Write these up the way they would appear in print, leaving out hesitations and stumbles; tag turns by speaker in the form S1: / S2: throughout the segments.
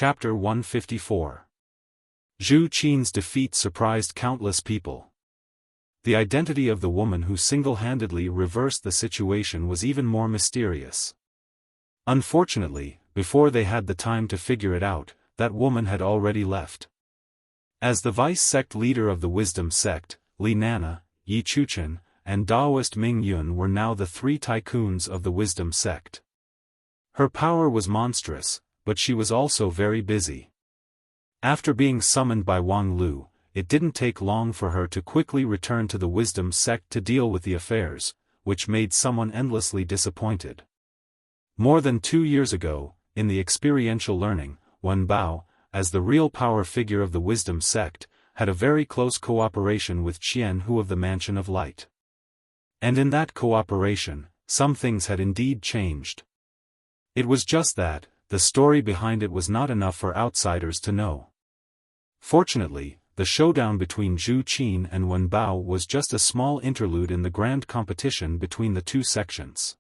S1: Chapter 154. Zhu Qin's defeat surprised countless people. The identity of the woman who single-handedly reversed the situation was even more mysterious. Unfortunately, before they had the time to figure it out, that woman had already left. As the vice-sect leader of the Wisdom sect, Li Nana, Yi Chuchen, and Daoist Ming Yun were now the three tycoons of the Wisdom sect. Her power was monstrous, but she was also very busy. After being summoned by Wang Lu, it didn't take long for her to quickly return to the Wisdom sect to deal with the affairs, which made someone endlessly disappointed. More than 2 years ago, in the experiential learning, Wen Bao, as the real power figure of the Wisdom sect, had a very close cooperation with Qian Hu of the Mansion of Light. And in that cooperation, some things had indeed changed. It was just that, the story behind it was not enough for outsiders to know. Fortunately, the showdown between Zhu Qin and Wen Bao was just a small interlude in the grand competition between the two sections.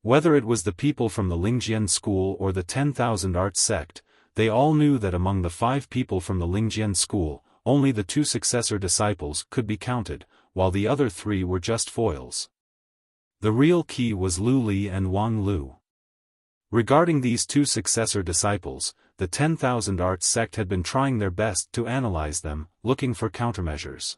S1: Whether it was the people from the Lingjian school or the 10,000 Arts sect, they all knew that among the 5 people from the Lingjian school, only the 2 successor disciples could be counted, while the other 3 were just foils. The real key was Lu Li and Wang Lu. Regarding these 2 successor disciples, the 10,000 Arts sect had been trying their best to analyze them, looking for countermeasures.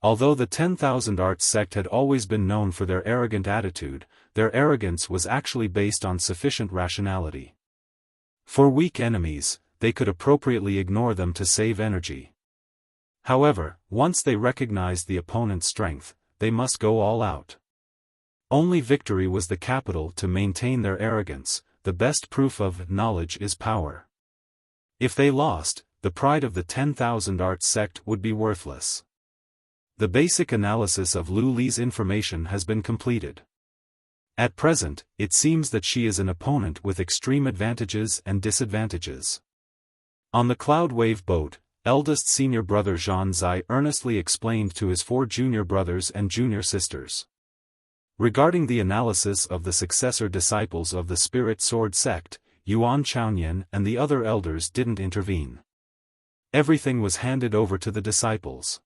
S1: Although the 10,000 Arts sect had always been known for their arrogant attitude, their arrogance was actually based on sufficient rationality. For weak enemies, they could appropriately ignore them to save energy. However, once they recognized the opponent's strength, they must go all out. Only victory was the capital to maintain their arrogance. The best proof of knowledge is power. If they lost, the pride of the 10,000 Arts sect would be worthless. The basic analysis of Lu Li's information has been completed. At present, it seems that she is an opponent with extreme advantages and disadvantages. On the Cloud Wave boat, eldest senior brother Zhan Zai earnestly explained to his 4 junior brothers and junior sisters. Regarding the analysis of the successor disciples of the Spirit Sword sect, Yuan Chaoyan and the other elders didn't intervene. Everything was handed over to the disciples.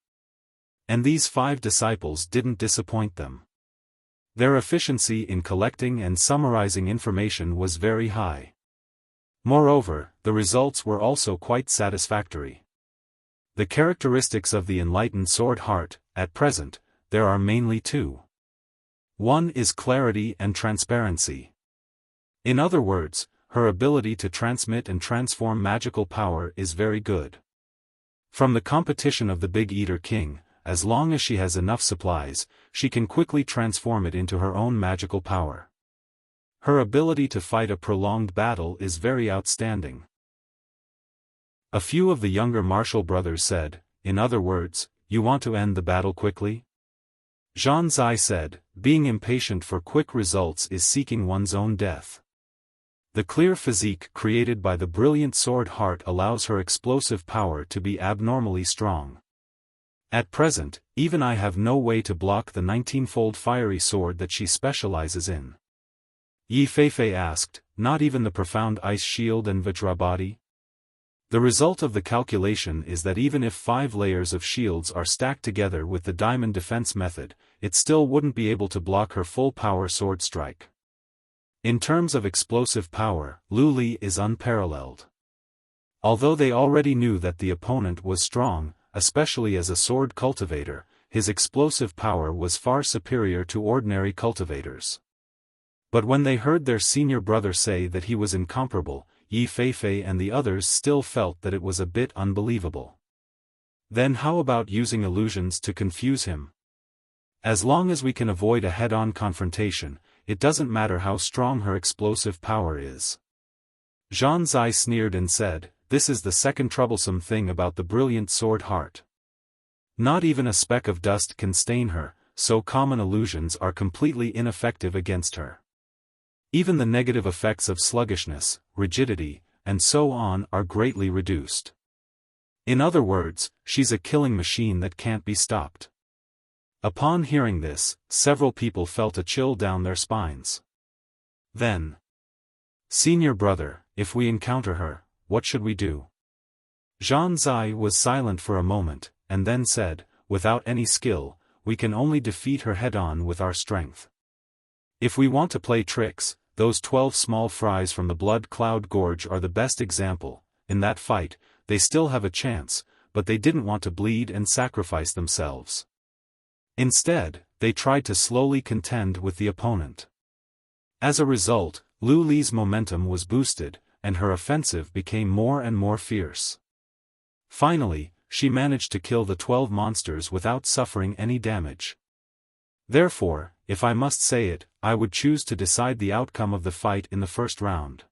S1: And these 5 disciples didn't disappoint them. Their efficiency in collecting and summarizing information was very high. Moreover, the results were also quite satisfactory. The characteristics of the enlightened sword heart, at present, there are mainly 2. One is clarity and transparency. In other words, her ability to transmit and transform magical power is very good. From the competition of the Big Eater King, as long as she has enough supplies, she can quickly transform it into her own magical power. Her ability to fight a prolonged battle is very outstanding. A few of the younger martial brothers said, in other words, you want to end the battle quickly? Zhan Zai said, being impatient for quick results is seeking one's own death. The clear physique created by the brilliant sword heart allows her explosive power to be abnormally strong. At present, even I have no way to block the 19-fold fiery sword that she specializes in. Yi Feifei asked, not even the profound ice shield and Vajrabody? The result of the calculation is that even if 5 layers of shields are stacked together with the diamond defense method, it still wouldn't be able to block her full power sword strike. In terms of explosive power, Lu Li is unparalleled. Although they already knew that the opponent was strong, especially as a sword cultivator, his explosive power was far superior to ordinary cultivators. But when they heard their senior brother say that he was incomparable, Yi Feifei and the others still felt that it was a bit unbelievable. Then how about using illusions to confuse him? As long as we can avoid a head-on confrontation, it doesn't matter how strong her explosive power is. Zhan Zai sneered and said, this is the second troublesome thing about the brilliant sword heart. Not even a speck of dust can stain her, so common illusions are completely ineffective against her. Even the negative effects of sluggishness, rigidity, and so on are greatly reduced. In other words, she's a killing machine that can't be stopped. Upon hearing this, several people felt a chill down their spines. Then, senior brother, if we encounter her, what should we do? Zhang Zai was silent for a moment, and then said, without any skill, we can only defeat her head-on with our strength. If we want to play tricks, those 12 small fries from the Blood Cloud Gorge are the best example. In that fight, they still have a chance, but they didn't want to bleed and sacrifice themselves. Instead, they tried to slowly contend with the opponent. As a result, Lu Li's momentum was boosted, and her offensive became more and more fierce. Finally, she managed to kill the 12 monsters without suffering any damage. Therefore, if I must say it, I would choose to decide the outcome of the fight in the first round.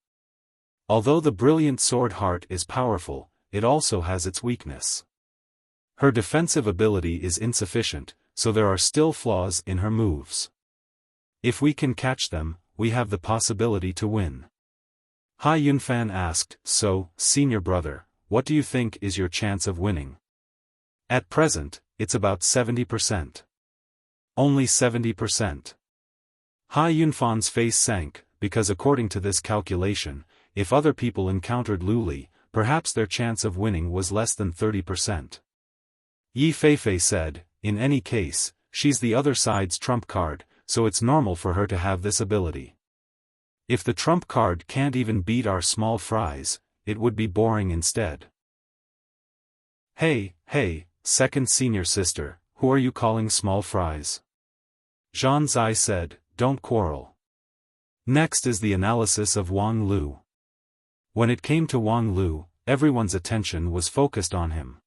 S1: Although the brilliant sword heart is powerful, it also has its weakness. Her defensive ability is insufficient, so there are still flaws in her moves. If we can catch them, we have the possibility to win. Hai Yunfan asked, so, senior brother, what do you think is your chance of winning? At present, it's about 70%. Only 70%. Hai Yunfan's face sank, because according to this calculation, if other people encountered Lu Li, perhaps their chance of winning was less than 30%. Yi Feifei said, in any case, she's the other side's trump card, so it's normal for her to have this ability. If the trump card can't even beat our small fries, it would be boring instead. Hey, second senior sister, who are you calling small fries? Zhang Zai said, don't quarrel. Next is the analysis of Wang Lu. When it came to Wang Lu, everyone's attention was focused on him.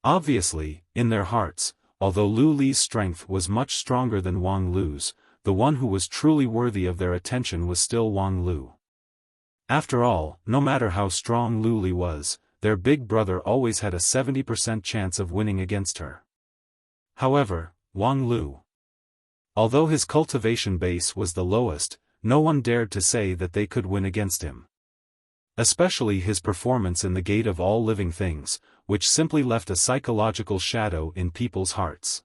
S1: Obviously, in their hearts, although Lu Li's strength was much stronger than Wang Lu's, the one who was truly worthy of their attention was still Wang Lu. After all, no matter how strong Lu Li was, their big brother always had a 70% chance of winning against her. However, Wang Lu, although his cultivation base was the lowest, no one dared to say that they could win against him. Especially his performance in the Gate of All Living Things, which simply left a psychological shadow in people's hearts.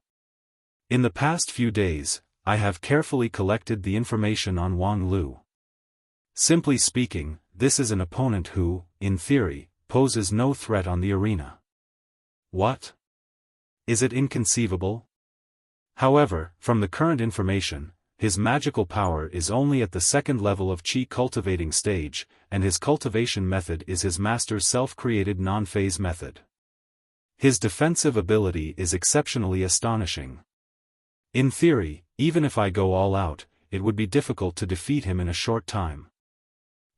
S1: In the past few days, I have carefully collected the information on Wang Lu. Simply speaking, this is an opponent who, in theory, poses no threat on the arena. What? Is it inconceivable? However, from the current information, his magical power is only at the second level of Qi cultivating stage, and his cultivation method is his master's self-created non-phase method. His defensive ability is exceptionally astonishing. In theory, even if I go all out, it would be difficult to defeat him in a short time.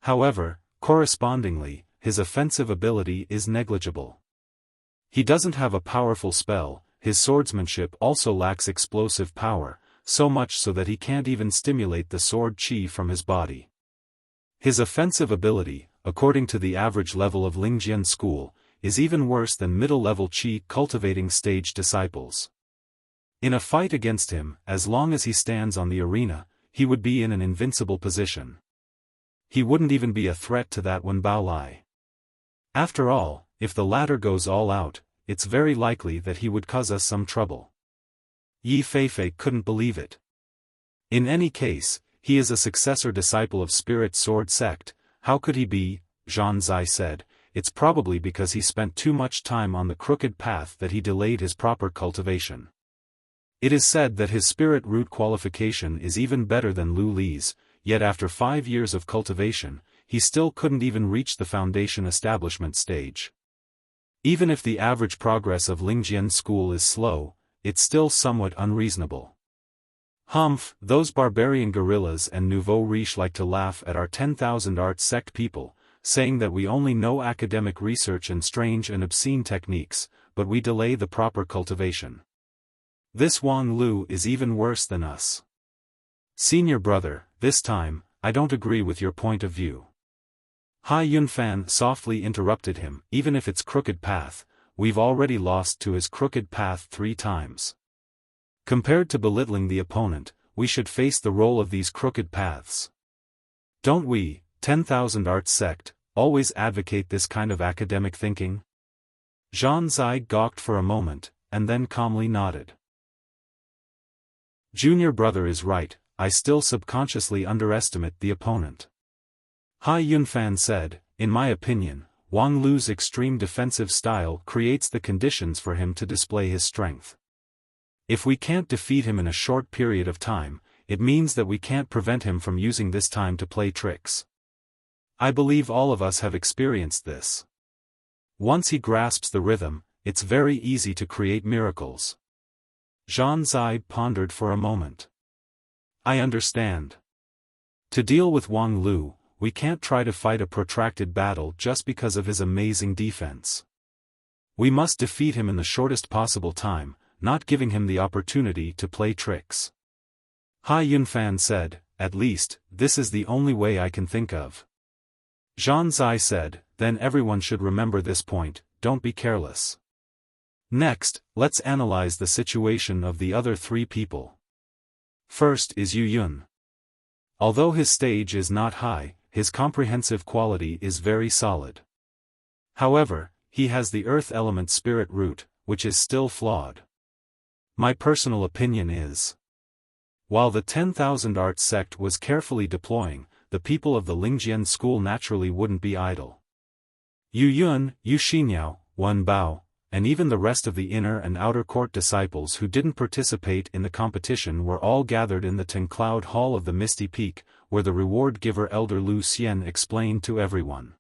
S1: However, correspondingly, his offensive ability is negligible. He doesn't have a powerful spell, his swordsmanship also lacks explosive power, so much so that he can't even stimulate the sword qi from his body. His offensive ability, according to the average level of Lingjian school, is even worse than middle-level qi cultivating stage disciples. In a fight against him, as long as he stands on the arena, he would be in an invincible position. He wouldn't even be a threat to that Wen Baolai. After all, if the latter goes all out, it's very likely that he would cause us some trouble. Yi Feifei couldn't believe it. In any case, he is a successor disciple of Spirit Sword Sect. How could he be? Zhang Zai said, it's probably because he spent too much time on the crooked path that he delayed his proper cultivation. It is said that his spirit root qualification is even better than Lu Li's, yet after 5 years of cultivation, he still couldn't even reach the foundation establishment stage. Even if the average progress of Lingjian school is slow, it's still somewhat unreasonable. Humph, those barbarian guerrillas and nouveau riche like to laugh at our 10,000 art sect people, saying that we only know academic research and strange and obscene techniques, but we delay the proper cultivation. This Wang Lu is even worse than us. Senior brother, this time, I don't agree with your point of view. Hai Yunfan softly interrupted him, even if it's crooked path, we've already lost to his crooked path 3 times. Compared to belittling the opponent, we should face the role of these crooked paths. Don't we, 10,000 art sect, always advocate this kind of academic thinking? Zhang Zai gawked for a moment, and then calmly nodded. Junior brother is right, I still subconsciously underestimate the opponent. Hai Yunfan said, in my opinion, Wang Lu's extreme defensive style creates the conditions for him to display his strength. If we can't defeat him in a short period of time, it means that we can't prevent him from using this time to play tricks. I believe all of us have experienced this. Once he grasps the rhythm, it's very easy to create miracles. Zhang Zai pondered for a moment. I understand. To deal with Wang Lu, we can't try to fight a protracted battle just because of his amazing defense. We must defeat him in the shortest possible time, not giving him the opportunity to play tricks. Hai Yunfan said, at least, this is the only way I can think of. Zhang Zai said, then everyone should remember this point, don't be careless. Next, let's analyze the situation of the other three people. First is Yu Yun. Although his stage is not high, his comprehensive quality is very solid. However, he has the earth element spirit root, which is still flawed. My personal opinion is, while the 10,000 Arts sect was carefully deploying, the people of the Lingjian school naturally wouldn't be idle. Yu Yun, Yu Xinyao, Wen Bao, and even the rest of the inner and outer court disciples who didn't participate in the competition were all gathered in the Ten Cloud Hall of the Misty Peak, where the reward-giver Elder Lu Xian explained to everyone.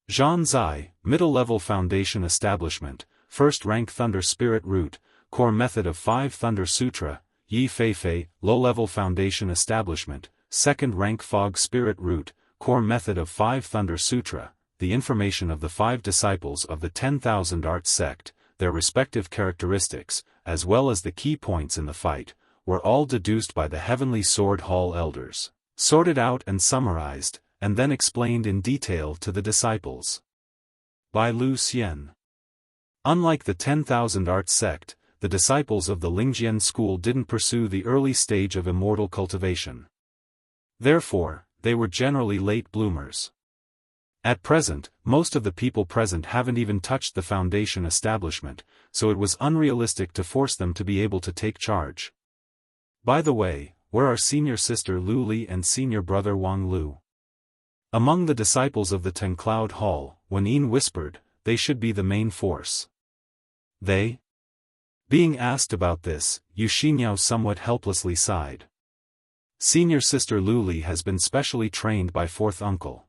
S1: Zhang Zai, Middle-Level Foundation Establishment, First-Rank Thunder Spirit Root, Core Method of 5 Thunder Sutra, Yi Feifei, Low-Level Foundation Establishment, Second-Rank Fog Spirit Root, Core Method of 5 Thunder Sutra. The information of the 5 disciples of the 10,000 Arts sect, their respective characteristics, as well as the key points in the fight, were all deduced by the Heavenly Sword Hall elders, sorted out and summarized, and then explained in detail to the disciples. By Lu Xian. Unlike the 10,000 Arts sect, the disciples of the Lingjian school didn't pursue the early stage of immortal cultivation. Therefore, they were generally late bloomers. At present, most of the people present haven't even touched the foundation establishment, so it was unrealistic to force them to be able to take charge. By the way, where are senior sister Lu Li and senior brother Wang Lu? Among the disciples of the Ten Cloud Hall, Wen Yin whispered, they should be the main force. They? Being asked about this, Yu Xinyao somewhat helplessly sighed. Senior sister Lu Li has been specially trained by fourth uncle.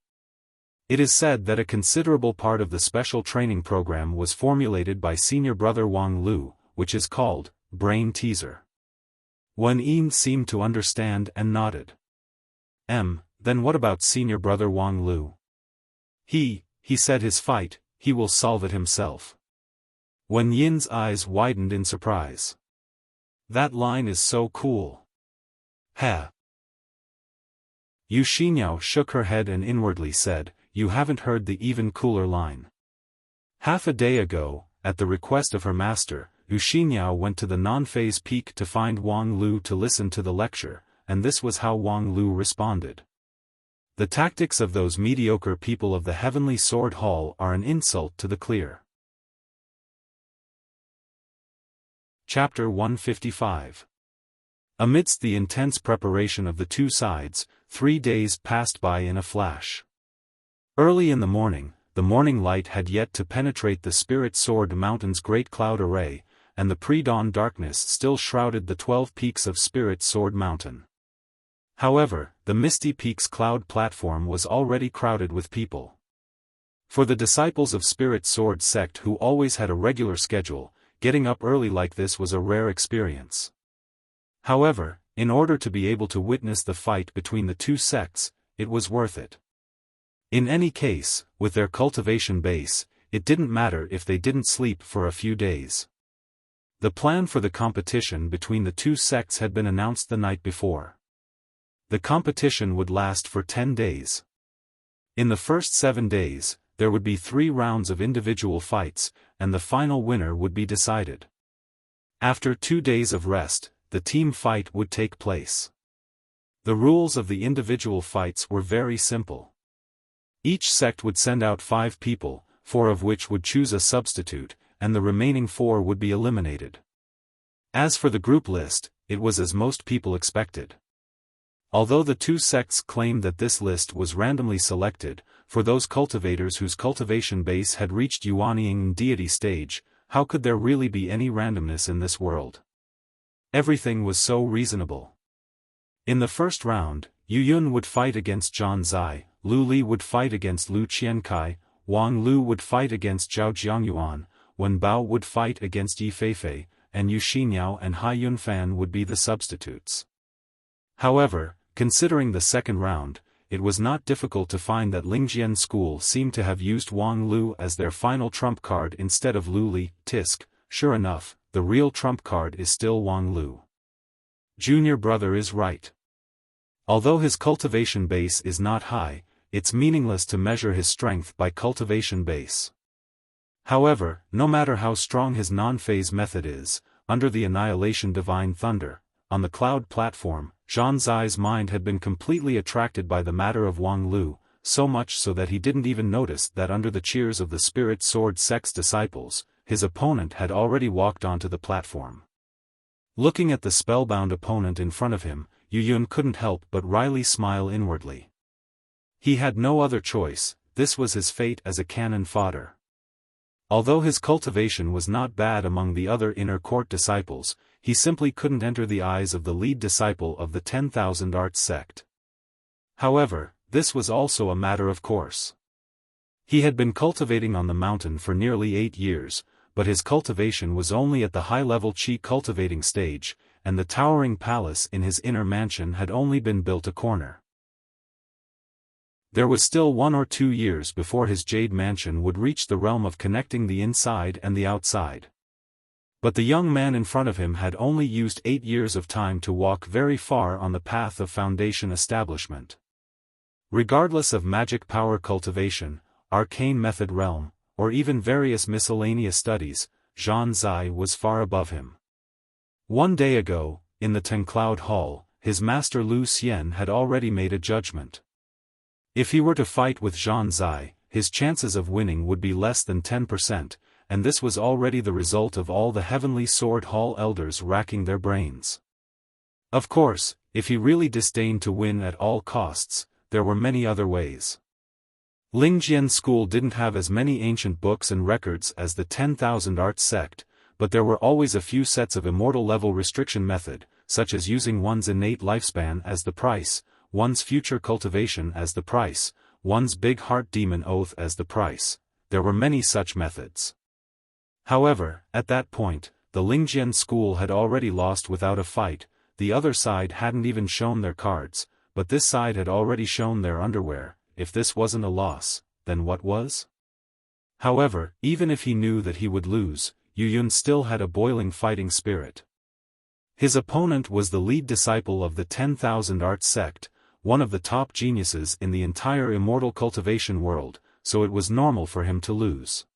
S1: It is said that a considerable part of the special training program was formulated by senior brother Wang Lu, which is called brain teaser. Wen Yin seemed to understand and nodded. Then what about senior brother Wang Lu? He said his fight, he will solve it himself. Wen Yin's eyes widened in surprise. That line is so cool. Ha! Yu Xinyao shook her head and inwardly said, you haven't heard the even cooler line. Half a day ago, at the request of her master, Yu Xinyao went to the non-phase peak to find Wang Lu to listen to the lecture, and this was how Wang Lu responded. The tactics of those mediocre people of the Heavenly Sword Hall are an insult to the clear. Chapter 155. Amidst the intense preparation of the two sides, 3 days passed by in a flash. Early in the morning light had yet to penetrate the Spirit Sword Mountain's great cloud array, and the pre-dawn darkness still shrouded the 12 peaks of Spirit Sword Mountain. However, the Misty Peaks cloud platform was already crowded with people. For the disciples of Spirit Sword sect who always had a regular schedule, getting up early like this was a rare experience. However, in order to be able to witness the fight between the two sects, it was worth it. In any case, with their cultivation base, it didn't matter if they didn't sleep for a few days. The plan for the competition between the two sects had been announced the night before. The competition would last for 10 days. In the first 7 days, there would be 3 rounds of individual fights, and the final winner would be decided. After 2 days of rest, the team fight would take place. The rules of the individual fights were very simple. Each sect would send out 5 people, 4 of which would choose a substitute, and the remaining 4 would be eliminated. As for the group list, it was as most people expected. Although the two sects claimed that this list was randomly selected, for those cultivators whose cultivation base had reached Yuanying deity stage, how could there really be any randomness in this world? Everything was so reasonable. In the first round, Yu Yun would fight against Zhang Zai, Lu Li would fight against Lu Qiankai, Wang Lu would fight against Zhao Jiangyuan, Wen Bao would fight against Yi Feifei, and Yu Xinyao and Hai Yunfan would be the substitutes. However, considering the second round, it was not difficult to find that Lingjian school seemed to have used Wang Lu as their final trump card instead of Lu Li. Tisk, sure enough, the real trump card is still Wang Lu. Junior brother is right. Although his cultivation base is not high, it's meaningless to measure his strength by cultivation base. However, no matter how strong his non-phase method is, under the Annihilation Divine Thunder, on the cloud platform, Zhang Zai's mind had been completely attracted by the matter of Wang Lu, so much so that he didn't even notice that under the cheers of the Spirit Sword Sect's disciples, his opponent had already walked onto the platform. Looking at the spellbound opponent in front of him, Yu Yun couldn't help but wryly smile inwardly. He had no other choice, this was his fate as a cannon fodder. Although his cultivation was not bad among the other inner court disciples, he simply couldn't enter the eyes of the lead disciple of the 10,000 Arts sect. However, this was also a matter of course. He had been cultivating on the mountain for nearly 8 years, but his cultivation was only at the high-level Qi cultivating stage, and the towering palace in his inner mansion had only been built a corner. There was still 1 or 2 years before his jade mansion would reach the realm of connecting the inside and the outside. But the young man in front of him had only used 8 years of time to walk very far on the path of foundation establishment. Regardless of magic power cultivation, arcane method realm, or even various miscellaneous studies, Zhang Zai was far above him. One day ago, in the Tencloud Hall, his master Lu Xian had already made a judgment. If he were to fight with Zhang Zai, his chances of winning would be less than 10%, and this was already the result of all the Heavenly Sword Hall elders racking their brains. Of course, if he really disdained to win at all costs, there were many other ways. Lingjian School didn't have as many ancient books and records as the 10,000 Arts sect, but there were always a few sets of immortal level restriction method, such as using one's innate lifespan as the price, one's future cultivation as the price, one's big heart demon oath as the price. There were many such methods. However, at that point, the Lingjian school had already lost without a fight, the other side hadn't even shown their cards, but this side had already shown their underwear. If this wasn't a loss, then what was? However, even if he knew that he would lose, Yu Yun still had a boiling fighting spirit. His opponent was the lead disciple of the 10,000 Arts sect, one of the top geniuses in the entire immortal cultivation world, so it was normal for him to lose.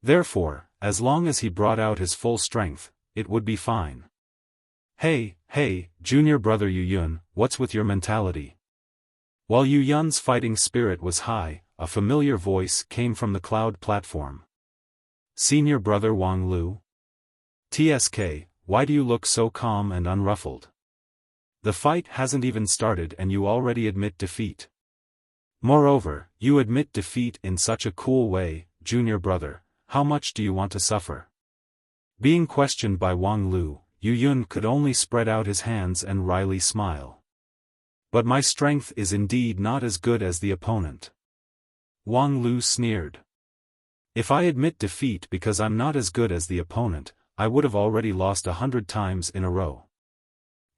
S1: Therefore, as long as he brought out his full strength, it would be fine. Hey, junior brother Yu Yun, what's with your mentality? While Yu Yun's fighting spirit was high, a familiar voice came from the cloud platform. Senior brother Wang Lu? TSK, why do you look so calm and unruffled? The fight hasn't even started and you already admit defeat. Moreover, you admit defeat in such a cool way, junior brother, how much do you want to suffer? Being questioned by Wang Lu, Yu Yun could only spread out his hands and wryly smile. But my strength is indeed not as good as the opponent. Wang Lu sneered. If I admit defeat because I'm not as good as the opponent, I would have already lost 100 times in a row.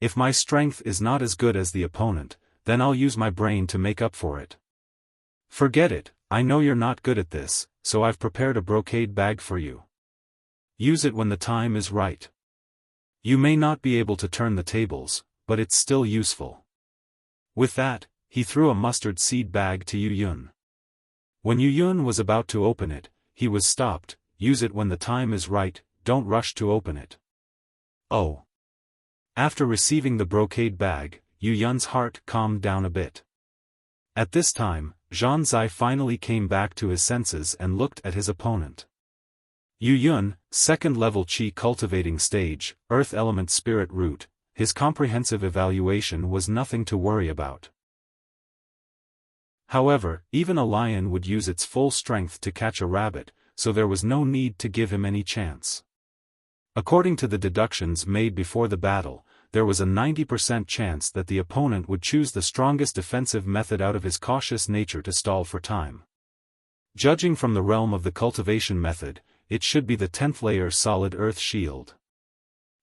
S1: If my strength is not as good as the opponent, then I'll use my brain to make up for it. Forget it, I know you're not good at this, so I've prepared a brocade bag for you. Use it when the time is right. You may not be able to turn the tables, but it's still useful. With that, he threw a mustard seed bag to Yu Yun. When Yu Yun was about to open it, he was stopped. Use it when the time is right, don't rush to open it. Oh. After receiving the brocade bag, Yu Yun's heart calmed down a bit. At this time, Zhang Zai finally came back to his senses and looked at his opponent. Yu Yun, second-level Qi cultivating stage, Earth Element Spirit Root, his comprehensive evaluation was nothing to worry about. However, even a lion would use its full strength to catch a rabbit, so there was no need to give him any chance. According to the deductions made before the battle, there was a 90% chance that the opponent would choose the strongest defensive method out of his cautious nature to stall for time. Judging from the realm of the cultivation method, it should be the 10th layer solid earth shield.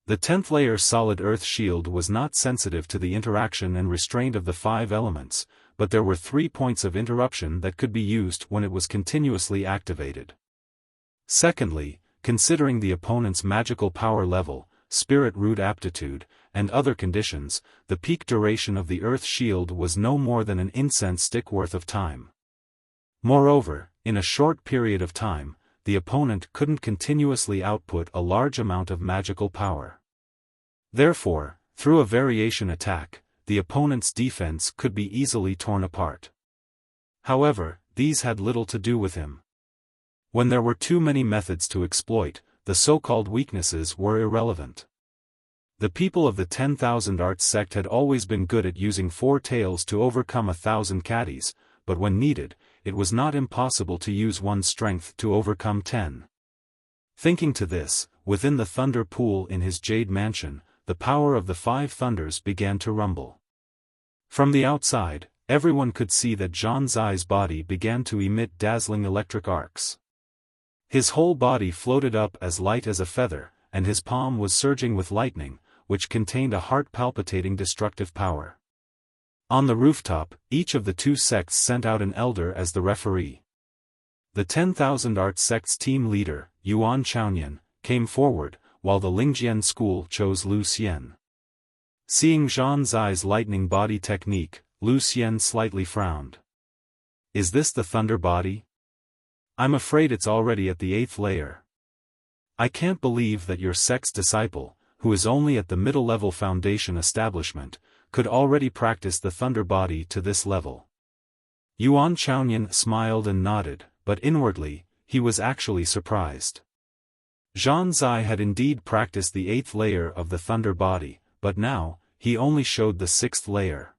S1: The 10th layer solid earth shield was not sensitive to the interaction and restraint of the 5 elements, but there were 3 points of interruption that could be used when it was continuously activated. Secondly, considering the opponent's magical power level, spirit root aptitude, and other conditions, the peak duration of the earth shield was no more than an incense stick worth of time. Moreover, in a short period of time, the opponent couldn't continuously output a large amount of magical power. Therefore, through a variation attack, the opponent's defense could be easily torn apart. However, these had little to do with him. When there were too many methods to exploit, the so-called weaknesses were irrelevant. The people of the 10,000 Arts sect had always been good at using 4 tails to overcome 1,000 caddies, but when needed, it was not impossible to use one's strength to overcome 10. Thinking to this, within the thunder pool in his jade mansion, the power of the 5 thunders began to rumble. From the outside, everyone could see that Zhang Zai's body began to emit dazzling electric arcs. His whole body floated up as light as a feather, and his palm was surging with lightning, which contained a heart-palpitating destructive power. On the rooftop, each of the 2 sects sent out an elder as the referee. The 10,000 Arts sect's team leader, Yuan Chaonian, came forward, while the Lingjian school chose Lu Xian. Seeing Zhang Zai's lightning body technique, Lu Xian slightly frowned. Is this the thunder body? I'm afraid it's already at the 8th layer. I can't believe that your sect's disciple, who is only at the middle-level foundation establishment, could already practice the thunder body to this level. Yuan Chaonian smiled and nodded, but inwardly, he was actually surprised. Zhang Zai had indeed practiced the 8th layer of the thunder body, but now, he only showed the 6th layer.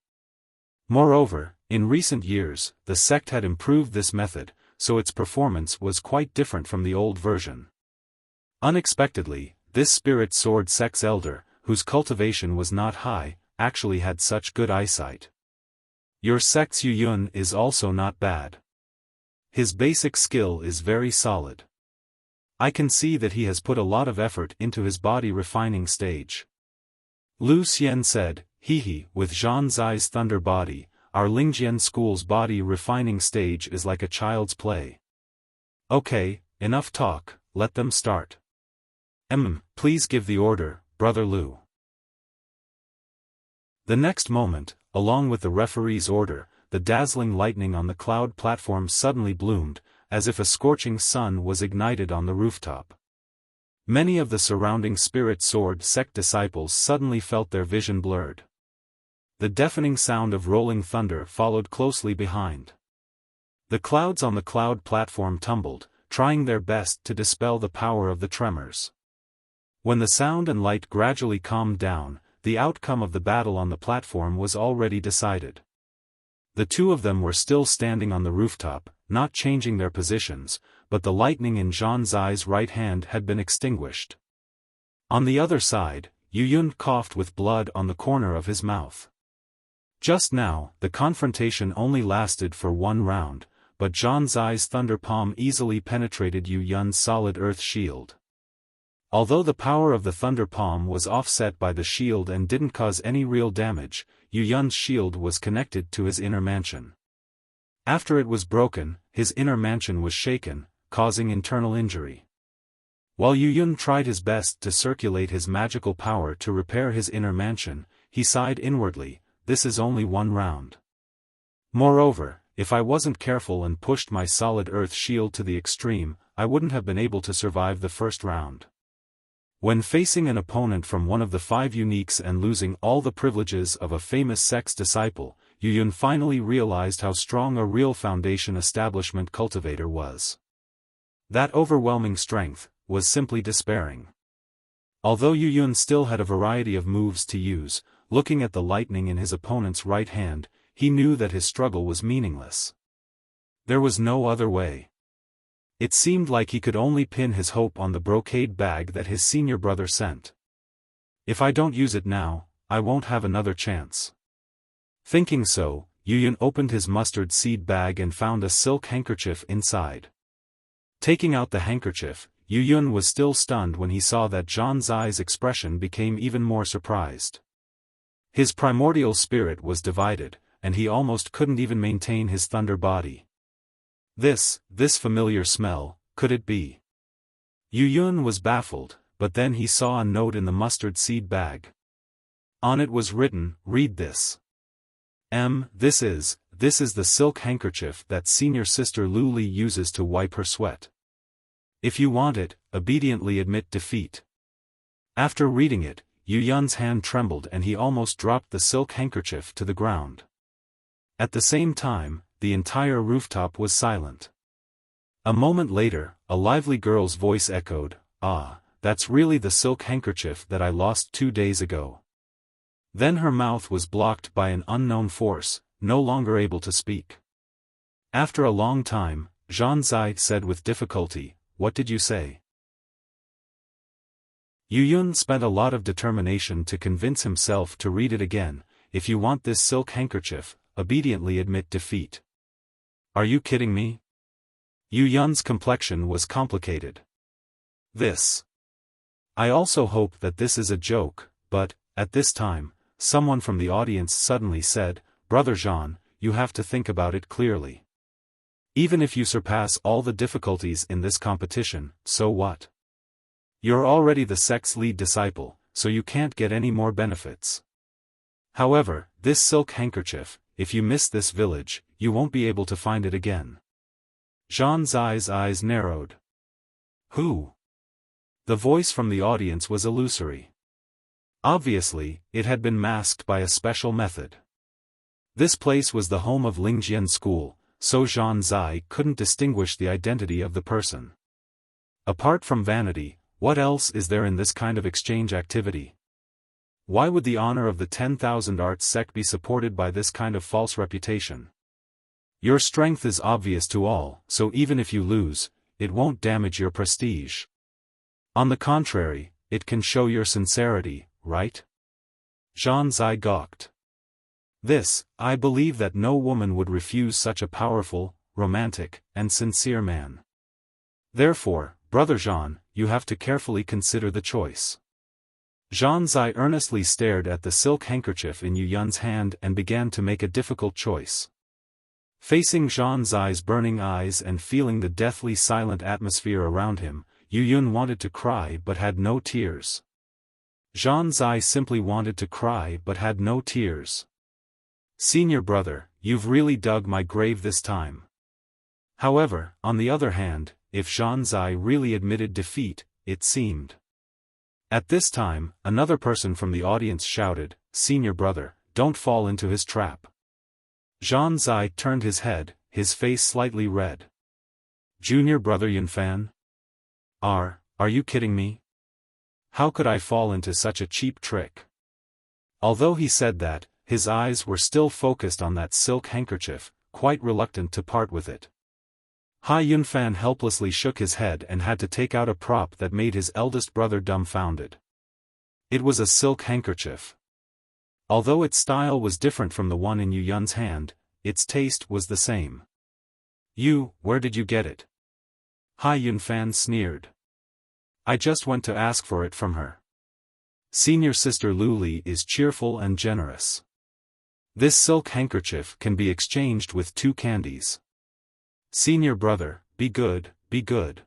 S1: Moreover, in recent years, the sect had improved this method, so its performance was quite different from the old version. Unexpectedly, this spirit sword sect's elder, whose cultivation was not high, actually had such good eyesight. Your sect's Yuyun is also not bad. His basic skill is very solid. I can see that he has put a lot of effort into his body refining stage. Lu Xian said, with Zhang Zai's thunder body, our Lingjian school's body refining stage is like a child's play. Okay, enough talk, let them start. Please give the order, Brother Lu. The next moment, along with the referee's order, the dazzling lightning on the cloud platform suddenly bloomed, as if a scorching sun was ignited on the rooftop. Many of the surrounding spirit sword sect disciples suddenly felt their vision blurred. The deafening sound of rolling thunder followed closely behind. The clouds on the cloud platform tumbled, trying their best to dispel the power of the tremors. When the sound and light gradually calmed down, the outcome of the battle on the platform was already decided. The 2 of them were still standing on the rooftop, not changing their positions, but the lightning in Zhang Zai's right hand had been extinguished. On the other side, Yuyun coughed with blood on the corner of his mouth. Just now, the confrontation only lasted for 1 round, but Zhang Zai's thunder palm easily penetrated Yu Yun's solid earth shield. Although the power of the thunder palm was offset by the shield and didn't cause any real damage, Yu Yun's shield was connected to his inner mansion. After it was broken, his inner mansion was shaken, causing internal injury. While Yu Yun tried his best to circulate his magical power to repair his inner mansion, he sighed inwardly, this is only 1 round. Moreover, if I wasn't careful and pushed my solid earth shield to the extreme, I wouldn't have been able to survive the first round. When facing an opponent from one of the 5 uniques and losing all the privileges of a famous sect's disciple, Yu Yun finally realized how strong a real foundation establishment cultivator was. That overwhelming strength was simply despairing. Although Yu Yun still had a variety of moves to use, looking at the lightning in his opponent's right hand, he knew that his struggle was meaningless. There was no other way. It seemed like he could only pin his hope on the brocade bag that his senior brother sent. If I don't use it now, I won't have another chance. Thinking so, Yuyun opened his mustard seed bag and found a silk handkerchief inside. Taking out the handkerchief, Yuyun was still stunned when he saw that Zhang Zai's expression became even more surprised. His primordial spirit was divided, and he almost couldn't even maintain his thunder body. This familiar smell, could it be? Yuyun was baffled, but then he saw a note in the mustard seed bag. On it was written, "Read this. This is the silk handkerchief that senior sister Lu Li uses to wipe her sweat. If you want it, obediently admit defeat." After reading it, Yuyun's hand trembled and he almost dropped the silk handkerchief to the ground. At the same time, the entire rooftop was silent. A moment later, a lively girl's voice echoed, "Ah, that's really the silk handkerchief that I lost 2 days ago." Then her mouth was blocked by an unknown force, no longer able to speak. After a long time, Zhang Zai said with difficulty, "What did you say?" Yuyun spent a lot of determination to convince himself to read it again. "If you want this silk handkerchief, obediently admit defeat." Are you kidding me? Yuyun's complexion was complicated. I also hope that this is a joke, but, at this time, someone from the audience suddenly said, "Brother Jean, you have to think about it clearly. Even if you surpass all the difficulties in this competition, so what? You're already the sect's lead disciple, so you can't get any more benefits. However, this silk handkerchief, if you miss this village, you won't be able to find it again." Zhang Zai's eyes narrowed. Who? The voice from the audience was illusory. Obviously, it had been masked by a special method. This place was the home of Lingjian School, so Zhang Zai couldn't distinguish the identity of the person. Apart from vanity, what else is there in this kind of exchange activity? Why would the honor of the 10,000 Arts sect be supported by this kind of false reputation? Your strength is obvious to all, so even if you lose, it won't damage your prestige. On the contrary, it can show your sincerity, right? Zhang Zai gawked. I believe that no woman would refuse such a powerful, romantic, and sincere man. Therefore, Brother Jean, you have to carefully consider the choice. Zhang Zai earnestly stared at the silk handkerchief in Yuyun's hand and began to make a difficult choice. Facing Zhang Zai's burning eyes and feeling the deathly silent atmosphere around him, Yuyun wanted to cry but had no tears. Zhang Zai simply wanted to cry but had no tears. Senior brother, you've really dug my grave this time. However, on the other hand, if Zhang Zai really admitted defeat, it seemed. At this time, another person from the audience shouted, "Senior brother, don't fall into his trap." Zhang Zai turned his head, his face slightly red. Junior brother Yunfan? Are you kidding me? How could I fall into such a cheap trick? Although he said that, his eyes were still focused on that silk handkerchief, quite reluctant to part with it. Hai Yunfan helplessly shook his head and had to take out a prop that made his eldest brother dumbfounded. It was a silk handkerchief. Although its style was different from the one in Yuyun's hand, its taste was the same. Where did you get it? Hai Yunfan sneered. I just went to ask for it from her. Senior sister Lu Li is cheerful and generous. This silk handkerchief can be exchanged with 2 candies. Senior brother, be good, be good.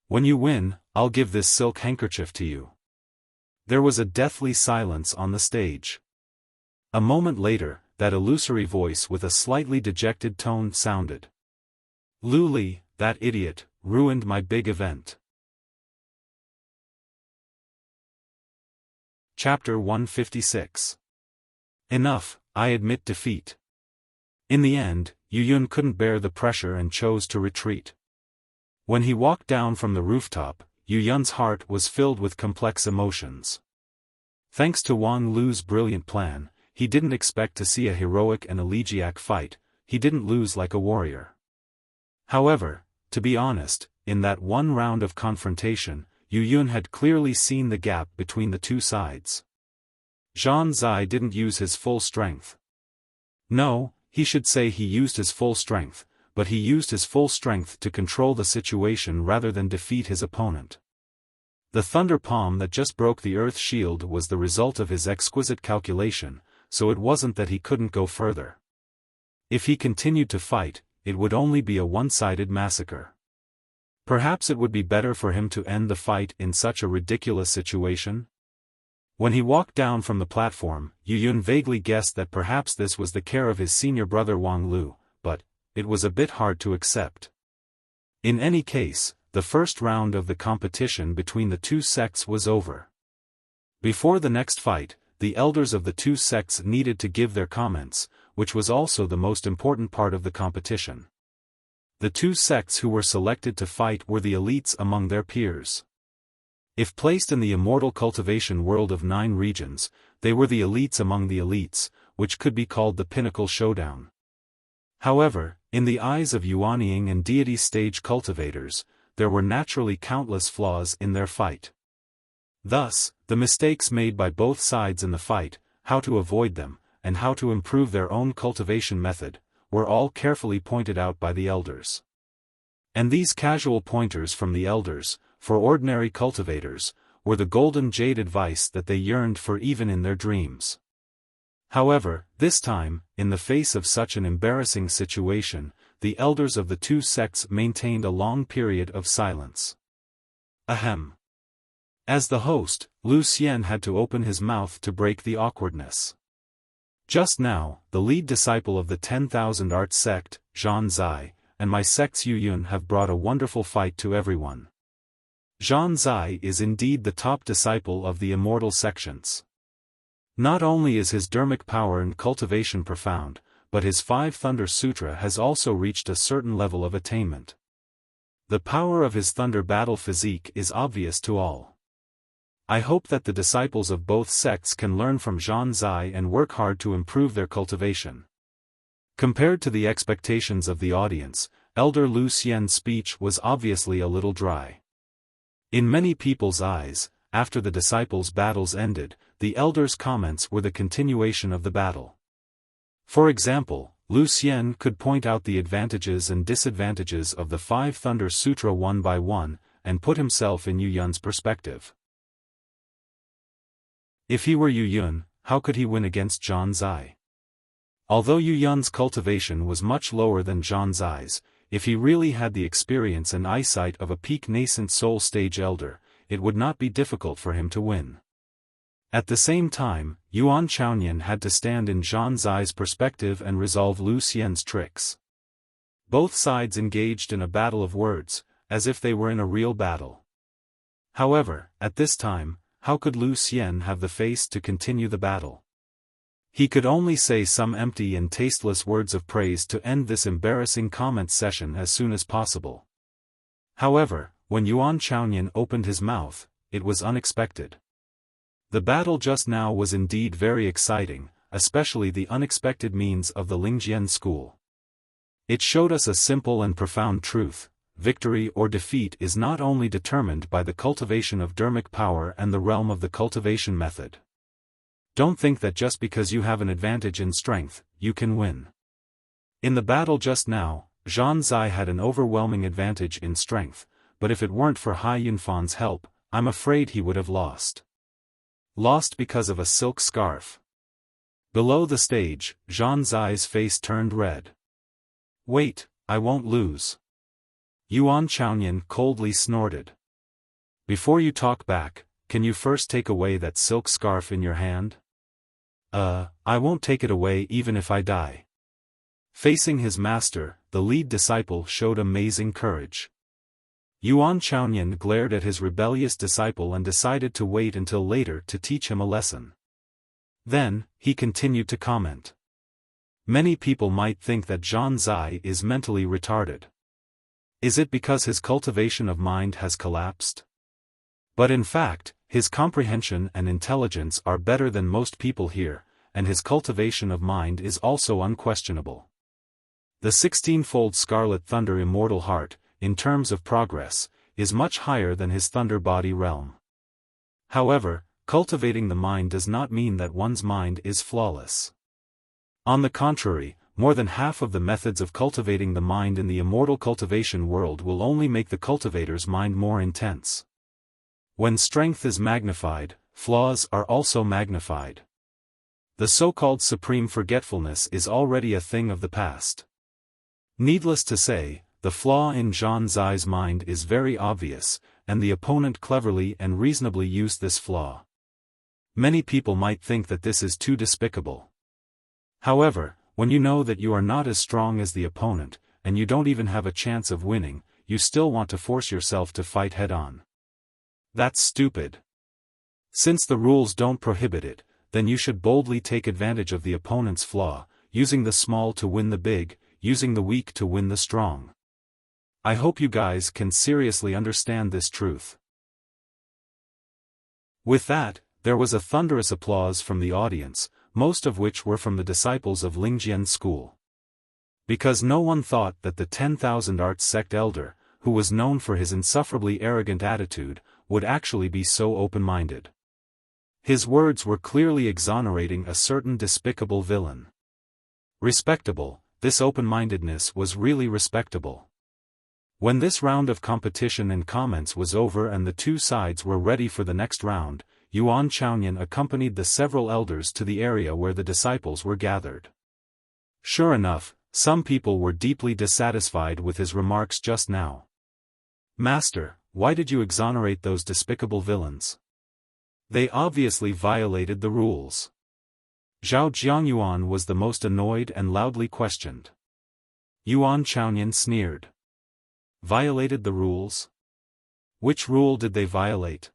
S1: When you win, I'll give this silk handkerchief to you. There was a deathly silence on the stage. A moment later, that illusory voice with a slightly dejected tone sounded. Lu Li, that idiot, ruined my big event. Chapter 156. Enough, I admit defeat. In the end, Yuyun couldn't bear the pressure and chose to retreat. When he walked down from the rooftop, Yuyun's heart was filled with complex emotions. Thanks to Wang Lu's brilliant plan, he didn't expect to see a heroic and elegiac fight, he didn't lose like a warrior. However, to be honest, in that one round of confrontation, Yu Yun had clearly seen the gap between the two sides. Zhang Zai didn't use his full strength. No, he should say he used his full strength, but he used his full strength to control the situation rather than defeat his opponent. The thunder palm that just broke the earth shield was the result of his exquisite calculation, so it wasn't that he couldn't go further. If he continued to fight, it would only be a one-sided massacre. Perhaps it would be better for him to end the fight in such a ridiculous situation? When he walked down from the platform, Yu Yun vaguely guessed that perhaps this was the care of his senior brother Wang Lu, but it was a bit hard to accept. In any case, the first round of the competition between the two sects was over. Before the next fight, the elders of the two sects needed to give their comments, which was also the most important part of the competition. The two sects who were selected to fight were the elites among their peers. If placed in the immortal cultivation world of 9 regions, they were the elites among the elites, which could be called the pinnacle showdown. However, in the eyes of Yuanying and deity stage cultivators, there were naturally countless flaws in their fight. Thus, the mistakes made by both sides in the fight, how to avoid them, and how to improve their own cultivation method, were all carefully pointed out by the elders. And these casual pointers from the elders, for ordinary cultivators, were the golden jade advice that they yearned for even in their dreams. However, this time, in the face of such an embarrassing situation, the elders of the two sects maintained a long period of silence. Ahem. As the host, Lu Xian had to open his mouth to break the awkwardness. Just now, the lead disciple of the 10,000 Art sect, Zhang Zai, and my sect's Yu Yun have brought a wonderful fight to everyone. Zhang Zai is indeed the top disciple of the immortal sections. Not only is his dermic power and cultivation profound, but his 5 Thunder Sutra has also reached a certain level of attainment. The power of his thunder battle physique is obvious to all. I hope that the disciples of both sects can learn from Zhang Zai and work hard to improve their cultivation. Compared to the expectations of the audience, Elder Lu Xian's speech was obviously a little dry. In many people's eyes, after the disciples' battles ended, the elders' comments were the continuation of the battle. For example, Lu Xian could point out the advantages and disadvantages of the 5 Thunder Sutra one by one, and put himself in Yu Yun's perspective. If he were Yu Yun, how could he win against Zhang Zai? Although Yu Yun's cultivation was much lower than Zhang Zai's, if he really had the experience and eyesight of a peak nascent soul stage elder, it would not be difficult for him to win. At the same time, Yuan Chaonian had to stand in Zhang Zai's perspective and resolve Lu Xian's tricks. Both sides engaged in a battle of words, as if they were in a real battle. However, at this time, how could Lu Xian have the face to continue the battle? He could only say some empty and tasteless words of praise to end this embarrassing comment session as soon as possible. However, when Yuan Chaonian opened his mouth, it was unexpected. The battle just now was indeed very exciting, especially the unexpected means of the Lingjian school. It showed us a simple and profound truth: victory or defeat is not only determined by the cultivation of dermic power and the realm of the cultivation method. Don't think that just because you have an advantage in strength, you can win. In the battle just now, Zhang Zai had an overwhelming advantage in strength, but if it weren't for Hai Yunfan's help, I'm afraid he would have lost. Lost because of a silk scarf. Below the stage, Zhang Zai's face turned red. Wait, I won't lose. Yuan Chaonian coldly snorted. Before you talk back, can you first take away that silk scarf in your hand? I won't take it away even if I die. Facing his master, the lead disciple showed amazing courage. Yuan Chaonian glared at his rebellious disciple and decided to wait until later to teach him a lesson. Then, he continued to comment. Many people might think that Zhang Zai is mentally retarded. Is it because his cultivation of mind has collapsed? But in fact, his comprehension and intelligence are better than most people here, and his cultivation of mind is also unquestionable. The 16-fold Scarlet Thunder immortal heart, in terms of progress, is much higher than his Thunder body realm. However, cultivating the mind does not mean that one's mind is flawless. On the contrary, more than half of the methods of cultivating the mind in the immortal cultivation world will only make the cultivator's mind more intense. When strength is magnified, flaws are also magnified. The so-called supreme forgetfulness is already a thing of the past. Needless to say, the flaw in Zhang Zai's mind is very obvious, and the opponent cleverly and reasonably used this flaw. Many people might think that this is too despicable. However, when you know that you are not as strong as the opponent, and you don't even have a chance of winning, you still want to force yourself to fight head-on. That's stupid. Since the rules don't prohibit it, then you should boldly take advantage of the opponent's flaw, using the small to win the big, using the weak to win the strong. I hope you guys can seriously understand this truth. With that, there was a thunderous applause from the audience, most of which were from the disciples of Lingjian's school. Because no one thought that the 10,000 Arts sect elder, who was known for his insufferably arrogant attitude, would actually be so open-minded. His words were clearly exonerating a certain despicable villain. Respectable, this open-mindedness was really respectable. When this round of competition and comments was over and the two sides were ready for the next round, Yuan Chaoyan accompanied the several elders to the area where the disciples were gathered. Sure enough, some people were deeply dissatisfied with his remarks just now. Master, why did you exonerate those despicable villains? They obviously violated the rules. Zhao Jiangyuan was the most annoyed and loudly questioned. Yuan Chaoyan sneered. Violated the rules? Which rule did they violate?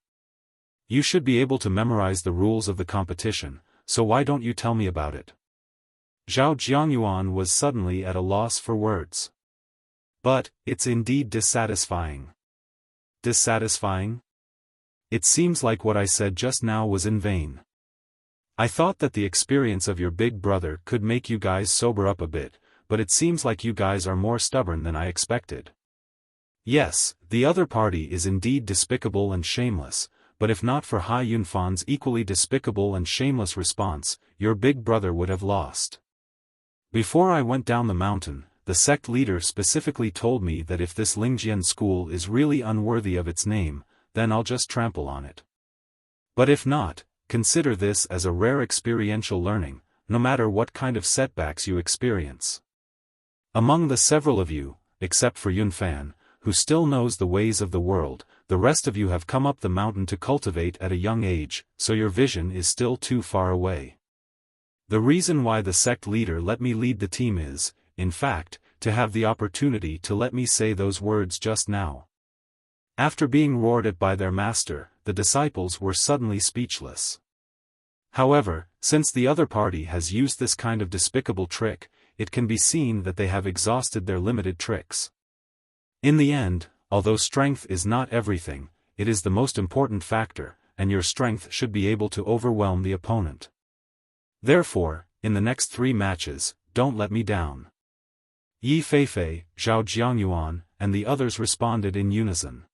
S1: You should be able to memorize the rules of the competition, so why don't you tell me about it? Zhao Jiangyuan was suddenly at a loss for words. But, it's indeed dissatisfying. Dissatisfying? It seems like what I said just now was in vain. I thought that the experience of your big brother could make you guys sober up a bit, but it seems like you guys are more stubborn than I expected. Yes, the other party is indeed despicable and shameless, but if not for Hai Yunfan's equally despicable and shameless response, your big brother would have lost. Before I went down the mountain, the sect leader specifically told me that if this Lingjian school is really unworthy of its name, then I'll just trample on it. But if not, consider this as a rare experiential learning, no matter what kind of setbacks you experience. Among the several of you, except for Yunfan, who still knows the ways of the world, the rest of you have come up the mountain to cultivate at a young age, so your vision is still too far away. The reason why the sect leader let me lead the team is, in fact, to have the opportunity to let me say those words just now. After being roared at by their master, the disciples were suddenly speechless. However, since the other party has used this kind of despicable trick, it can be seen that they have exhausted their limited tricks. In the end, although strength is not everything, it is the most important factor, and your strength should be able to overwhelm the opponent. Therefore, in the next 3 matches, don't let me down. Yi Feifei, Zhao Jiangyuan, and the others responded in unison.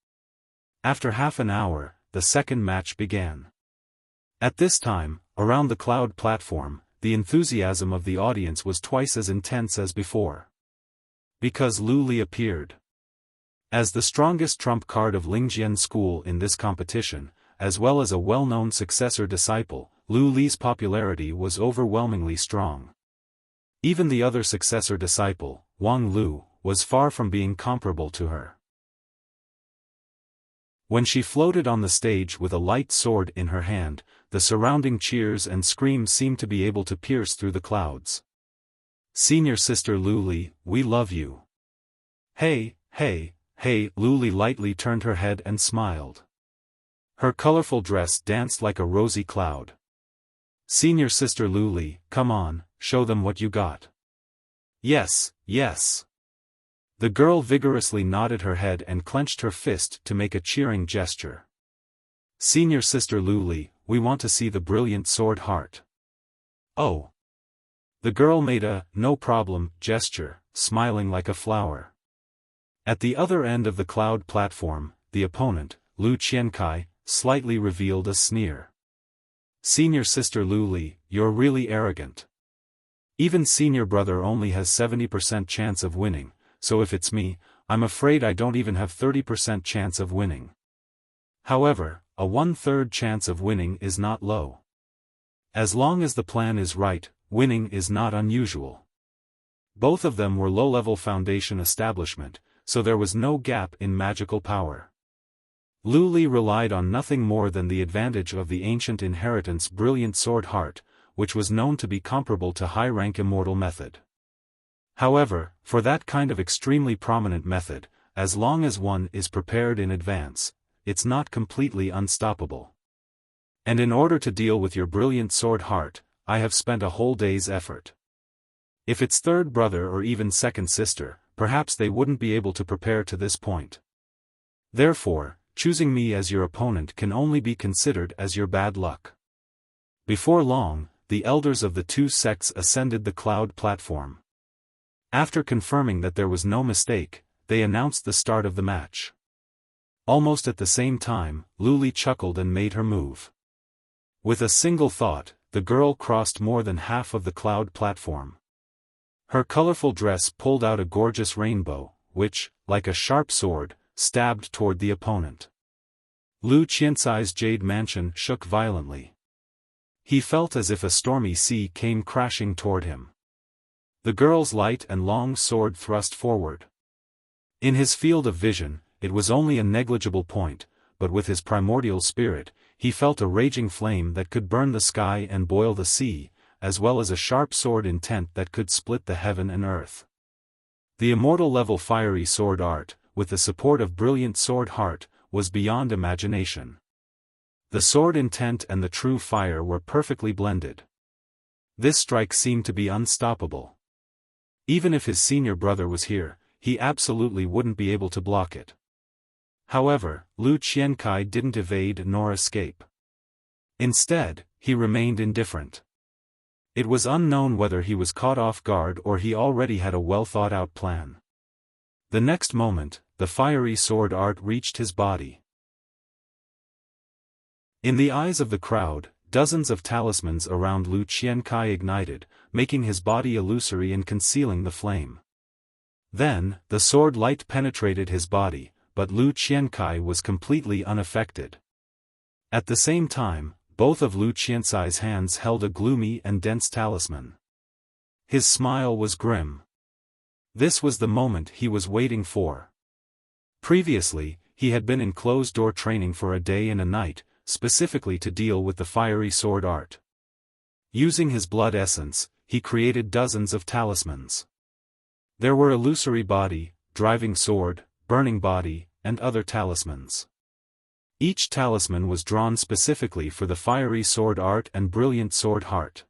S1: After half an hour, the second match began. At this time, around the cloud platform, the enthusiasm of the audience was twice as intense as before. Because Lu Li appeared. As the strongest trump card of Lingjian school in this competition, as well as a well-known successor disciple, Lu Li's popularity was overwhelmingly strong. Even the other successor disciple, Wang Lu, was far from being comparable to her. When she floated on the stage with a light sword in her hand, the surrounding cheers and screams seemed to be able to pierce through the clouds. Senior sister Lu Li, we love you. Hey, hey, hey, Lu Li lightly turned her head and smiled. Her colorful dress danced like a rosy cloud. Senior sister Lu Li, come on, show them what you got. Yes, yes. The girl vigorously nodded her head and clenched her fist to make a cheering gesture. Senior sister Lu Li, we want to see the brilliant sword heart. Oh. The girl made a "no problem" gesture, smiling like a flower. At the other end of the cloud platform, the opponent, Lu Qiankai, slightly revealed a sneer. Senior sister Lu Li, you're really arrogant. Even senior brother only has 70% chance of winning, so if it's me, I'm afraid I don't even have 30% chance of winning. However, a 1/3 chance of winning is not low. As long as the plan is right, winning is not unusual. Both of them were low-level foundation establishment, so there was no gap in magical power. Lu Li relied on nothing more than the advantage of the ancient inheritance brilliant sword heart, which was known to be comparable to high-rank immortal method. However, for that kind of extremely prominent method, as long as one is prepared in advance, it's not completely unstoppable. And in order to deal with your brilliant sword heart, I have spent a whole day's effort. If it's third brother or even second sister, perhaps they wouldn't be able to prepare to this point. Therefore, choosing me as your opponent can only be considered as your bad luck. Before long, the elders of the two sects ascended the cloud platform. After confirming that there was no mistake, they announced the start of the match. Almost at the same time, Lu Li chuckled and made her move. With a single thought, the girl crossed more than half of the cloud platform. Her colorful dress pulled out a gorgeous rainbow, which, like a sharp sword, stabbed toward the opponent. Lu Qiansai's jade mansion shook violently. He felt as if a stormy sea came crashing toward him. The girl's light and long sword thrust forward. In his field of vision, it was only a negligible point, but with his primordial spirit, he felt a raging flame that could burn the sky and boil the sea, as well as a sharp sword intent that could split the heaven and earth. The immortal-level fiery sword art, with the support of brilliant sword heart, was beyond imagination. The sword intent and the true fire were perfectly blended. This strike seemed to be unstoppable. Even if his senior brother was here, he absolutely wouldn't be able to block it. However, Lu Qiankai didn't evade nor escape. Instead, he remained indifferent. It was unknown whether he was caught off guard or he already had a well-thought-out plan. The next moment, the fiery sword art reached his body. In the eyes of the crowd, dozens of talismans around Lu Qiankai ignited, making his body illusory and concealing the flame. Then, the sword light penetrated his body, but Lu Qiankai was completely unaffected. At the same time, both of Lu Qiansai's hands held a gloomy and dense talisman. His smile was grim. This was the moment he was waiting for. Previously, he had been in closed-door training for a day and a night, specifically to deal with the fiery sword art. Using his blood essence, he created dozens of talismans. There were illusory body, driving sword, burning body, and other talismans. Each talisman was drawn specifically for the fiery sword art and brilliant sword heart.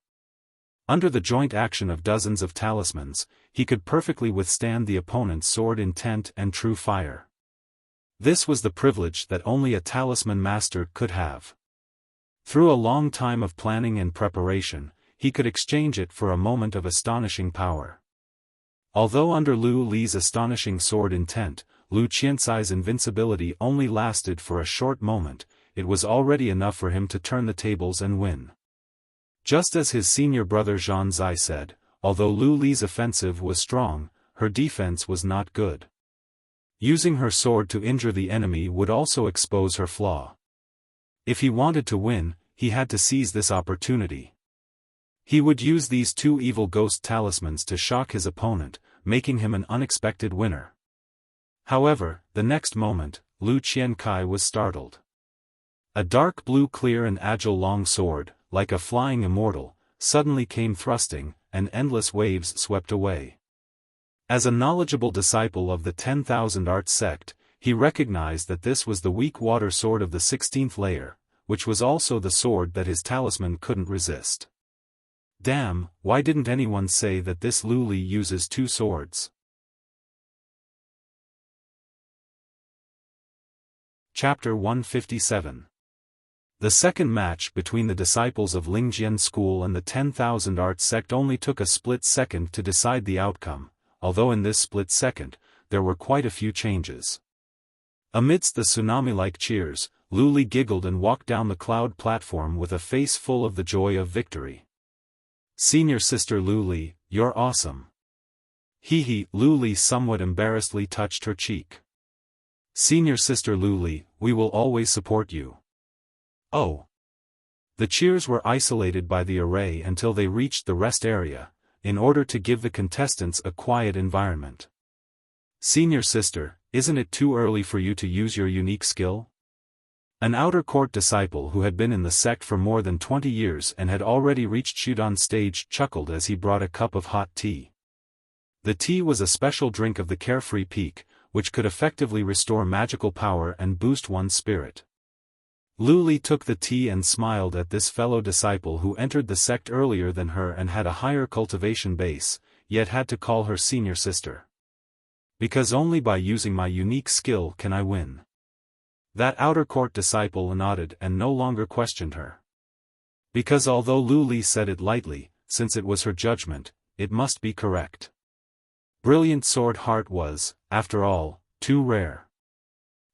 S1: Under the joint action of dozens of talismans, he could perfectly withstand the opponent's sword intent and true fire. This was the privilege that only a talisman master could have. Through a long time of planning and preparation, he could exchange it for a moment of astonishing power. Although under Lu Li's astonishing sword intent, Lu Qiansai's invincibility only lasted for a short moment, it was already enough for him to turn the tables and win. Just as his senior brother Zhan Zai said, although Lu Li's offensive was strong, her defense was not good. Using her sword to injure the enemy would also expose her flaw. If he wanted to win, he had to seize this opportunity. He would use these two evil ghost talismans to shock his opponent, making him an unexpected winner. However, the next moment, Lu Qiankai was startled. A dark blue clear and agile long sword, like a flying immortal, suddenly came thrusting, and endless waves swept away. As a knowledgeable disciple of the 10,000 Art sect, he recognized that this was the weak water sword of the 16th layer, which was also the sword that his talisman couldn't resist. Damn, why didn't anyone say that this Lu Li uses two swords? Chapter 157. The second match between the disciples of Lingjian School and the 10,000 Arts sect only took a split second to decide the outcome, although in this split second, there were quite a few changes. Amidst the tsunami-like cheers, Lu Li giggled and walked down the cloud platform with a face full of the joy of victory. "Senior sister Lu Li, you're awesome." Hee, Lu Li somewhat embarrassedly touched her cheek. "Senior sister Lu Li, we will always support you." Oh. The cheers were isolated by the array until they reached the rest area, in order to give the contestants a quiet environment. "Senior sister, isn't it too early for you to use your unique skill?" An outer court disciple who had been in the sect for more than 20 years and had already reached Shudan stage chuckled as he brought a cup of hot tea. The tea was a special drink of the Carefree Peak, which could effectively restore magical power and boost one's spirit. Lu Li took the tea and smiled at this fellow disciple who entered the sect earlier than her and had a higher cultivation base, yet had to call her senior sister. "Because only by using my unique skill can I win." That outer court disciple nodded and no longer questioned her. Because although Lu Li said it lightly, since it was her judgment, it must be correct. Brilliant Sword Heart was, after all, too rare.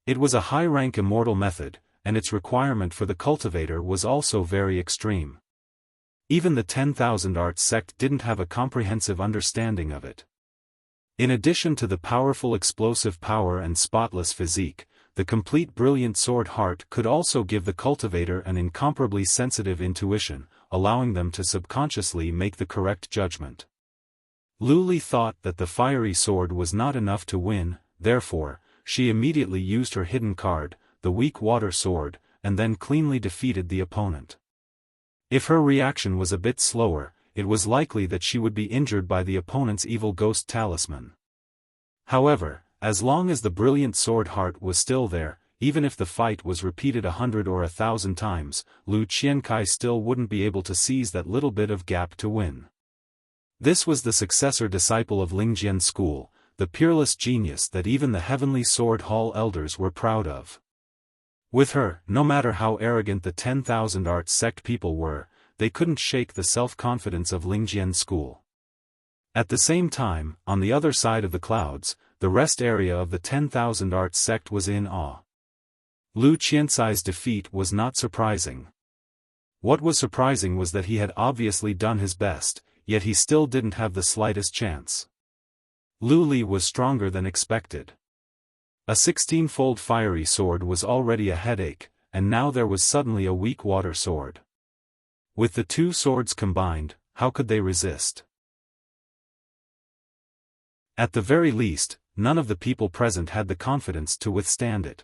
S1: It was a high-rank immortal method, and its requirement for the cultivator was also very extreme. Even the 10,000 Arts sect didn't have a comprehensive understanding of it. In addition to the powerful explosive power and spotless physique, the complete Brilliant Sword Heart could also give the cultivator an incomparably sensitive intuition, allowing them to subconsciously make the correct judgment. Lu Li thought that the fiery sword was not enough to win, therefore, she immediately used her hidden card, the weak water sword, and then cleanly defeated the opponent. If her reaction was a bit slower, it was likely that she would be injured by the opponent's evil ghost talisman. However, as long as the Brilliant Sword Heart was still there, even if the fight was repeated 100 or 1,000 times, Lu Qiankai still wouldn't be able to seize that little bit of gap to win. This was the successor disciple of Lingjian School, the peerless genius that even the Heavenly Sword Hall elders were proud of. With her, no matter how arrogant the 10,000 Arts sect people were, they couldn't shake the self-confidence of Lingjian School. At the same time, on the other side of the clouds, the rest area of the 10,000 Arts sect was in awe. Lu Qiansai's defeat was not surprising. What was surprising was that he had obviously done his best, yet he still didn't have the slightest chance. Lu Li was stronger than expected. A 16-fold fiery sword was already a headache, and now there was suddenly a weak water sword. With the two swords combined, how could they resist? At the very least, none of the people present had the confidence to withstand it.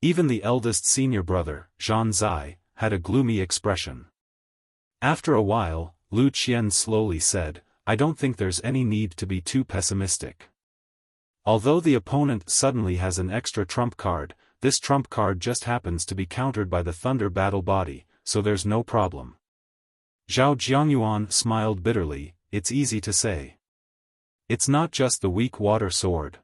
S1: Even the eldest senior brother, Zhan Zai, had a gloomy expression. After a while, Lu Qian slowly said, "I don't think there's any need to be too pessimistic. Although the opponent suddenly has an extra trump card, this trump card just happens to be countered by the Thunder Battle Body, so there's no problem." Zhao Jiangyuan smiled bitterly, "It's easy to say. It's not just the weak water sword.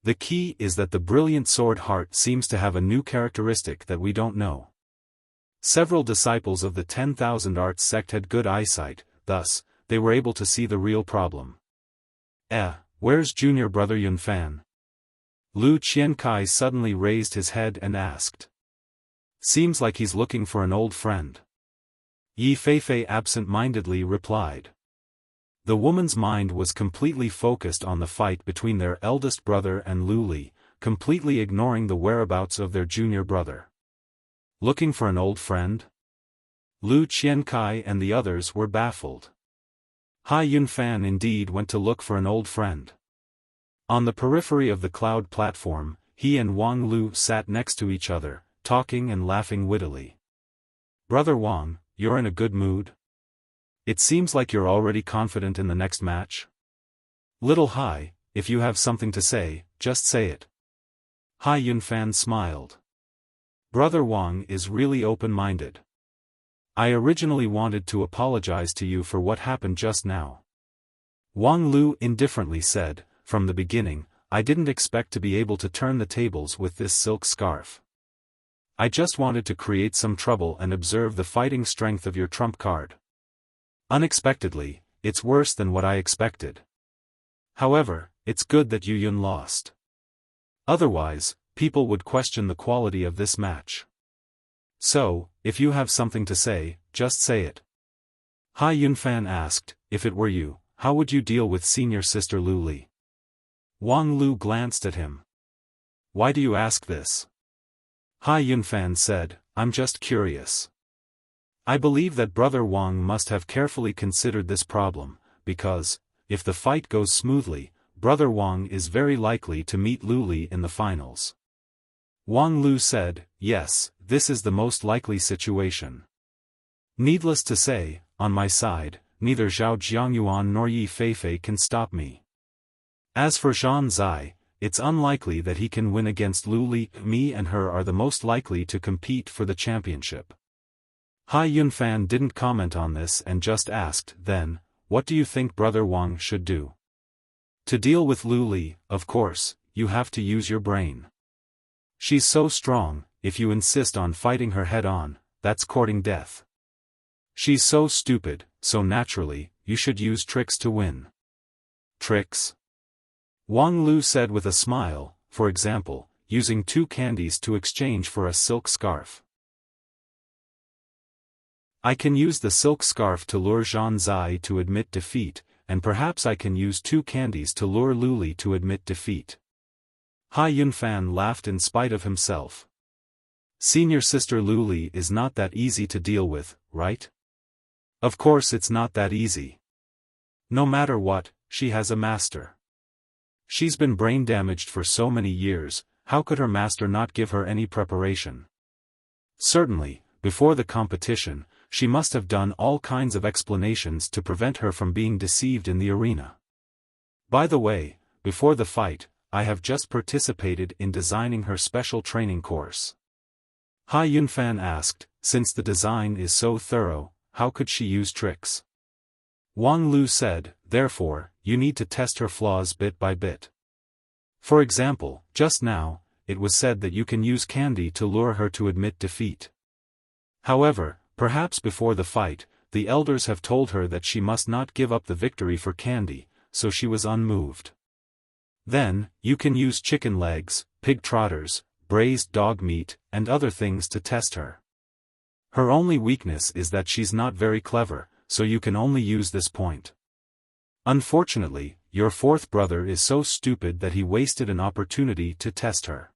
S1: The key is that the Brilliant Sword Heart seems to have a new characteristic that we don't know." Several disciples of the 10,000 Arts sect had good eyesight, thus, they were able to see the real problem. Where's junior brother Yunfan?" Lu Qiankai suddenly raised his head and asked. "Seems like he's looking for an old friend." Yi Feifei absent-mindedly replied. The woman's mind was completely focused on the fight between their eldest brother and Lu Li, completely ignoring the whereabouts of their junior brother. Looking for an old friend? Lu Qiankai and the others were baffled. Hai Yunfan indeed went to look for an old friend. On the periphery of the cloud platform, he and Wang Lu sat next to each other, talking and laughing wittily. "Brother Wang, you're in a good mood? It seems like you're already confident in the next match." "Little Hai, if you have something to say, just say it." Hai Yunfan smiled. "Brother Wang is really open-minded. I originally wanted to apologize to you for what happened just now." Wang Lu indifferently said, "From the beginning, I didn't expect to be able to turn the tables with this silk scarf. I just wanted to create some trouble and observe the fighting strength of your trump card. Unexpectedly, it's worse than what I expected. However, it's good that Yu Yun lost. Otherwise, people would question the quality of this match. So, if you have something to say, just say it. Hai Yunfan asked, if it were you, how would you deal with senior sister Lu Li? Wang Lu glanced at him. Why do you ask this? Hai Yunfan said, I'm just curious. I believe that Brother Wang must have carefully considered this problem, because, if the fight goes smoothly, Brother Wang is very likely to meet Lu Li in the finals. Wang Lu said, yes, this is the most likely situation. Needless to say, on my side, neither Zhao Jiangyuan nor Yi Feifei can stop me. As for Zhan Zai, it's unlikely that he can win against Lu Li. Me and her are the most likely to compete for the championship. Hai Yunfan didn't comment on this and just asked, then, what do you think Brother Wang should do? To deal with Lu Li, of course, you have to use your brain. She's so strong, if you insist on fighting her head-on, that's courting death. She's so stupid, so naturally, you should use tricks to win. Tricks? Wang Lu said with a smile, for example, using 2 candies to exchange for a silk scarf. I can use the silk scarf to lure Zhan Zai to admit defeat, and perhaps I can use 2 candies to lure Lu Li to admit defeat. Hai Yunfan laughed in spite of himself. Senior sister Lu Li is not that easy to deal with, right? Of course it's not that easy. No matter what, she has a master. She's been brain damaged for so many years, how could her master not give her any preparation? Certainly, before the competition, she must have done all kinds of explanations to prevent her from being deceived in the arena. By the way, before the fight, I have just participated in designing her special training course. Hai Yunfan asked, since the design is so thorough, how could she use tricks? Wang Lu said, therefore, you need to test her flaws bit by bit. For example, just now, it was said that you can use candy to lure her to admit defeat. However, perhaps before the fight, the elders have told her that she must not give up the victory for candy, so she was unmoved. Then, you can use chicken legs, pig trotters, braised dog meat, and other things to test her. Her only weakness is that she's not very clever, so you can only use this point. Unfortunately, your 4th brother is so stupid that he wasted an opportunity to test her.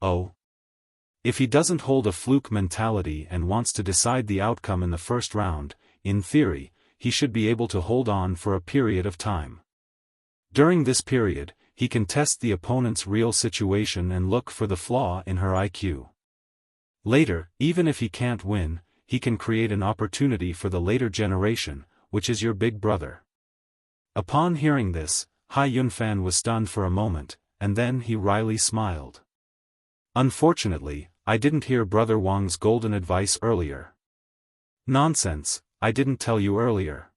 S1: Oh. If he doesn't hold a fluke mentality and wants to decide the outcome in the first round, in theory, he should be able to hold on for a period of time. During this period, he can test the opponent's real situation and look for the flaw in her IQ. Later, even if he can't win, he can create an opportunity for the later generation, which is your big brother. Upon hearing this, Hai Yunfan was stunned for a moment, and then he wryly smiled. Unfortunately, I didn't hear Brother Wang's golden advice earlier. Nonsense, I didn't tell you earlier.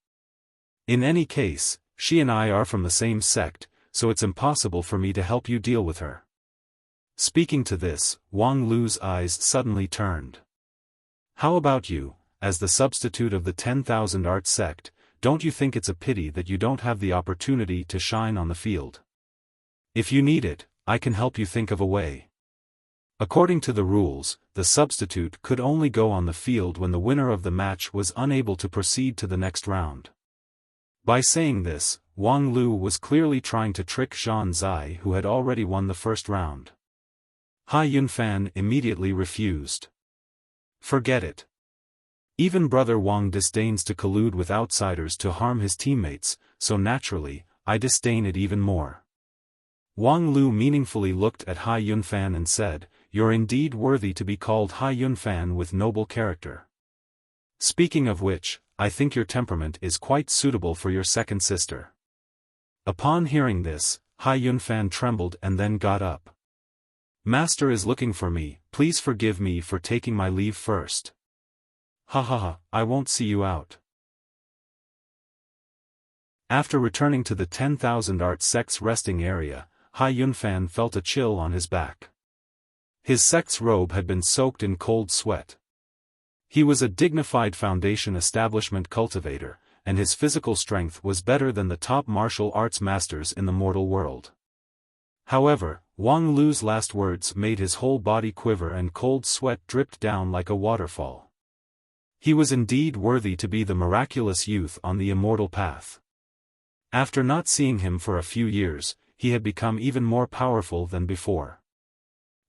S1: In any case, she and I are from the same sect, so it's impossible for me to help you deal with her. Speaking to this, Wang Lu's eyes suddenly turned. How about you, as the substitute of the 10,000 Art sect, don't you think it's a pity that you don't have the opportunity to shine on the field? If you need it, I can help you think of a way. According to the rules, the substitute could only go on the field when the winner of the match was unable to proceed to the next round. By saying this, Wang Lu was clearly trying to trick Zhan Zai, who had already won the first round. Hai Yunfan immediately refused. Forget it. Even Brother Wang disdains to collude with outsiders to harm his teammates, so naturally, I disdain it even more. Wang Lu meaningfully looked at Hai Yunfan and said, "You're indeed worthy to be called Hai Yunfan with noble character. Speaking of which, I think your temperament is quite suitable for your second sister." Upon hearing this, Hai Yunfan trembled and then got up. "Master is looking for me, please forgive me for taking my leave first." "Ha ha ha, I won't see you out." After returning to the 10,000 Art sect's resting area, Hai Yunfan felt a chill on his back. His sect's robe had been soaked in cold sweat. He was a dignified foundation establishment cultivator, and his physical strength was better than the top martial arts masters in the mortal world. However, Wang Lu's last words made his whole body quiver and cold sweat dripped down like a waterfall. He was indeed worthy to be the miraculous youth on the immortal path. After not seeing him for a few years, he had become even more powerful than before.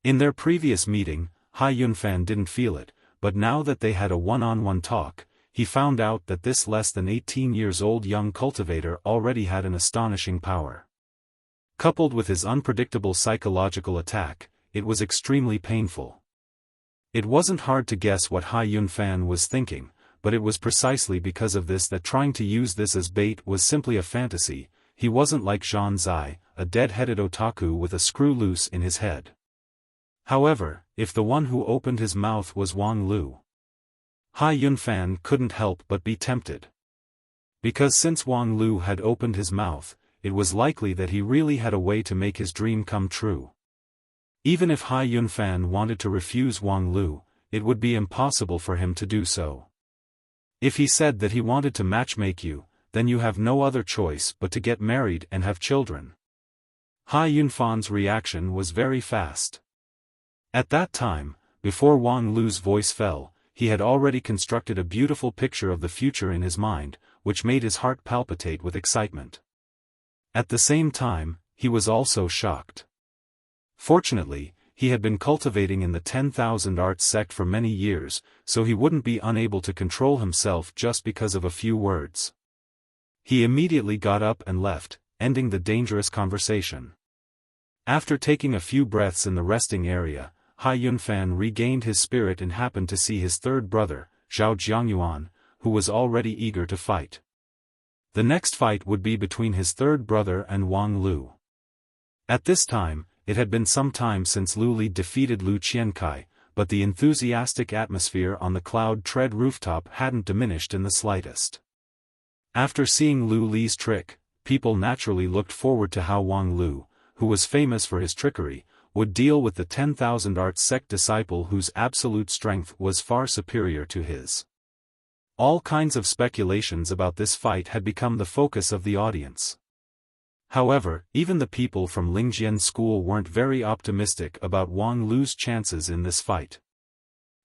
S1: In their previous meeting, Hai Yunfan didn't feel it, but now that they had a one-on-one talk, he found out that this less than 18 years old young cultivator already had an astonishing power. Coupled with his unpredictable psychological attack, it was extremely painful. It wasn't hard to guess what Hai Yunfan was thinking, but it was precisely because of this that trying to use this as bait was simply a fantasy. He wasn't like Zhan Zai, a dead-headed otaku with a screw loose in his head. However, if the one who opened his mouth was Wang Lu, Hai Yunfan couldn't help but be tempted. Because since Wang Lu had opened his mouth, it was likely that he really had a way to make his dream come true. Even if Hai Yunfan wanted to refuse Wang Lu, it would be impossible for him to do so. If he said that he wanted to matchmake you, then you have no other choice but to get married and have children. Hai Yunfan's reaction was very fast. At that time, before Wang Lu's voice fell, he had already constructed a beautiful picture of the future in his mind, which made his heart palpitate with excitement. At the same time, he was also shocked. Fortunately, he had been cultivating in the 10,000 Arts sect for many years, so he wouldn't be unable to control himself just because of a few words. He immediately got up and left, ending the dangerous conversation. After taking a few breaths in the resting area, Hai Yunfan regained his spirit and happened to see his third brother, Zhao Jiangyuan, who was already eager to fight. The next fight would be between his third brother and Wang Lu. At this time, it had been some time since Lu Li defeated Lu Qiankai, but the enthusiastic atmosphere on the Cloud Tread rooftop hadn't diminished in the slightest. After seeing Lu Li's trick, people naturally looked forward to how Wang Lu, who was famous for his trickery, would deal with the 10,000 Arts sect disciple whose absolute strength was far superior to his. All kinds of speculations about this fight had become the focus of the audience. However, even the people from Lingjian school weren't very optimistic about Wang Lu's chances in this fight.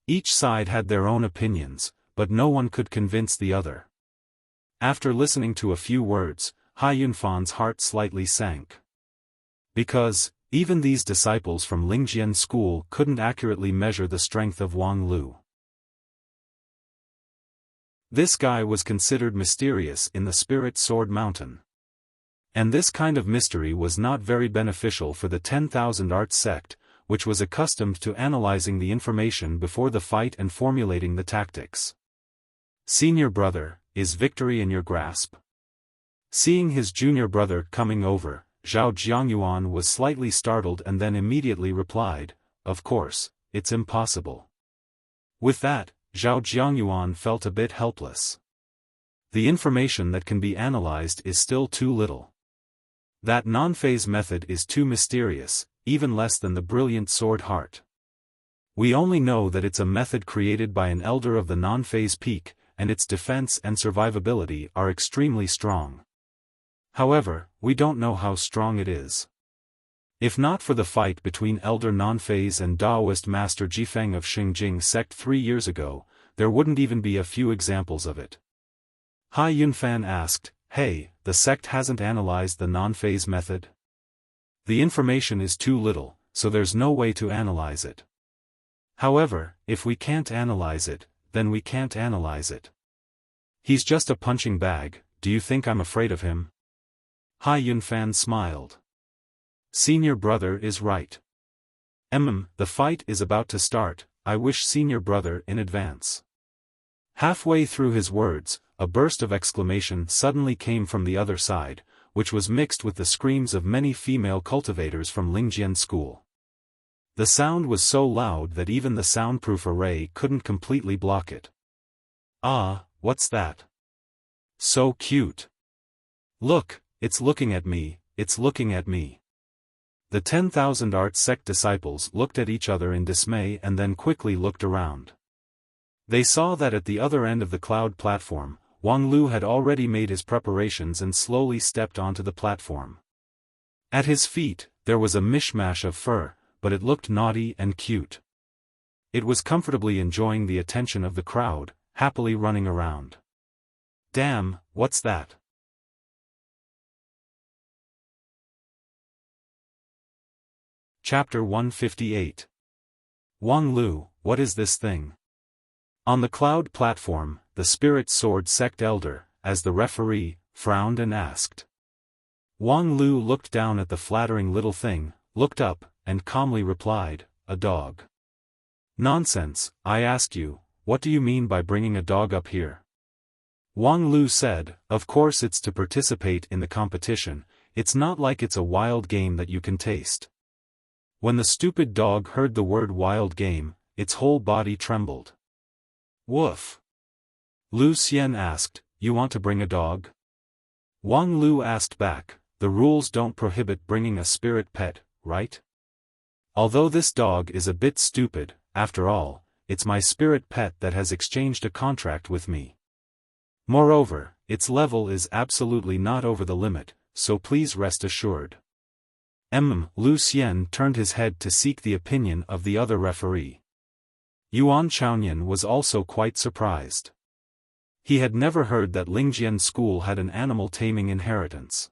S1: Each side had their own opinions, but no one could convince the other. After listening to a few words, Hai Yunfan's heart slightly sank. Because, even these disciples from Lingjian school couldn't accurately measure the strength of Wang Lu. This guy was considered mysterious in the Spirit Sword Mountain. And this kind of mystery was not very beneficial for the 10,000 Arts sect, which was accustomed to analyzing the information before the fight and formulating the tactics. Senior brother, is victory in your grasp? Seeing his junior brother coming over, Zhao Jiangyuan was slightly startled and then immediately replied, "Of course, it's impossible." With that, Zhao Jiangyuan felt a bit helpless. The information that can be analyzed is still too little. That non-phase method is too mysterious, even less than the brilliant sword heart. We only know that it's a method created by an elder of the non-phase peak, and its defense and survivability are extremely strong. However, we don't know how strong it is. If not for the fight between Elder Non-Phase and Daoist Master Jifeng of Xingjing sect 3 years ago, there wouldn't even be a few examples of it. Hai Yunfan asked, "Hey, the sect hasn't analyzed the non-phase method? The information is too little, so there's no way to analyze it. However, if we can't analyze it, then we can't analyze it. He's just a punching bag, do you think I'm afraid of him?" Hai Yunfan smiled. Senior brother is right. The fight is about to start, I wish senior brother in advance. Halfway through his words, a burst of exclamation suddenly came from the other side, which was mixed with the screams of many female cultivators from Lingjian school. The sound was so loud that even the soundproof array couldn't completely block it. "Ah, what's that? So cute. Look, it's looking at me, it's looking at me." The 10,000 art sect disciples looked at each other in dismay and then quickly looked around. They saw that at the other end of the cloud platform, Wang Lu had already made his preparations and slowly stepped onto the platform. At his feet, there was a mishmash of fur, but it looked naughty and cute. It was comfortably enjoying the attention of the crowd, happily running around. Damn, what's that? Chapter 158. Wang Lu, what is this thing? On the cloud platform, the Spirit Sword Sect Elder, as the referee, frowned and asked. Wang Lu looked down at the flattering little thing, looked up, and calmly replied, a dog. Nonsense, I ask you, what do you mean by bringing a dog up here? Wang Lu said, of course it's to participate in the competition, it's not like it's a wild game that you can taste. When the stupid dog heard the word wild game, its whole body trembled. Woof. Lu Xian asked, you want to bring a dog? Wang Lu asked back, the rules don't prohibit bringing a spirit pet, right? Although this dog is a bit stupid, after all, it's my spirit pet that has exchanged a contract with me. Moreover, its level is absolutely not over the limit, so please rest assured. Lu Xian turned his head to seek the opinion of the other referee. Yuan Chaoyan was also quite surprised. He had never heard that Lingjian school had an animal taming inheritance.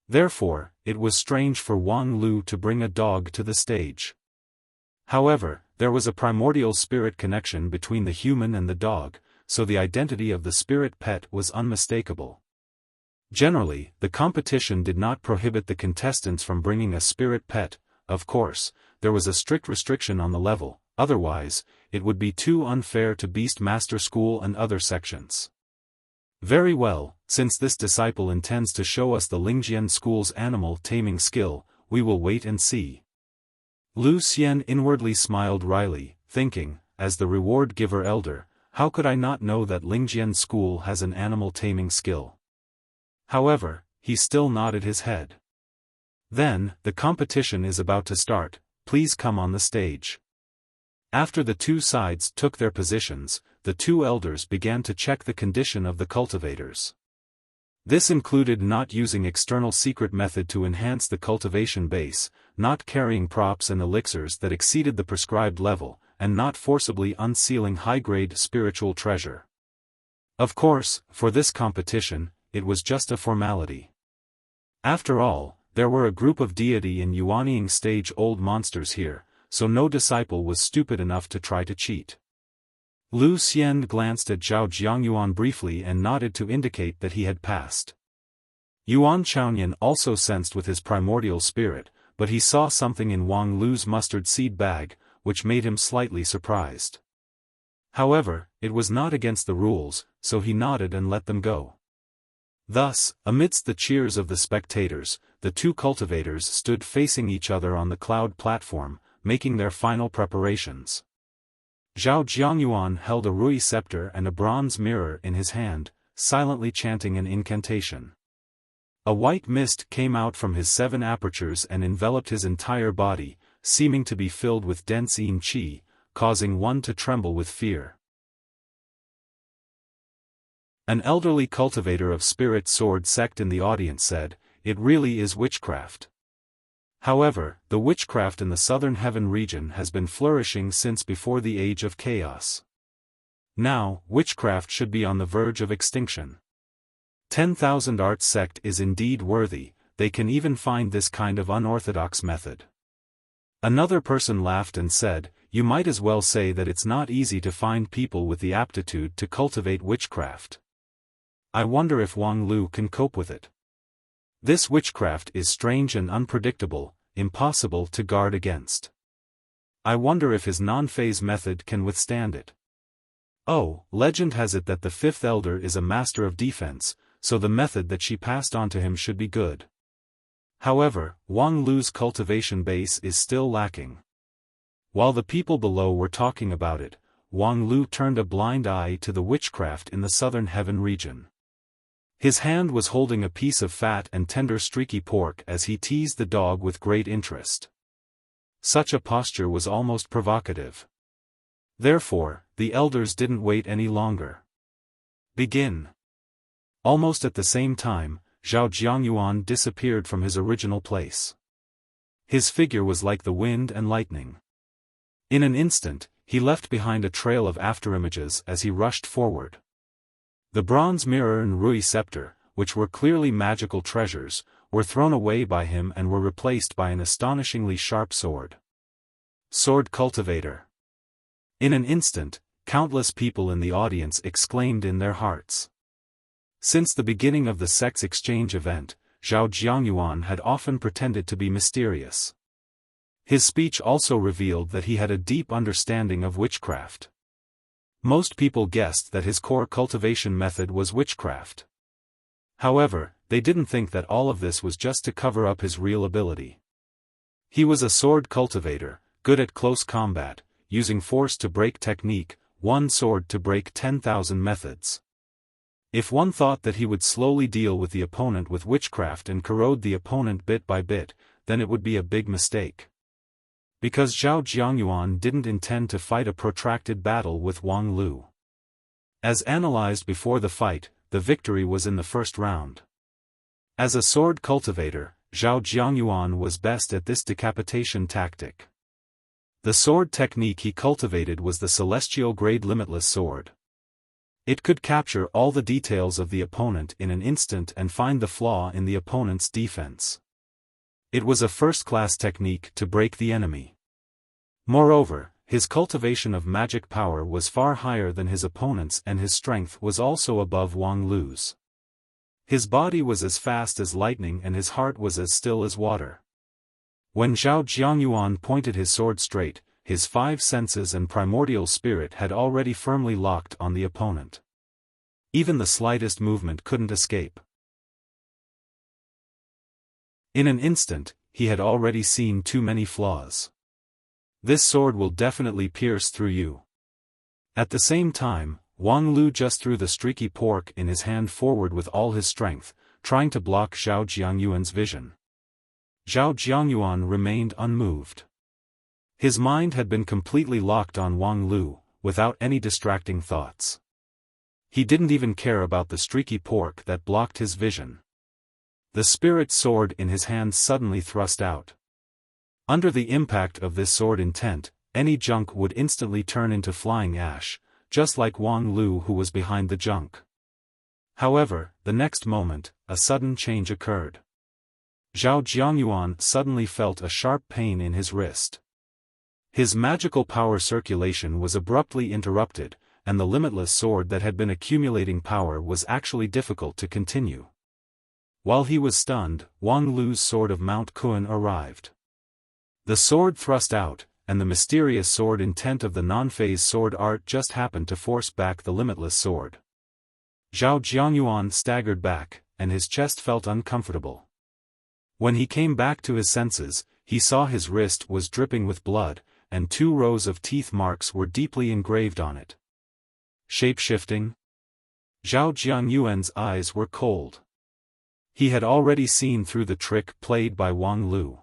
S1: Therefore, it was strange for Wang Lu to bring a dog to the stage. However, there was a primordial spirit connection between the human and the dog, so the identity of the spirit pet was unmistakable. Generally, the competition did not prohibit the contestants from bringing a spirit pet. Of course, there was a strict restriction on the level, otherwise, it would be too unfair to Beast Master School and other sections. Very well, since this disciple intends to show us the Lingjian School's animal taming skill, we will wait and see. Lu Xian inwardly smiled wryly, thinking, as the reward-giver elder, how could I not know that Lingjian School has an animal taming skill? However, he still nodded his head. Then, the competition is about to start, please come on the stage. After the two sides took their positions, the two elders began to check the condition of the cultivators. This included not using external secret method to enhance the cultivation base, not carrying props and elixirs that exceeded the prescribed level, and not forcibly unsealing high-grade spiritual treasure. Of course, for this competition, it was just a formality. After all, there were a group of deity and Yuanying stage old monsters here, so no disciple was stupid enough to try to cheat. Lu Xian glanced at Zhao Jiangyuan briefly and nodded to indicate that he had passed. Yuan Chaoyan also sensed with his primordial spirit, but he saw something in Wang Lu's mustard seed bag, which made him slightly surprised. However, it was not against the rules, so he nodded and let them go. Thus, amidst the cheers of the spectators, the two cultivators stood facing each other on the cloud platform, making their final preparations. Zhao Jiangyuan held a Rui scepter and a bronze mirror in his hand, silently chanting an incantation. A white mist came out from his 7 apertures and enveloped his entire body, seeming to be filled with dense yin qi, causing one to tremble with fear. An elderly cultivator of Spirit Sword Sect in the audience said, it really is witchcraft. However, the witchcraft in the southern heaven region has been flourishing since before the age of chaos. Now, witchcraft should be on the verge of extinction. 10,000 art sect is indeed worthy, they can even find this kind of unorthodox method. Another person laughed and said, you might as well say that it's not easy to find people with the aptitude to cultivate witchcraft. I wonder if Wang Lu can cope with it. This witchcraft is strange and unpredictable, impossible to guard against. I wonder if his non-phase method can withstand it. Oh, legend has it that the 5th elder is a master of defense, so the method that she passed on to him should be good. However, Wang Lu's cultivation base is still lacking. While the people below were talking about it, Wang Lu turned a blind eye to the witchcraft in the southern heaven region. His hand was holding a piece of fat and tender streaky pork as he teased the dog with great interest. Such a posture was almost provocative. Therefore, the elders didn't wait any longer. Begin. Almost at the same time, Zhao Jiangyuan disappeared from his original place. His figure was like the wind and lightning. In an instant, he left behind a trail of afterimages as he rushed forward. The bronze mirror and Rui scepter, which were clearly magical treasures, were thrown away by him and were replaced by an astonishingly sharp sword. Sword cultivator. In an instant, countless people in the audience exclaimed in their hearts. Since the beginning of the sex exchange event, Zhao Jiangyuan had often pretended to be mysterious. His speech also revealed that he had a deep understanding of witchcraft. Most people guessed that his core cultivation method was witchcraft. However, they didn't think that all of this was just to cover up his real ability. He was a sword cultivator, good at close combat, using force to break technique, one sword to break 10,000 methods. If one thought that he would slowly deal with the opponent with witchcraft and corrode the opponent bit by bit, then it would be a big mistake. Because Zhao Jiangyuan didn't intend to fight a protracted battle with Wang Lu. As analyzed before the fight, the victory was in the first round. As a sword cultivator, Zhao Jiangyuan was best at this decapitation tactic. The sword technique he cultivated was the celestial grade limitless sword. It could capture all the details of the opponent in an instant and find the flaw in the opponent's defense. It was a first-class technique to break the enemy. Moreover, his cultivation of magic power was far higher than his opponent's and his strength was also above Wang Lu's. His body was as fast as lightning and his heart was as still as water. When Zhao Jiangyuan pointed his sword straight, his five senses and primordial spirit had already firmly locked on the opponent. Even the slightest movement couldn't escape. In an instant, he had already seen too many flaws. This sword will definitely pierce through you. At the same time, Wang Lu just threw the streaky pork in his hand forward with all his strength, trying to block Zhao Jiangyuan's vision. Zhao Jiangyuan remained unmoved. His mind had been completely locked on Wang Lu, without any distracting thoughts. He didn't even care about the streaky pork that blocked his vision. The spirit sword in his hand suddenly thrust out. Under the impact of this sword intent, any junk would instantly turn into flying ash, just like Wang Lu who was behind the junk. However, the next moment, a sudden change occurred. Zhao Jiangyuan suddenly felt a sharp pain in his wrist. His magical power circulation was abruptly interrupted, and the limitless sword that had been accumulating power was actually difficult to continue. While he was stunned, Wang Lu's sword of Mount Kun arrived. The sword thrust out, and the mysterious sword intent of the non-phase sword art just happened to force back the limitless sword. Zhao Jiangyuan staggered back, and his chest felt uncomfortable. When he came back to his senses, he saw his wrist was dripping with blood, and 2 rows of teeth marks were deeply engraved on it. Shape-shifting? Zhao Jiangyuan's eyes were cold. He had already seen through the trick played by Wang Lu.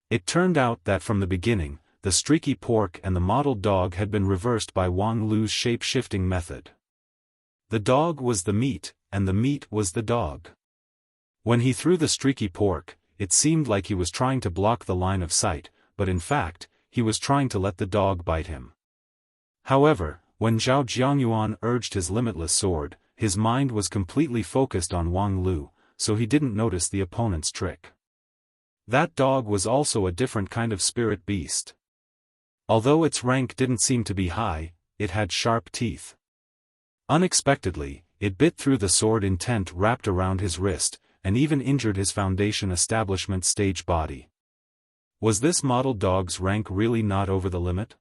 S1: It turned out that from the beginning, the streaky pork and the mottled dog had been reversed by Wang Lu's shape-shifting method. The dog was the meat, and the meat was the dog. When he threw the streaky pork, it seemed like he was trying to block the line of sight, but in fact, he was trying to let the dog bite him. However, when Zhao Jiangyuan urged his limitless sword, his mind was completely focused on Wang Lu, so he didn't notice the opponent's trick. That dog was also a different kind of spirit beast. Although its rank didn't seem to be high, it had sharp teeth. Unexpectedly, it bit through the sword intent wrapped around his wrist, and even injured his Foundation Establishment stage body. Was this model dog's rank really not over the limit?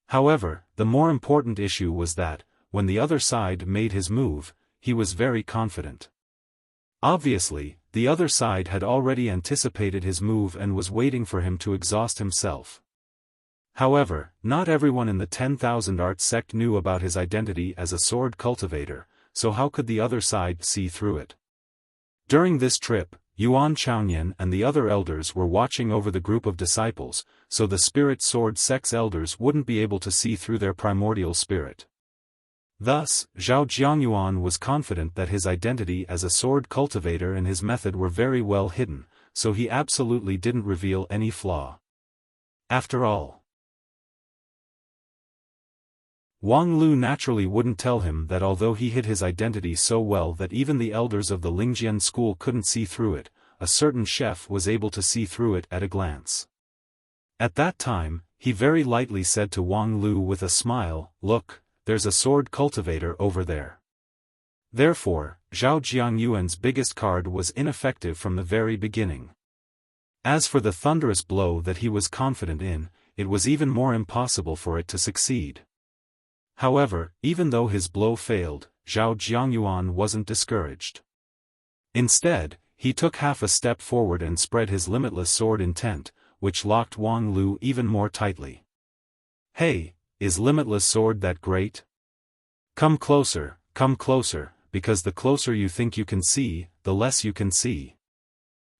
S1: However, the more important issue was that, when the other side made his move, he was very confident. Obviously, the other side had already anticipated his move and was waiting for him to exhaust himself. However, not everyone in the 10,000 Art sect knew about his identity as a sword cultivator, so how could the other side see through it? During this trip, Yuan Chaoyan and the other elders were watching over the group of disciples, so the spirit sword sect's elders wouldn't be able to see through their primordial spirit. Thus, Zhao Jiangyuan was confident that his identity as a sword cultivator and his method were very well hidden, so he absolutely didn't reveal any flaw. After all, Wang Lu naturally wouldn't tell him that although he hid his identity so well that even the elders of the Lingjian school couldn't see through it, a certain chef was able to see through it at a glance. At that time, he very lightly said to Wang Lu with a smile, "Look, there's a sword cultivator over there." Therefore, Zhao Jiangyuan's biggest card was ineffective from the very beginning. As for the thunderous blow that he was confident in, it was even more impossible for it to succeed. However, even though his blow failed, Zhao Jiangyuan wasn't discouraged. Instead, he took half a step forward and spread his limitless sword intent, which locked Wang Lu even more tightly. "Hey, is limitless sword that great? Come closer, because the closer you think you can see, the less you can see."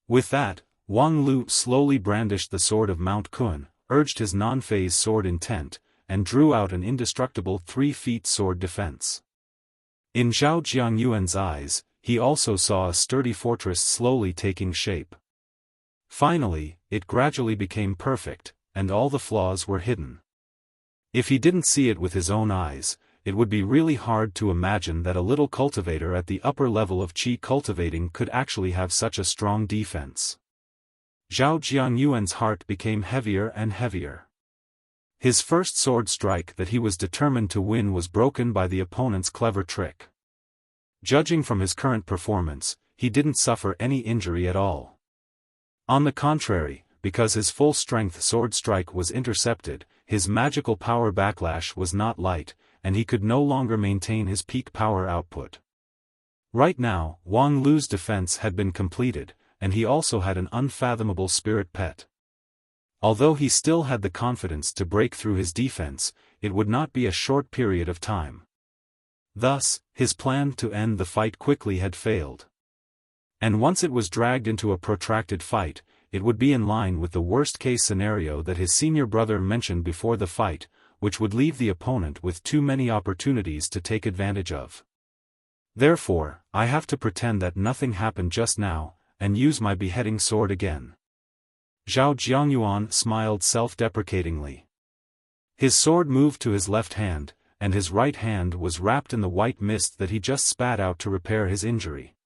S1: With that, Wang Lu slowly brandished the sword of Mount Kun, urged his non-phase sword intent, and drew out an indestructible 3-feet sword defense. In Zhao Jiangyuan's eyes, he also saw a sturdy fortress slowly taking shape. Finally, it gradually became perfect, and all the flaws were hidden. If he didn't see it with his own eyes, it would be really hard to imagine that a little cultivator at the upper level of qi cultivating could actually have such a strong defense. Zhao Jiangyuan's heart became heavier and heavier. His first sword strike that he was determined to win was broken by the opponent's clever trick. Judging from his current performance, he didn't suffer any injury at all. On the contrary, because his full-strength sword strike was intercepted, his magical power backlash was not light, and he could no longer maintain his peak power output. Right now, Wang Lu's defense had been completed, and he also had an unfathomable spirit pet. Although he still had the confidence to break through his defense, it would not be a short period of time. Thus, his plan to end the fight quickly had failed. And once it was dragged into a protracted fight, it would be in line with the worst-case scenario that his senior brother mentioned before the fight, which would leave the opponent with too many opportunities to take advantage of. Therefore, I have to pretend that nothing happened just now, and use my beheading sword again. Zhao Jiangyuan smiled self-deprecatingly. His sword moved to his left hand, and his right hand was wrapped in the white mist that he just spat out to repair his injury.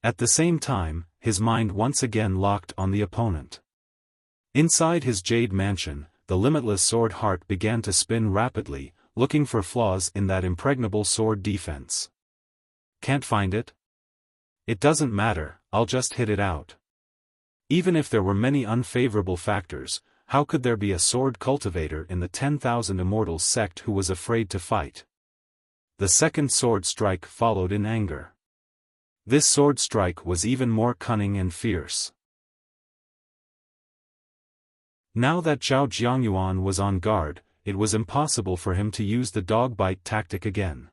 S1: At the same time, his mind once again locked on the opponent. Inside his jade mansion, the limitless sword heart began to spin rapidly, looking for flaws in that impregnable sword defense. Can't find it? It doesn't matter, I'll just hit it out. Even if there were many unfavorable factors, how could there be a sword cultivator in the 10,000 Immortals sect who was afraid to fight? The second sword strike followed in anger. This sword strike was even more cunning and fierce. Now that Zhao Jiangyuan was on guard, it was impossible for him to use the dog bite tactic again.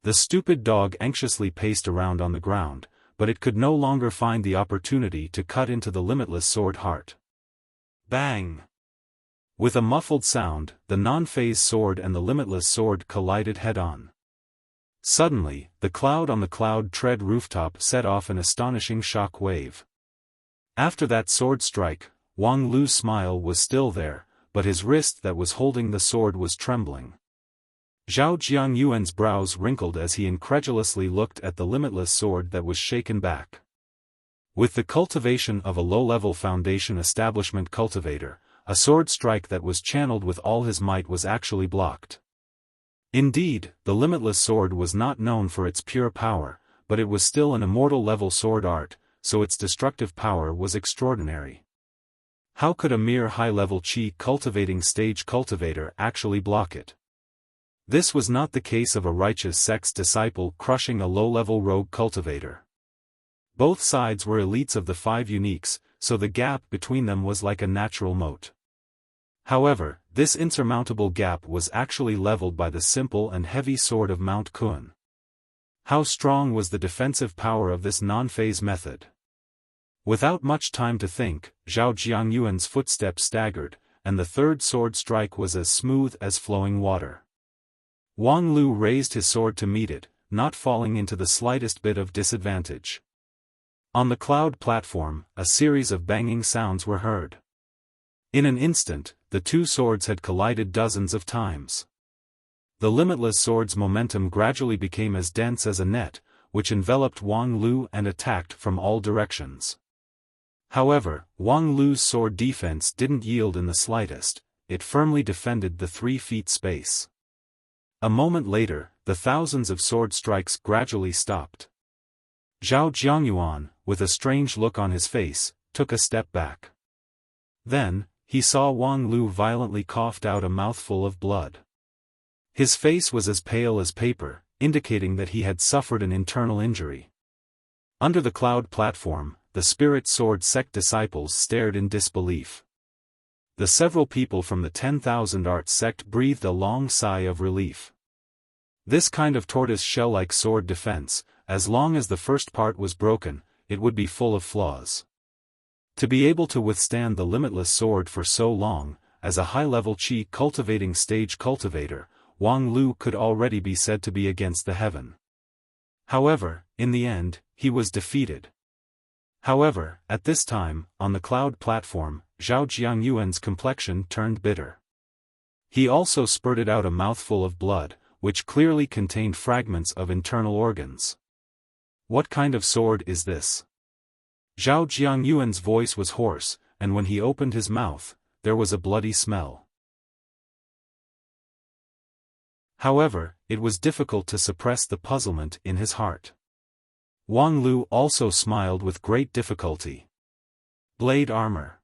S1: The stupid dog anxiously paced around on the ground, but it could no longer find the opportunity to cut into the limitless sword heart. Bang! With a muffled sound, the non-phase sword and the limitless sword collided head-on. Suddenly, the cloud on the cloud tread rooftop set off an astonishing shock wave. After that sword strike, Wang Lu's smile was still there, but his wrist that was holding the sword was trembling. Zhao Jiangyuan's brows wrinkled as he incredulously looked at the limitless sword that was shaken back. With the cultivation of a low-level foundation establishment cultivator, a sword strike that was channeled with all his might was actually blocked. Indeed, the limitless sword was not known for its pure power, but it was still an immortal-level sword art, so its destructive power was extraordinary. How could a mere high-level qi cultivating stage cultivator actually block it? This was not the case of a righteous sect's disciple crushing a low-level rogue cultivator. Both sides were elites of the 5 uniques, so the gap between them was like a natural moat. However, this insurmountable gap was actually leveled by the simple and heavy sword of Mount Kun. How strong was the defensive power of this non-phase method? Without much time to think, Zhao Jiangyuan's footsteps staggered, and the third sword strike was as smooth as flowing water. Wang Lu raised his sword to meet it, not falling into the slightest bit of disadvantage. On the cloud platform, a series of banging sounds were heard. In an instant, the two swords had collided dozens of times. The limitless sword's momentum gradually became as dense as a net, which enveloped Wang Lu and attacked from all directions. However, Wang Lu's sword defense didn't yield in the slightest, it firmly defended the 3 feet space. A moment later, the thousands of sword strikes gradually stopped. Zhao Jiangyuan, with a strange look on his face, took a step back. Then, he saw Wang Lu violently coughed out a mouthful of blood. His face was as pale as paper, indicating that he had suffered an internal injury. Under the cloud platform, the Spirit Sword sect disciples stared in disbelief. The several people from the 10,000 Arts sect breathed a long sigh of relief. This kind of tortoise-shell-like sword defense, as long as the first part was broken, it would be full of flaws. To be able to withstand the limitless sword for so long, as a high-level Qi cultivating stage cultivator, Wang Lu could already be said to be against the heaven. However, in the end, he was defeated. However, at this time, on the cloud platform, Zhao Jiangyuan's complexion turned bitter. He also spurted out a mouthful of blood, which clearly contained fragments of internal organs. What kind of sword is this? Zhao Jiangyuan's voice was hoarse, and when he opened his mouth, there was a bloody smell. However, it was difficult to suppress the puzzlement in his heart. Wang Lu also smiled with great difficulty. Blade armor.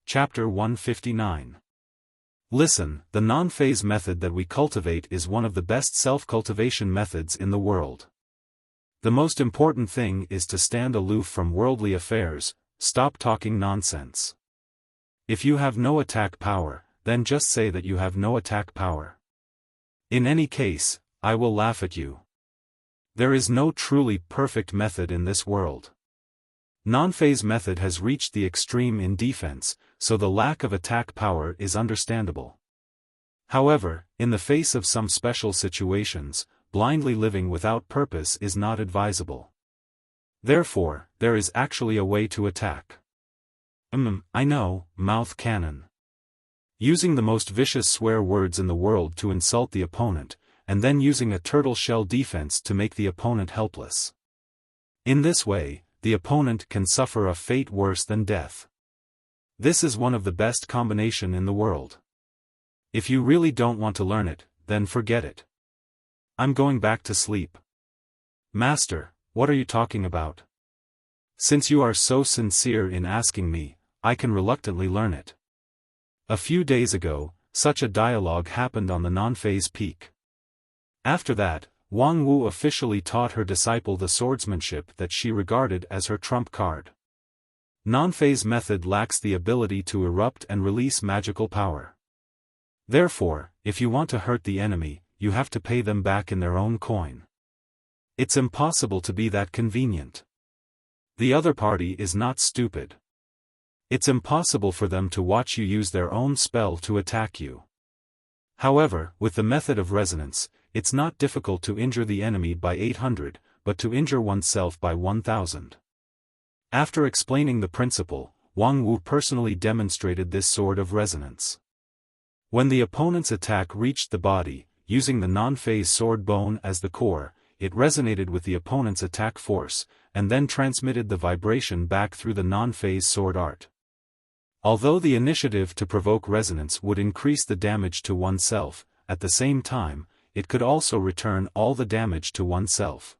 S1: Chapter 159. Listen, the non-phase method that we cultivate is one of the best self-cultivation methods in the world. The most important thing is to stand aloof from worldly affairs, stop talking nonsense. If you have no attack power, then just say that you have no attack power. In any case, I will laugh at you. There is no truly perfect method in this world. Non-phase method has reached the extreme in defense, so the lack of attack power is understandable. However, in the face of some special situations, blindly living without purpose is not advisable. Therefore, there is actually a way to attack. I know, mouth cannon. Using the most vicious swear words in the world to insult the opponent, and then using a turtle shell defense to make the opponent helpless. In this way, the opponent can suffer a fate worse than death. This is one of the best combination in the world. If you really don't want to learn it, then forget it. I'm going back to sleep. Master, what are you talking about? Since you are so sincere in asking me, I can reluctantly learn it. A few days ago, such a dialogue happened on the non-phase peak. After that, Wang Wu officially taught her disciple the swordsmanship that she regarded as her trump card. Non-phase method lacks the ability to erupt and release magical power. Therefore, if you want to hurt the enemy, you have to pay them back in their own coin. It's impossible to be that convenient. The other party is not stupid. It's impossible for them to watch you use their own spell to attack you. However, with the method of resonance, it's not difficult to injure the enemy by 800, but to injure oneself by 1000. After explaining the principle, Wang Wu personally demonstrated this sword of resonance. When the opponent's attack reached the body, using the non-phase sword bone as the core, it resonated with the opponent's attack force, and then transmitted the vibration back through the non-phase sword art. Although the initiative to provoke resonance would increase the damage to oneself, at the same time, it could also return all the damage to oneself.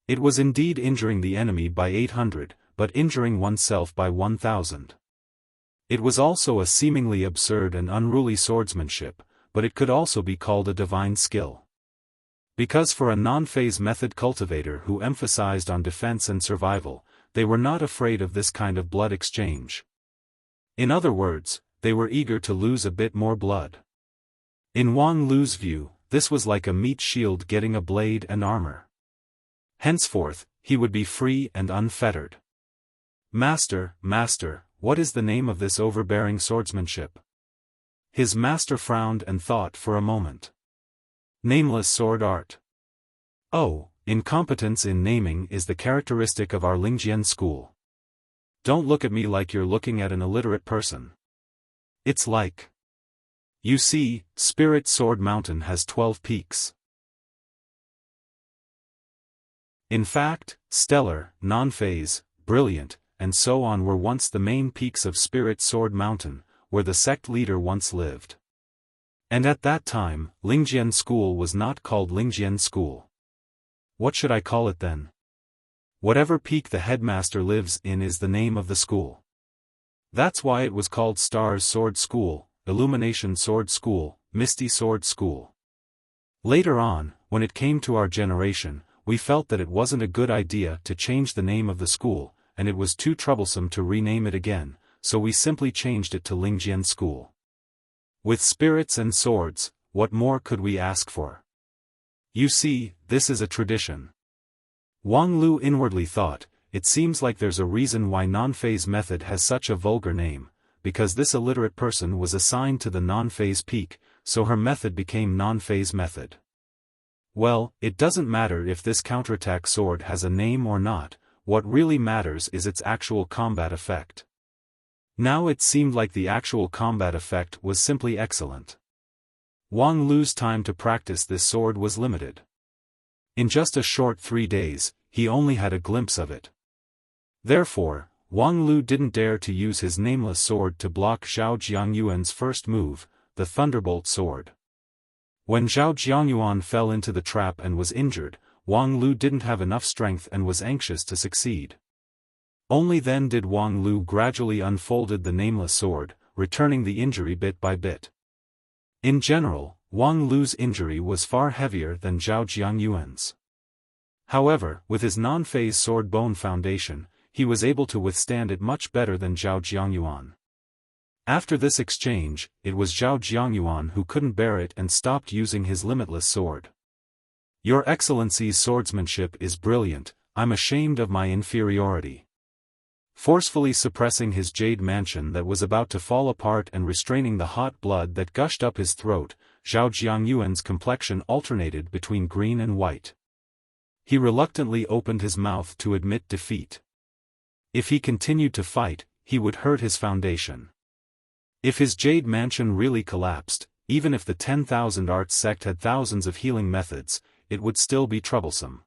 S1: It was indeed injuring the enemy by 800, but injuring oneself by 1000. It was also a seemingly absurd and unruly swordsmanship, but it could also be called a divine skill. Because for a non-phase method cultivator who emphasized on defense and survival, they were not afraid of this kind of blood exchange. In other words, they were eager to lose a bit more blood. In Wang Lu's view, this was like a meat shield getting a blade and armor. Henceforth, he would be free and unfettered. Master, master, what is the name of this overbearing swordsmanship? His master frowned and thought for a moment. Nameless sword art. Oh, incompetence in naming is the characteristic of our Lingjian school. Don't look at me like you're looking at an illiterate person. It's like. You see, Spirit Sword Mountain has 12 peaks. In fact, Stellar, Non-Phase, Brilliant, and so on were once the main peaks of Spirit Sword Mountain, where the sect leader once lived. And at that time, Lingjian School was not called Lingjian School. What should I call it then? Whatever peak the headmaster lives in is the name of the school. That's why it was called Stars Sword School, Illumination Sword School, Misty Sword School. Later on, when it came to our generation, we felt that it wasn't a good idea to change the name of the school, and it was too troublesome to rename it again, so we simply changed it to Lingjian School. With spirits and swords, what more could we ask for? You see, this is a tradition. Wang Lu inwardly thought, it seems like there's a reason why non-phase method has such a vulgar name, because this illiterate person was assigned to the non-phase peak, so her method became non-phase method. Well, it doesn't matter if this counterattack sword has a name or not, what really matters is its actual combat effect. Now it seemed like the actual combat effect was simply excellent. Wang Lu's time to practice this sword was limited. In just a short 3 days, he only had a glimpse of it. Therefore, Wang Lu didn't dare to use his nameless sword to block Zhao Jiangyuan's first move, the Thunderbolt sword. When Zhao Jiangyuan fell into the trap and was injured, Wang Lu didn't have enough strength and was anxious to succeed. Only then did Wang Lu gradually unfolded the nameless sword, returning the injury bit by bit. In general, Wang Lu's injury was far heavier than Zhao Jiangyuan's. However, with his non-phase sword bone foundation, he was able to withstand it much better than Zhao Jiangyuan. After this exchange, it was Zhao Jiangyuan who couldn't bear it and stopped using his limitless sword. Your Excellency's swordsmanship is brilliant, I'm ashamed of my inferiority. Forcefully suppressing his jade mansion that was about to fall apart and restraining the hot blood that gushed up his throat, Zhao Jiangyuan's complexion alternated between green and white. He reluctantly opened his mouth to admit defeat. If he continued to fight, he would hurt his foundation. If his jade mansion really collapsed, even if the 10,000 Arts sect had thousands of healing methods, it would still be troublesome.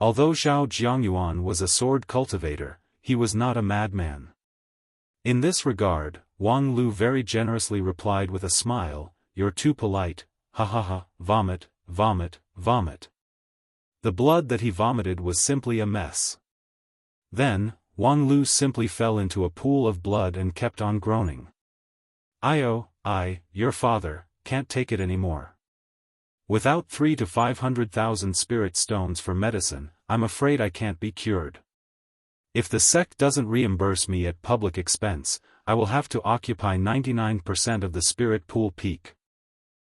S1: Although Zhao Jiangyuan was a sword cultivator, he was not a madman. In this regard, Wang Lu very generously replied with a smile, "You're too polite, ha ha ha, vomit, vomit, vomit." The blood that he vomited was simply a mess. Then, Wang Lu simply fell into a pool of blood and kept on groaning. Your father, can't take it anymore. Without 300,000 to 500,000 spirit stones for medicine, I'm afraid I can't be cured. If the sect doesn't reimburse me at public expense, I will have to occupy 99% of the spirit pool peak.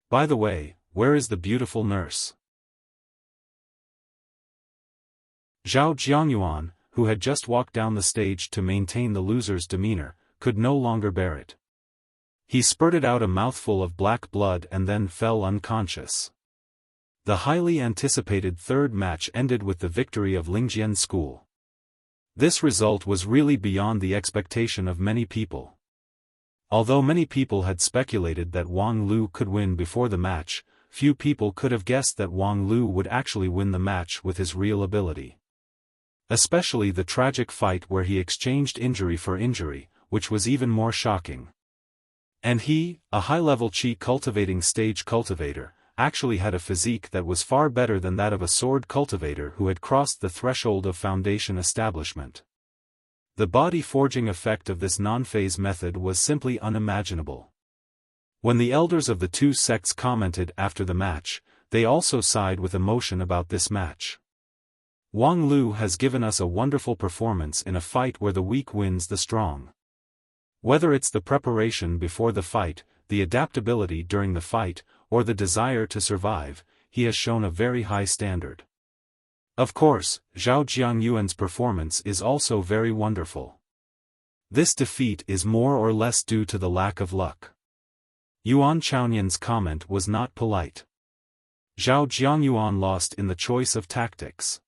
S1: By the way, where is the beautiful nurse? Zhao Jiangyuan, who had just walked down the stage to maintain the loser's demeanor, could no longer bear it. He spurted out a mouthful of black blood and then fell unconscious. The highly anticipated third match ended with the victory of Lingjian School. This result was really beyond the expectation of many people. Although many people had speculated that Wang Lu could win before the match, few people could have guessed that Wang Lu would actually win the match with his real ability. Especially the tragic fight where he exchanged injury for injury, which was even more shocking. And he, a high-level chi cultivating stage cultivator, actually had a physique that was far better than that of a sword cultivator who had crossed the threshold of foundation establishment. The body forging effect of this non-phase method was simply unimaginable. When the elders of the two sects commented after the match, they also sighed with emotion about this match. Wang Lu has given us a wonderful performance in a fight where the weak wins the strong. Whether it's the preparation before the fight, the adaptability during the fight, or the desire to survive, he has shown a very high standard. Of course, Zhao Jiangyuan's performance is also very wonderful. This defeat is more or less due to the lack of luck. Yuan Chaonian's comment was not polite. Zhao Jiangyuan lost in the choice of tactics.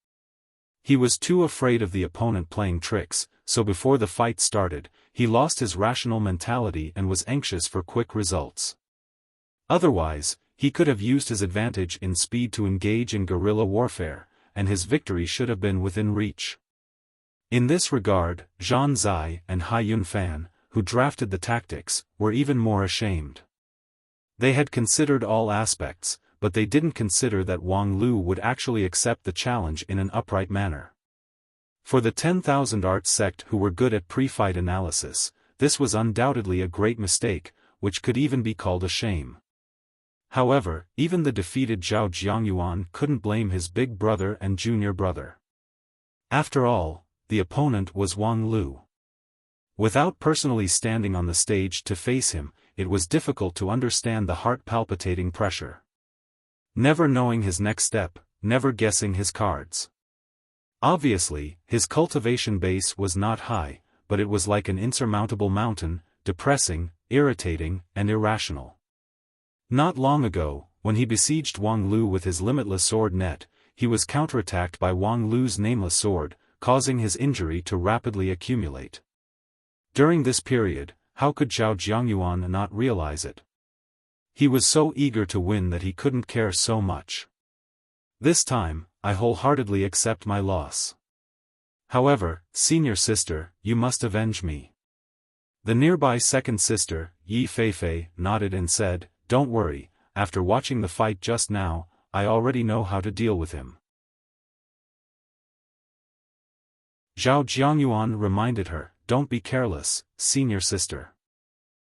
S1: He was too afraid of the opponent playing tricks, so before the fight started, he lost his rational mentality and was anxious for quick results. Otherwise, he could have used his advantage in speed to engage in guerrilla warfare, and his victory should have been within reach. In this regard, Zhang Zai and Hai Yunfan, who drafted the tactics, were even more ashamed. They had considered all aspects, but they didn't consider that Wang Lu would actually accept the challenge in an upright manner. For the 10,000 arts sect who were good at pre-fight analysis, this was undoubtedly a great mistake, which could even be called a shame. However, even the defeated Zhao Jiangyuan couldn't blame his big brother and junior brother. After all, the opponent was Wang Lu. Without personally standing on the stage to face him, it was difficult to understand the heart-palpitating pressure. Never knowing his next step, never guessing his cards. Obviously, his cultivation base was not high, but it was like an insurmountable mountain, depressing, irritating, and irrational. Not long ago, when he besieged Wang Lu with his limitless sword net, he was counterattacked by Wang Lu's nameless sword, causing his injury to rapidly accumulate. During this period, how could Zhao Jiangyuan not realize it? He was so eager to win that he couldn't care so much. This time, I wholeheartedly accept my loss. However, senior sister, you must avenge me. The nearby second sister, Yi Feifei, nodded and said, "Don't worry, after watching the fight just now, I already know how to deal with him." Zhao Jiangyuan reminded her, "Don't be careless, senior sister.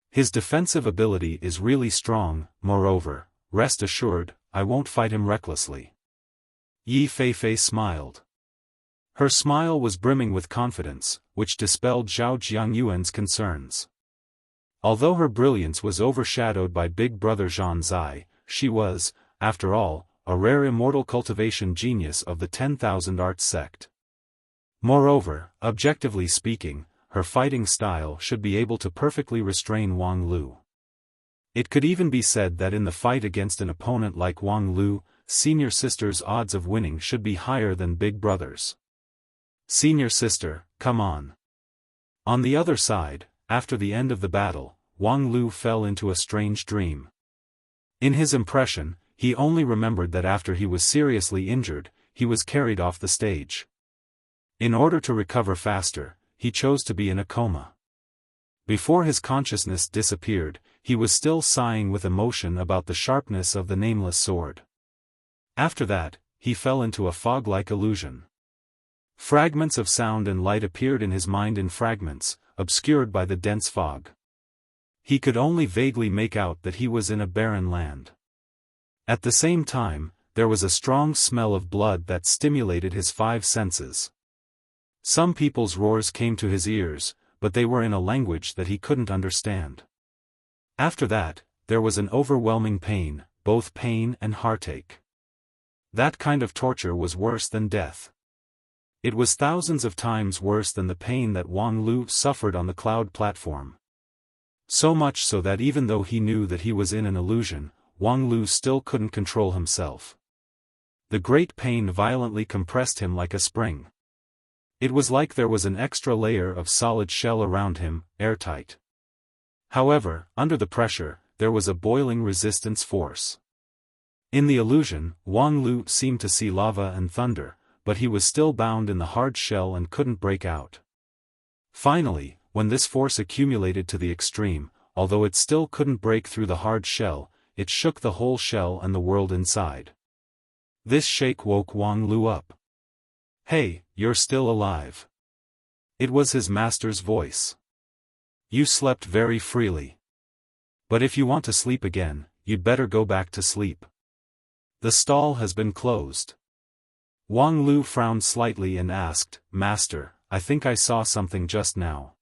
S1: His defensive ability is really strong, moreover, rest assured, I won't fight him recklessly." Yi Feifei smiled. Her smile was brimming with confidence, which dispelled Zhao Jiangyuan's concerns. Although her brilliance was overshadowed by big brother Zhang Zai, she was, after all, a rare immortal cultivation genius of the 10,000 arts sect. Moreover, objectively speaking, her fighting style should be able to perfectly restrain Wang Lu. It could even be said that in the fight against an opponent like Wang Lu, senior sister's odds of winning should be higher than big brother's. Senior sister, come on. On the other side, after the end of the battle, Wang Lu fell into a strange dream. In his impression, he only remembered that after he was seriously injured, he was carried off the stage. In order to recover faster, he chose to be in a coma. Before his consciousness disappeared, he was still sighing with emotion about the sharpness of the nameless sword. After that, he fell into a fog-like illusion. Fragments of sound and light appeared in his mind in fragments, obscured by the dense fog. He could only vaguely make out that he was in a barren land. At the same time, there was a strong smell of blood that stimulated his five senses. Some people's roars came to his ears, but they were in a language that he couldn't understand. After that, there was an overwhelming pain, both pain and heartache. That kind of torture was worse than death. It was thousands of times worse than the pain that Wang Lu suffered on the cloud platform. So much so that even though he knew that he was in an illusion, Wang Lu still couldn't control himself. The great pain violently compressed him like a spring. It was like there was an extra layer of solid shell around him, airtight. However, under the pressure, there was a boiling resistance force. In the illusion, Wang Lu seemed to see lava and thunder, but he was still bound in the hard shell and couldn't break out. Finally, when this force accumulated to the extreme, although it still couldn't break through the hard shell, it shook the whole shell and the world inside. This shake woke Wang Lu up. "Hey, you're still alive." It was his master's voice. "You slept very freely. But if you want to sleep again, you'd better go back to sleep. The stall has been closed." Wang Lu frowned slightly and asked, "Master, I think I saw something just now."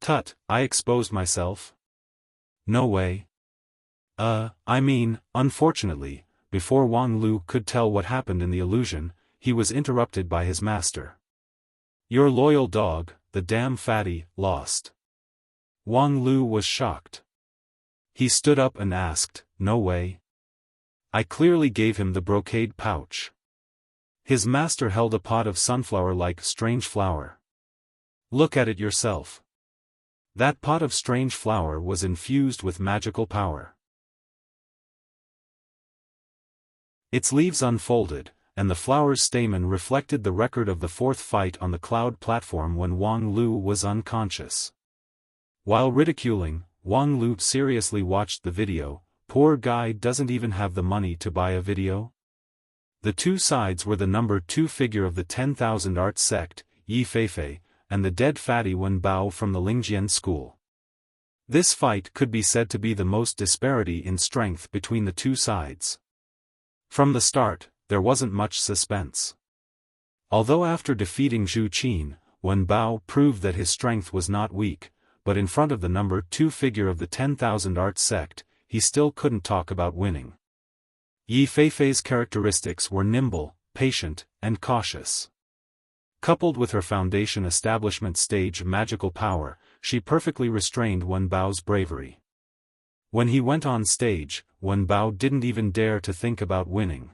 S1: Tut, I exposed myself? No way. Unfortunately, before Wang Lu could tell what happened in the illusion, he was interrupted by his master. Your loyal dog, the damn fatty, lost. Wang Lu was shocked. He stood up and asked, no way. I clearly gave him the brocade pouch. His master held a pot of sunflower-like strange flower. Look at it yourself. That pot of strange flower was infused with magical power. Its leaves unfolded, and the flower's stamen reflected the record of the fourth fight on the cloud platform when Wang Lu was unconscious. While ridiculing, Wang Lu seriously watched the video. Poor guy doesn't even have the money to buy a video. The two sides were the number 2 figure of the 10,000 Arts sect, Yi Feifei, and the dead fatty Wen Bao from the Lingjian school. This fight could be said to be the most disparity in strength between the two sides. From the start, there wasn't much suspense. Although after defeating Zhu Qin, Wen Bao proved that his strength was not weak, but in front of the number 2 figure of the 10,000 Arts sect, he still couldn't talk about winning. Yi Feifei's characteristics were nimble, patient, and cautious. Coupled with her foundation establishment stage magical power, she perfectly restrained Wen Bao's bravery. When he went on stage, Wen Bao didn't even dare to think about winning.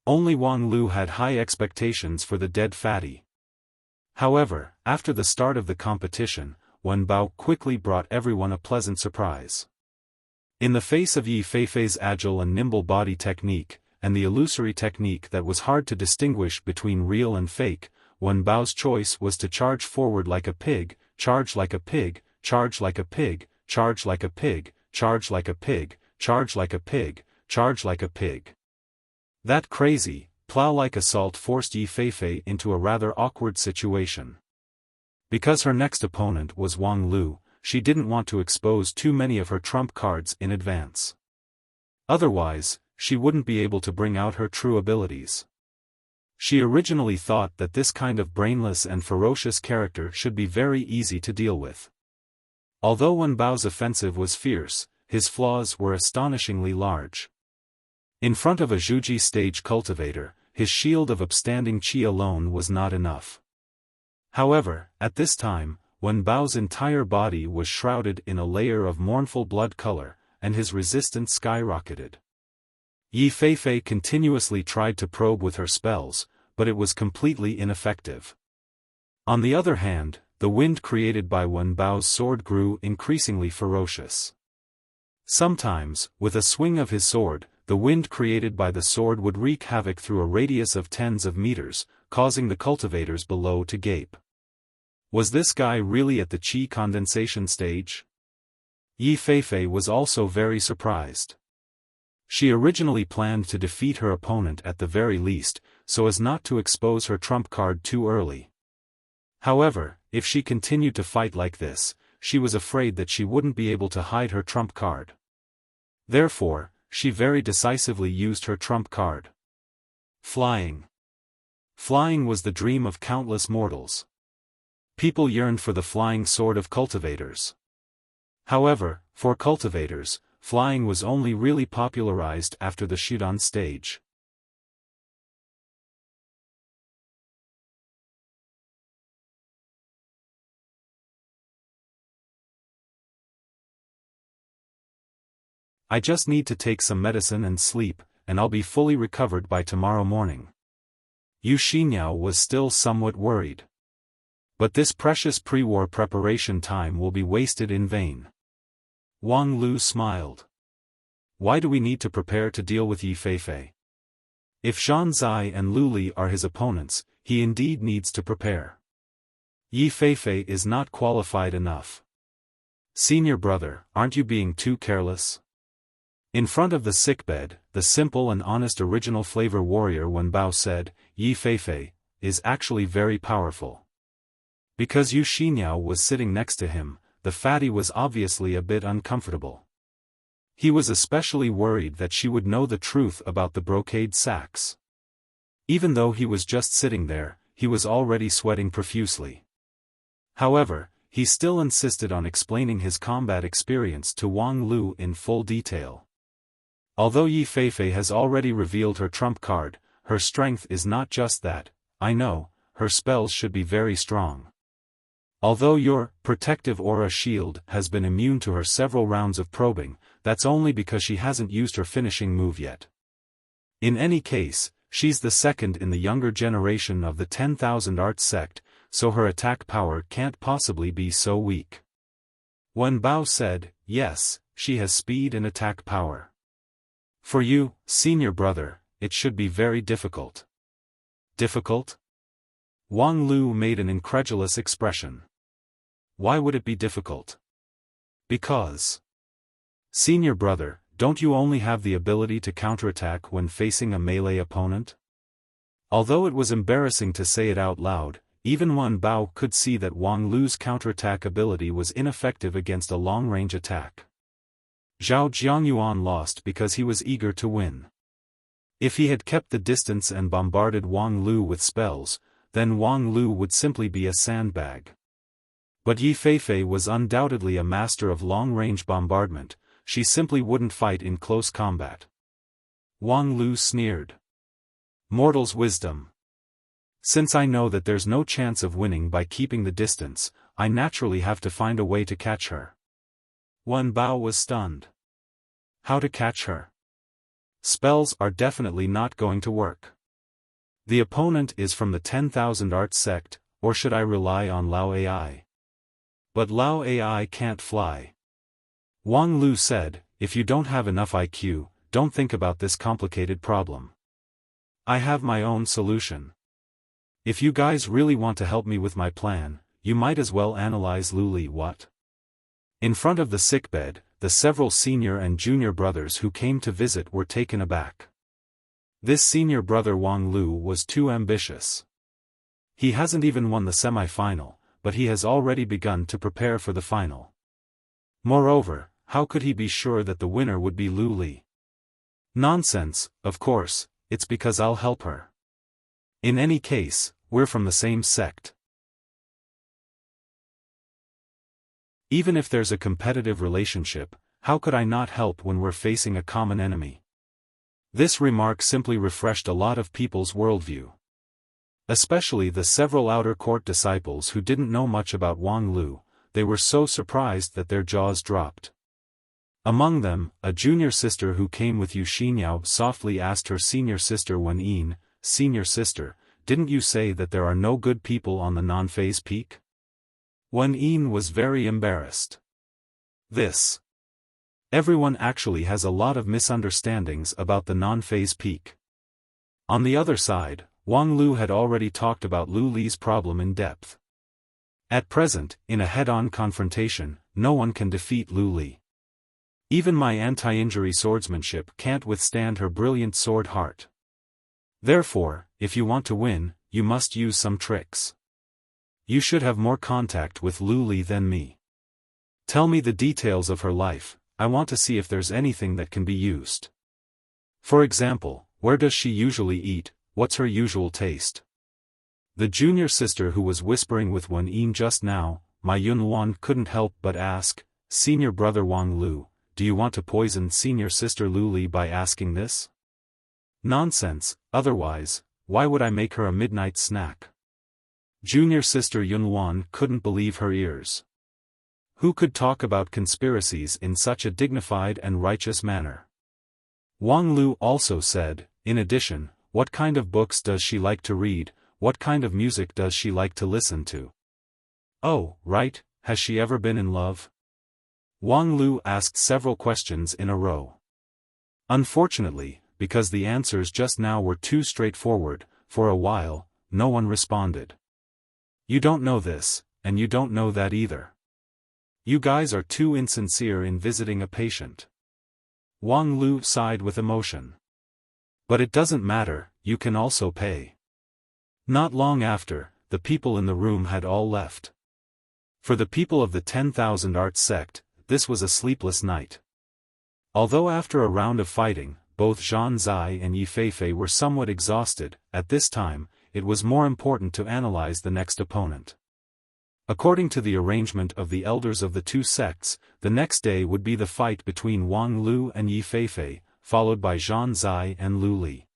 S1: Only Wang Lu had high expectations for the dead fatty. However, after the start of the competition, Wen Bao quickly brought everyone a pleasant surprise. In the face of Yi Feifei's agile and nimble body technique, and the illusory technique that was hard to distinguish between real and fake, Wen Bao's choice was to charge forward like a pig, charge like a pig, charge like a pig, charge like a pig, charge like a pig, charge like a pig, charge like a pig. That crazy, plow-like assault forced Yi Feifei into a rather awkward situation. Because her next opponent was Wang Lu, she didn't want to expose too many of her trump cards in advance. Otherwise, she wouldn't be able to bring out her true abilities. She originally thought that this kind of brainless and ferocious character should be very easy to deal with. Although Wen Bao's offensive was fierce, his flaws were astonishingly large. In front of a Zhuji stage cultivator, his shield of upstanding qi alone was not enough. However, at this time, Wen Bao's entire body was shrouded in a layer of mournful blood color, and his resistance skyrocketed. Yi Feifei continuously tried to probe with her spells, but it was completely ineffective. On the other hand, the wind created by Wen Bao's sword grew increasingly ferocious. Sometimes, with a swing of his sword, the wind created by the sword would wreak havoc through a radius of tens of meters, causing the cultivators below to gape. Was this guy really at the qi condensation stage? Yi Feifei was also very surprised. She originally planned to defeat her opponent at the very least, so as not to expose her trump card too early. However, if she continued to fight like this, she was afraid that she wouldn't be able to hide her trump card. Therefore, she very decisively used her trump card. Flying. Flying was the dream of countless mortals. People yearned for the flying sword of cultivators. However, for cultivators, flying was only really popularized after the Shidan stage. I just need to take some medicine and sleep, and I'll be fully recovered by tomorrow morning. Yu Xinyao was still somewhat worried. But this precious pre-war preparation time will be wasted in vain. Wang Lu smiled. Why do we need to prepare to deal with Yi Feifei? If Zhan Zai and Lu Li are his opponents, he indeed needs to prepare. Yi Feifei is not qualified enough. Senior brother, aren't you being too careless? In front of the sickbed, the simple and honest original flavor warrior Wen Bao said, Yi Feifei is actually very powerful. Because Yu Xinyao was sitting next to him, the fatty was obviously a bit uncomfortable. He was especially worried that she would know the truth about the brocade sacks. Even though he was just sitting there, he was already sweating profusely. However, he still insisted on explaining his combat experience to Wang Lu in full detail. Although Yi Feifei has already revealed her trump card, her strength is not just that. I know, her spells should be very strong. Although your protective aura shield has been immune to her several rounds of probing, that's only because she hasn't used her finishing move yet. In any case, she's the second in the younger generation of the 10,000 Arts sect, so her attack power can't possibly be so weak. Wen Bao said, yes, she has speed and attack power. For you, senior brother, it should be very difficult. Difficult? Wang Lu made an incredulous expression. Why would it be difficult? Because. Senior brother, don't you only have the ability to counterattack when facing a melee opponent? Although it was embarrassing to say it out loud, even Wen Bao could see that Wang Lu's counterattack ability was ineffective against a long-range attack. Zhao Jiangyuan lost because he was eager to win. If he had kept the distance and bombarded Wang Lu with spells, then Wang Lu would simply be a sandbag. But Yi Feifei was undoubtedly a master of long-range bombardment, she simply wouldn't fight in close combat. Wang Lu sneered. Mortal's wisdom. Since I know that there's no chance of winning by keeping the distance, I naturally have to find a way to catch her. Wen Bao was stunned. How to catch her? Spells are definitely not going to work. The opponent is from the 10,000 Arts sect, or should I rely on Lao AI? But Lao AI can't fly. Wang Lu said, if you don't have enough IQ, don't think about this complicated problem. I have my own solution. If you guys really want to help me with my plan, you might as well analyze Lu Li. What? In front of the sickbed, the several senior and junior brothers who came to visit were taken aback. This senior brother Wang Lu was too ambitious. He hasn't even won the semi-final, but he has already begun to prepare for the final. Moreover, how could he be sure that the winner would be Lu Li? Nonsense, of course, it's because I'll help her. In any case, we're from the same sect. Even if there's a competitive relationship, how could I not help when we're facing a common enemy? This remark simply refreshed a lot of people's worldview. Especially the several outer court disciples who didn't know much about Wang Lu, they were so surprised that their jaws dropped. Among them, a junior sister who came with Yu Xinyao softly asked her senior sister Wen Yin, senior sister, didn't you say that there are no good people on the non-phase peak? Wen Yin was very embarrassed. Everyone actually has a lot of misunderstandings about the non-phase peak. On the other side, Wang Lu had already talked about Lu Li's problem in depth. At present, in a head-on confrontation, no one can defeat Lu Li. Even my anti-injury swordsmanship can't withstand her brilliant sword heart. Therefore, if you want to win, you must use some tricks. You should have more contact with Lu Li than me. Tell me the details of her life, I want to see if there's anything that can be used. For example, where does she usually eat, what's her usual taste? The junior sister who was whispering with Wen Yin just now, Ma Yunluan couldn't help but ask, Senior brother Wang Lu, do you want to poison senior sister Lu Li by asking this? Nonsense, otherwise, why would I make her a midnight snack? Junior sister Yunluan couldn't believe her ears. Who could talk about conspiracies in such a dignified and righteous manner? Wang Lu also said, in addition, what kind of books does she like to read, what kind of music does she like to listen to? Oh, right, has she ever been in love? Wang Lu asked several questions in a row. Unfortunately, because the answers just now were too straightforward, for a while, no one responded. You don't know this, and you don't know that either. You guys are too insincere in visiting a patient. Wang Lu sighed with emotion. But it doesn't matter, you can also pay. Not long after, the people in the room had all left. For the people of the 10,000 Arts sect, this was a sleepless night. Although after a round of fighting, both Zhan Zai and Yi Feifei were somewhat exhausted, at this time, it was more important to analyze the next opponent. According to the arrangement of the elders of the two sects, the next day would be the fight between Wang Lu and Yi Feifei, followed by Zhang Zai and Lu Li.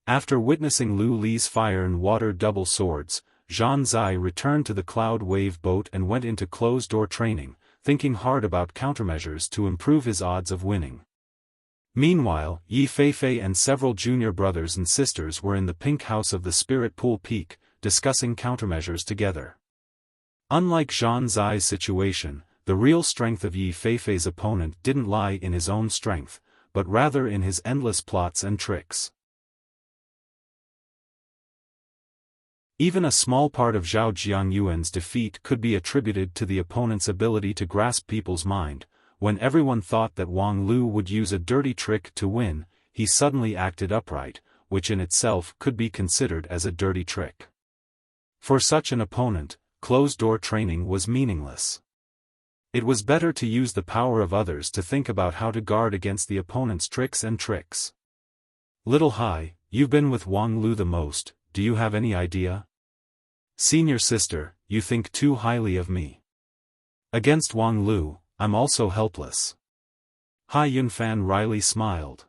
S1: After witnessing Lu Li's fire and water double swords, Zhang Zai returned to the Cloud Wave boat and went into closed-door training, thinking hard about countermeasures to improve his odds of winning. Meanwhile, Yi Feifei and several junior brothers and sisters were in the pink house of the Spirit Pool Peak, discussing countermeasures together. Unlike Zhang Zai's situation, the real strength of Yi Feifei's opponent didn't lie in his own strength, but rather in his endless plots and tricks. Even a small part of Zhao Jiangyuan's defeat could be attributed to the opponent's ability to grasp people's mind. When everyone thought that Wang Lu would use a dirty trick to win, he suddenly acted upright, which in itself could be considered as a dirty trick. For such an opponent, closed-door training was meaningless. It was better to use the power of others to think about how to guard against the opponent's tricks and tricks. Little Hai, you've been with Wang Lu the most, do you have any idea? Senior sister, you think too highly of me. Against Wang Lu, I'm also helpless. Hai Yunfan wryly smiled.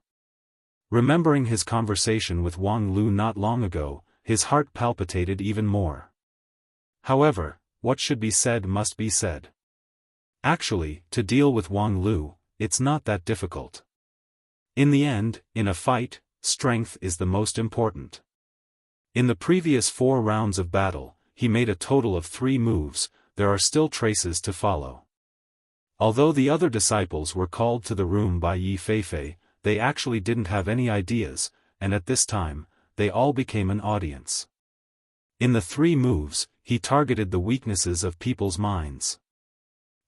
S1: Remembering his conversation with Wang Lu not long ago, his heart palpitated even more. However, what should be said must be said. Actually, to deal with Wang Lu, it's not that difficult. In the end, in a fight, strength is the most important. In the previous 4 rounds of battle, he made a total of 3 moves, there are still traces to follow. Although the other disciples were called to the room by Yi Feifei, they actually didn't have any ideas, and at this time, they all became an audience. In the 3 moves, he targeted the weaknesses of people's minds.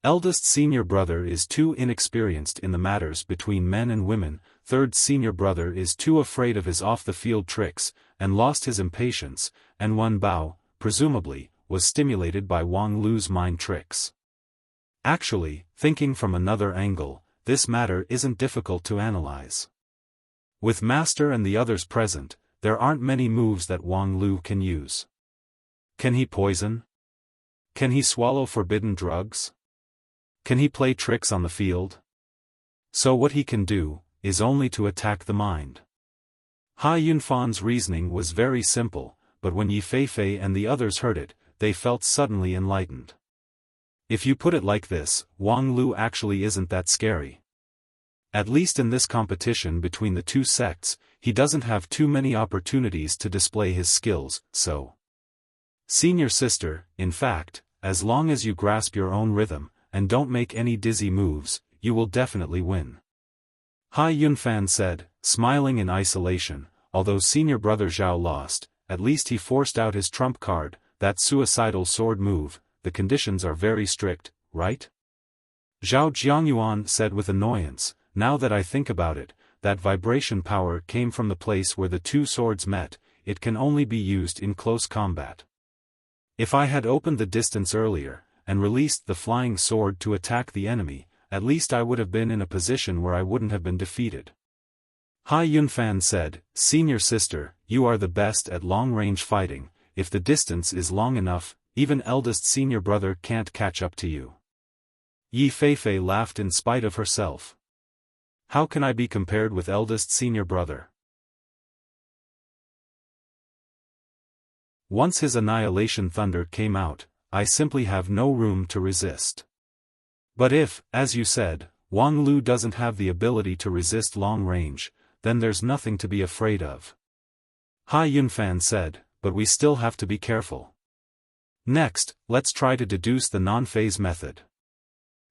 S1: Eldest senior brother is too inexperienced in the matters between men and women, third senior brother is too afraid of his off-the-field tricks, and lost his impatience, and Wen Bao, presumably, was stimulated by Wang Lu's mind tricks. Actually, thinking from another angle, this matter isn't difficult to analyze. With Master and the others present, there aren't many moves that Wang Lu can use. Can he poison? Can he swallow forbidden drugs? Can he play tricks on the field? So what he can do, is only to attack the mind. Hai Yunfan's reasoning was very simple, but when Yi Feifei and the others heard it, they felt suddenly enlightened. If you put it like this, Wang Lu actually isn't that scary. At least in this competition between the two sects, he doesn't have too many opportunities to display his skills, so. Senior sister, in fact, as long as you grasp your own rhythm, and don't make any dizzy moves, you will definitely win. Hai Yunfan said, smiling in isolation, although senior brother Zhao lost, at least he forced out his trump card, that suicidal sword move, the conditions are very strict, right? Zhao Jiangyuan said with annoyance, now that I think about it, that vibration power came from the place where the 2 swords met, it can only be used in close combat. If I had opened the distance earlier, and released the flying sword to attack the enemy, at least I would have been in a position where I wouldn't have been defeated. Hai Yunfan said, senior sister, you are the best at long-range fighting, if the distance is long enough, even eldest senior brother can't catch up to you. Yi Feifei laughed in spite of herself. How can I be compared with eldest senior brother? Once his annihilation thunder came out, I simply have no room to resist. But if, as you said, Wang Lu doesn't have the ability to resist long range, then there's nothing to be afraid of. Hai Yunfan said, but we still have to be careful. Next, let's try to deduce the non-phase method.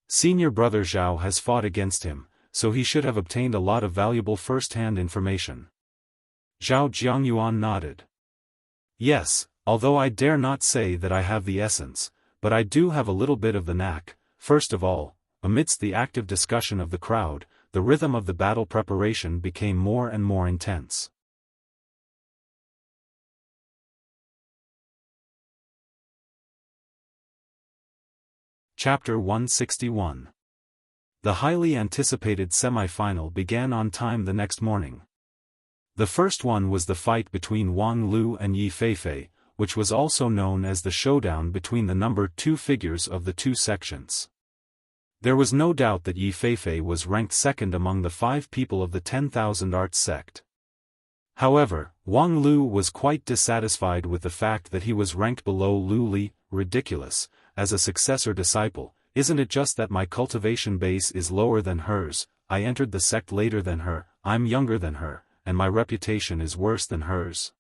S1: Senior brother Zhao has fought against him, so he should have obtained a lot of valuable first-hand information. Zhao Jiangyuan nodded. Yes, although I dare not say that I have the essence, but I do have a little bit of the knack. First of all, amidst the active discussion of the crowd, the rhythm of the battle preparation became more and more intense. Chapter 161. The highly anticipated semi-final began on time the next morning. The first one was the fight between Wang Lu and Yi Feifei, which was also known as the showdown between the number 2 figures of the two sections. There was no doubt that Yi Feifei was ranked second among the 5 people of the 10,000 Arts sect. However, Wang Lu was quite dissatisfied with the fact that he was ranked below Lu Li. Ridiculous, as a successor disciple, isn't it just that my cultivation base is lower than hers? I entered the sect later than her, I'm younger than her, and my reputation is worse than hers.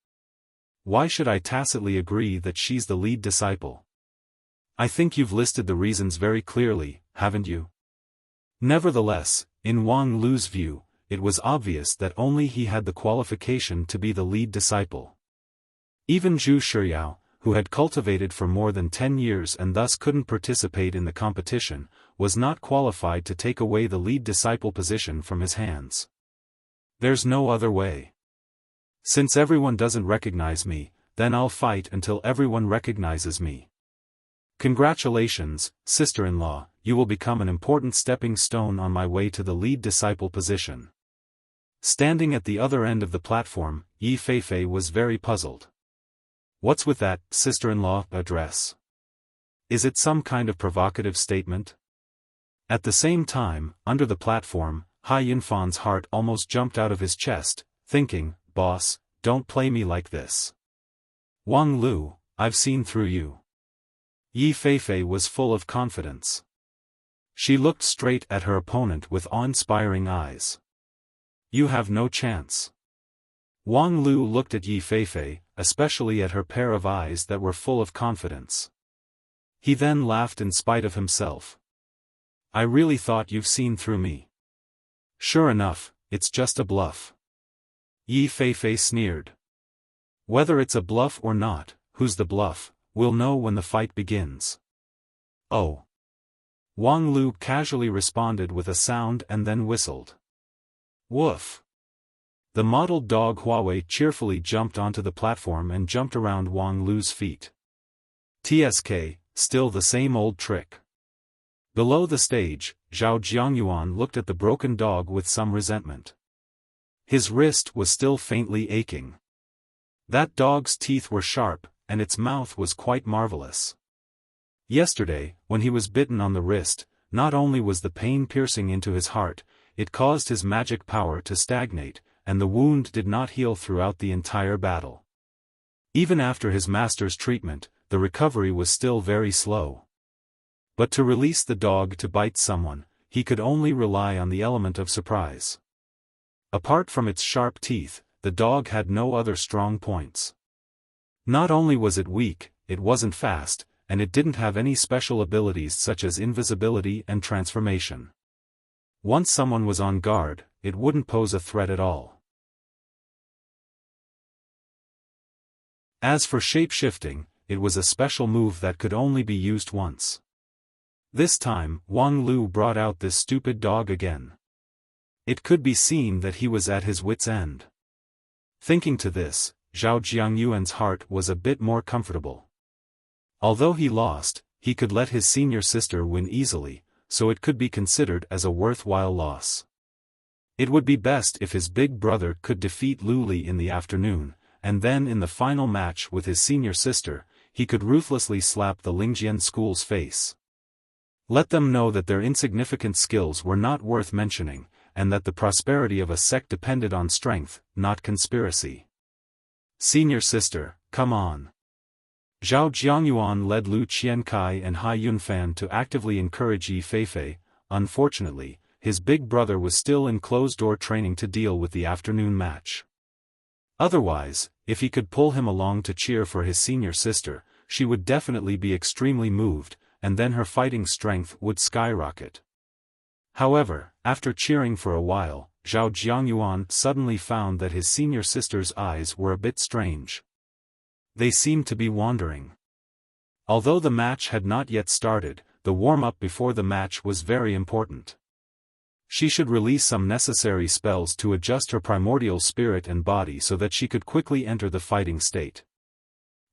S1: Why should I tacitly agree that she's the lead disciple? I think you've listed the reasons very clearly, haven't you? Nevertheless, in Wang Lu's view, it was obvious that only he had the qualification to be the lead disciple. Even Zhu Shiyao, who had cultivated for more than 10 years and thus couldn't participate in the competition, was not qualified to take away the lead disciple position from his hands. There's no other way. Since everyone doesn't recognize me, then I'll fight until everyone recognizes me. Congratulations, sister-in-law, you will become an important stepping stone on my way to the lead disciple position. Standing at the other end of the platform, Yi Feifei was very puzzled. What's with that sister-in-law address? Is it some kind of provocative statement? At the same time, under the platform, Hai Yunfan's heart almost jumped out of his chest, thinking, boss, don't play me like this. Wang Lu, I've seen through you. Yi Feifei was full of confidence. She looked straight at her opponent with awe-inspiring eyes. You have no chance. Wang Lu looked at Yi Feifei, especially at her pair of eyes that were full of confidence. He then laughed in spite of himself. I really thought you've seen through me. Sure enough, it's just a bluff. Yi Feifei sneered. Whether it's a bluff or not, who's the bluff, we'll know when the fight begins. Oh. Wang Lu casually responded with a sound and then whistled. Woof. The mottled dog Huawei cheerfully jumped onto the platform and jumped around Wang Lu's feet. TSK, still the same old trick. Below the stage, Zhao Jiangyuan looked at the broken dog with some resentment. His wrist was still faintly aching. That dog's teeth were sharp, and its mouth was quite marvelous. Yesterday, when he was bitten on the wrist, not only was the pain piercing into his heart, it caused his magic power to stagnate, and the wound did not heal throughout the entire battle. Even after his master's treatment, the recovery was still very slow. But to release the dog to bite someone, he could only rely on the element of surprise. Apart from its sharp teeth, the dog had no other strong points. Not only was it weak, it wasn't fast, and it didn't have any special abilities such as invisibility and transformation. Once someone was on guard, it wouldn't pose a threat at all. As for shape-shifting, it was a special move that could only be used once. This time, Wang Lu brought out this stupid dog again. It could be seen that he was at his wit's end. Thinking to this, Zhao Jiangyuan's heart was a bit more comfortable. Although he lost, he could let his senior sister win easily, so it could be considered as a worthwhile loss. It would be best if his big brother could defeat Lu Li in the afternoon, and then in the final match with his senior sister, he could ruthlessly slap the Lingjian school's face. Let them know that their insignificant skills were not worth mentioning, and that the prosperity of a sect depended on strength, not conspiracy. Senior sister, come on. Zhao Jiangyuan led Lu Qiankai and Hai Yunfan to actively encourage Yi Feifei. Unfortunately, his big brother was still in closed-door training to deal with the afternoon match. Otherwise, if he could pull him along to cheer for his senior sister, she would definitely be extremely moved, and then her fighting strength would skyrocket. However, after cheering for a while, Zhao Jiangyuan suddenly found that his senior sister's eyes were a bit strange. They seemed to be wandering. Although the match had not yet started, the warm-up before the match was very important. She should release some necessary spells to adjust her primordial spirit and body so that she could quickly enter the fighting state.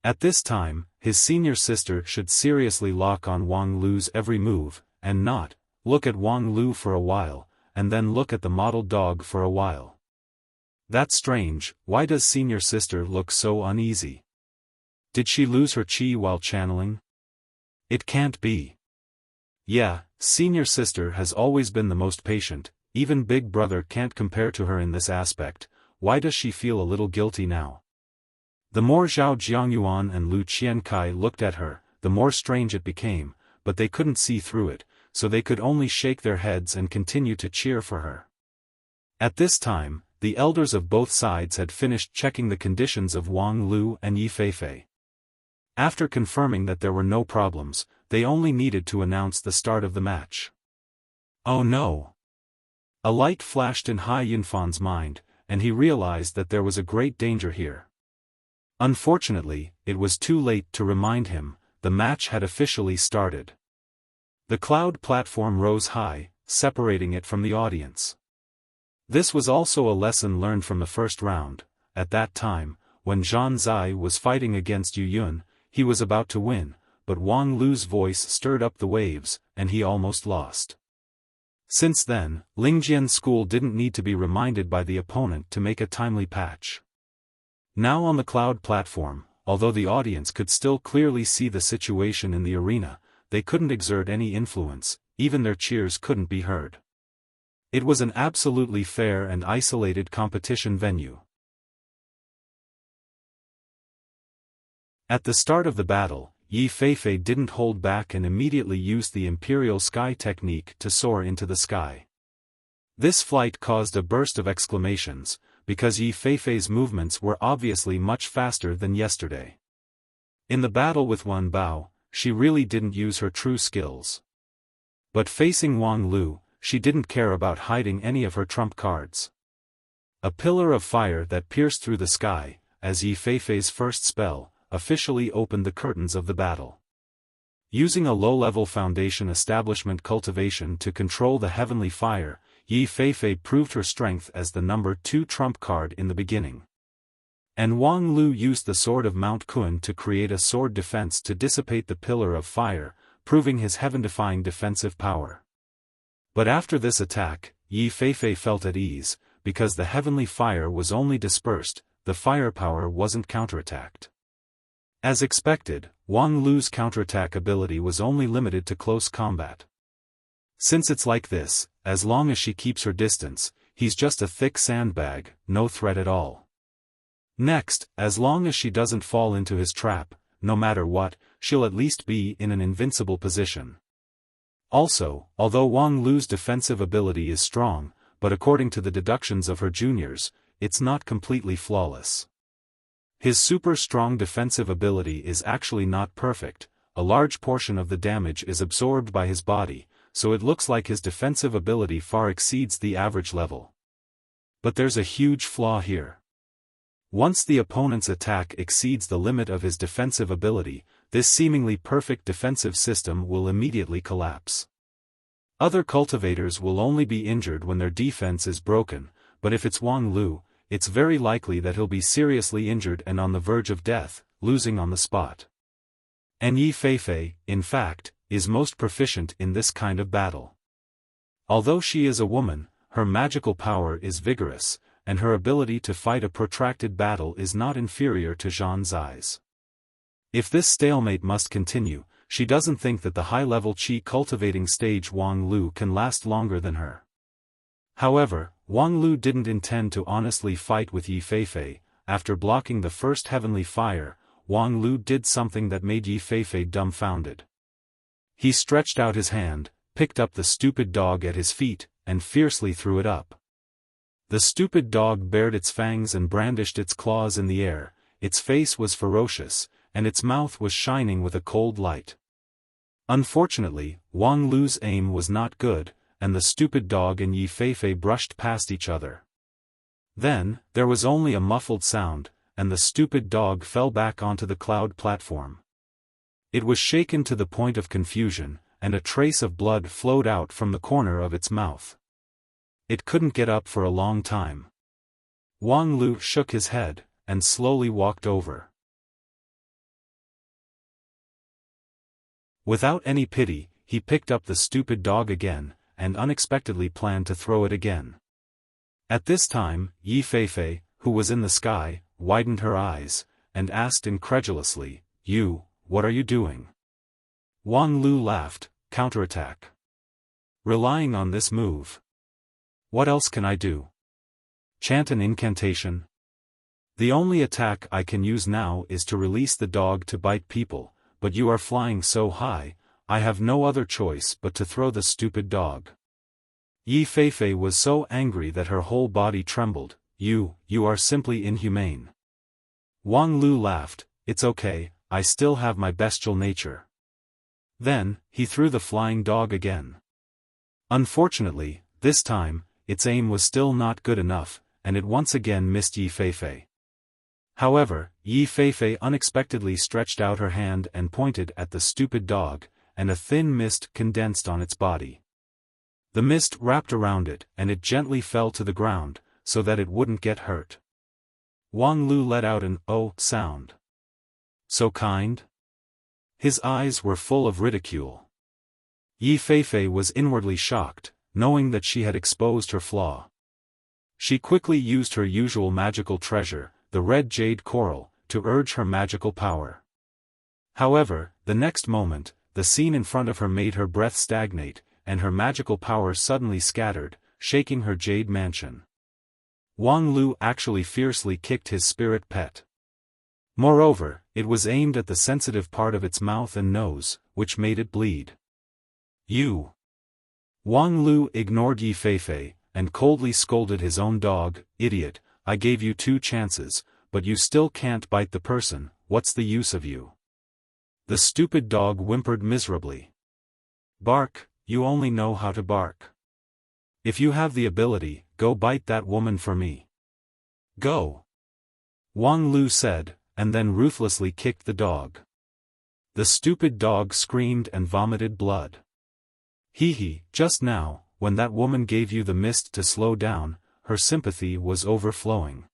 S1: At this time, his senior sister should seriously lock on Wang Lu's every move, and not look at Wang Lu for a while, and then look at the model dog for a while. That's strange. Why does senior sister look so uneasy? Did she lose her chi while channeling? It can't be. Yeah, senior sister has always been the most patient, even big brother can't compare to her in this aspect. Why does she feel a little guilty now? The more Zhao Jiangyuan and Lu Qiankai looked at her, the more strange it became, but they couldn't see through it, so they could only shake their heads and continue to cheer for her. At this time, the elders of both sides had finished checking the conditions of Wang Lu and Yi Feifei. After confirming that there were no problems, they only needed to announce the start of the match. Oh no! A light flashed in Hai Yunfan's mind, and he realized that there was a great danger here. Unfortunately, it was too late to remind him, the match had officially started. The cloud platform rose high, separating it from the audience. This was also a lesson learned from the first round. At that time, when Zhan Zai was fighting against Yu Yun, he was about to win, but Wang Lu's voice stirred up the waves, and he almost lost. Since then, Lingjian's school didn't need to be reminded by the opponent to make a timely patch. Now on the cloud platform, although the audience could still clearly see the situation in the arena, they couldn't exert any influence, even their cheers couldn't be heard. It was an absolutely fair and isolated competition venue. At the start of the battle, Yi Feifei didn't hold back and immediately used the Imperial Sky technique to soar into the sky. This flight caused a burst of exclamations, because Yi Feifei's movements were obviously much faster than yesterday. In the battle with Wen Bao, she really didn't use her true skills. But facing Wang Lu, she didn't care about hiding any of her trump cards. A pillar of fire that pierced through the sky, as Yi Feifei's first spell, officially opened the curtains of the battle. Using a low-level foundation establishment cultivation to control the heavenly fire, Yi Feifei proved her strength as the number 2 trump card in the beginning. And Wang Lu used the sword of Mount Kun to create a sword defense to dissipate the pillar of fire, proving his heaven-defying defensive power. But after this attack, Yi Feifei felt at ease, because the heavenly fire was only dispersed, the firepower wasn't counterattacked. As expected, Wang Lu's counterattack ability was only limited to close combat. Since it's like this, as long as she keeps her distance, he's just a thick sandbag, no threat at all. Next, as long as she doesn't fall into his trap, no matter what, she'll at least be in an invincible position. Also, although Wang Lu's defensive ability is strong, but according to the deductions of her juniors, it's not completely flawless. His super strong defensive ability is actually not perfect, a large portion of the damage is absorbed by his body, so it looks like his defensive ability far exceeds the average level. But there's a huge flaw here. Once the opponent's attack exceeds the limit of his defensive ability, this seemingly perfect defensive system will immediately collapse. Other cultivators will only be injured when their defense is broken, but if it's Wang Lu, it's very likely that he'll be seriously injured and on the verge of death, losing on the spot. And Yi Feifei, in fact, is most proficient in this kind of battle. Although she is a woman, her magical power is vigorous, and her ability to fight a protracted battle is not inferior to Zhan Zai's. If this stalemate must continue, she doesn't think that the high-level qi cultivating stage Wang Lu can last longer than her. However, Wang Lu didn't intend to honestly fight with Yi Feifei. After blocking the first heavenly fire, Wang Lu did something that made Yi Feifei dumbfounded. He stretched out his hand, picked up the stupid dog at his feet, and fiercely threw it up. The stupid dog bared its fangs and brandished its claws in the air, its face was ferocious, and its mouth was shining with a cold light. Unfortunately, Wang Lu's aim was not good, and the stupid dog and Yi Feifei brushed past each other. Then, there was only a muffled sound, and the stupid dog fell back onto the cloud platform. It was shaken to the point of confusion, and a trace of blood flowed out from the corner of its mouth. It couldn't get up for a long time. Wang Lu shook his head, and slowly walked over. Without any pity, he picked up the stupid dog again, and unexpectedly planned to throw it again. At this time, Yi Feifei, who was in the sky, widened her eyes, and asked incredulously, what are you doing? Wang Lu laughed, counterattack. Relying on this move. What else can I do? Chant an incantation? The only attack I can use now is to release the dog to bite people, but you are flying so high, I have no other choice but to throw the stupid dog. Yi Feifei was so angry that her whole body trembled. You are simply inhumane. Wang Lu laughed, it's okay, I still have my bestial nature. Then, he threw the flying dog again. Unfortunately, this time, its aim was still not good enough, and it once again missed Yi Feifei. However, Yi Feifei unexpectedly stretched out her hand and pointed at the stupid dog, and a thin mist condensed on its body. The mist wrapped around it, and it gently fell to the ground, so that it wouldn't get hurt. Wang Lu let out an "oh" sound. So kind? His eyes were full of ridicule. Yi Feifei was inwardly shocked, knowing that she had exposed her flaw. She quickly used her usual magical treasure, the red jade coral, to urge her magical power. However, the next moment, the scene in front of her made her breath stagnate, and her magical power suddenly scattered, shaking her jade mansion. Wang Lu actually fiercely kicked his spirit pet. Moreover, it was aimed at the sensitive part of its mouth and nose, which made it bleed. Wang Lu ignored Yi Feifei, and coldly scolded his own dog, idiot, I gave you 2 chances, but you still can't bite the person, what's the use of you? The stupid dog whimpered miserably. Bark, you only know how to bark. If you have the ability, go bite that woman for me. Go! Wang Lu said, and then ruthlessly kicked the dog. The stupid dog screamed and vomited blood. Just now, when that woman gave you the mist to slow down, her sympathy was overflowing.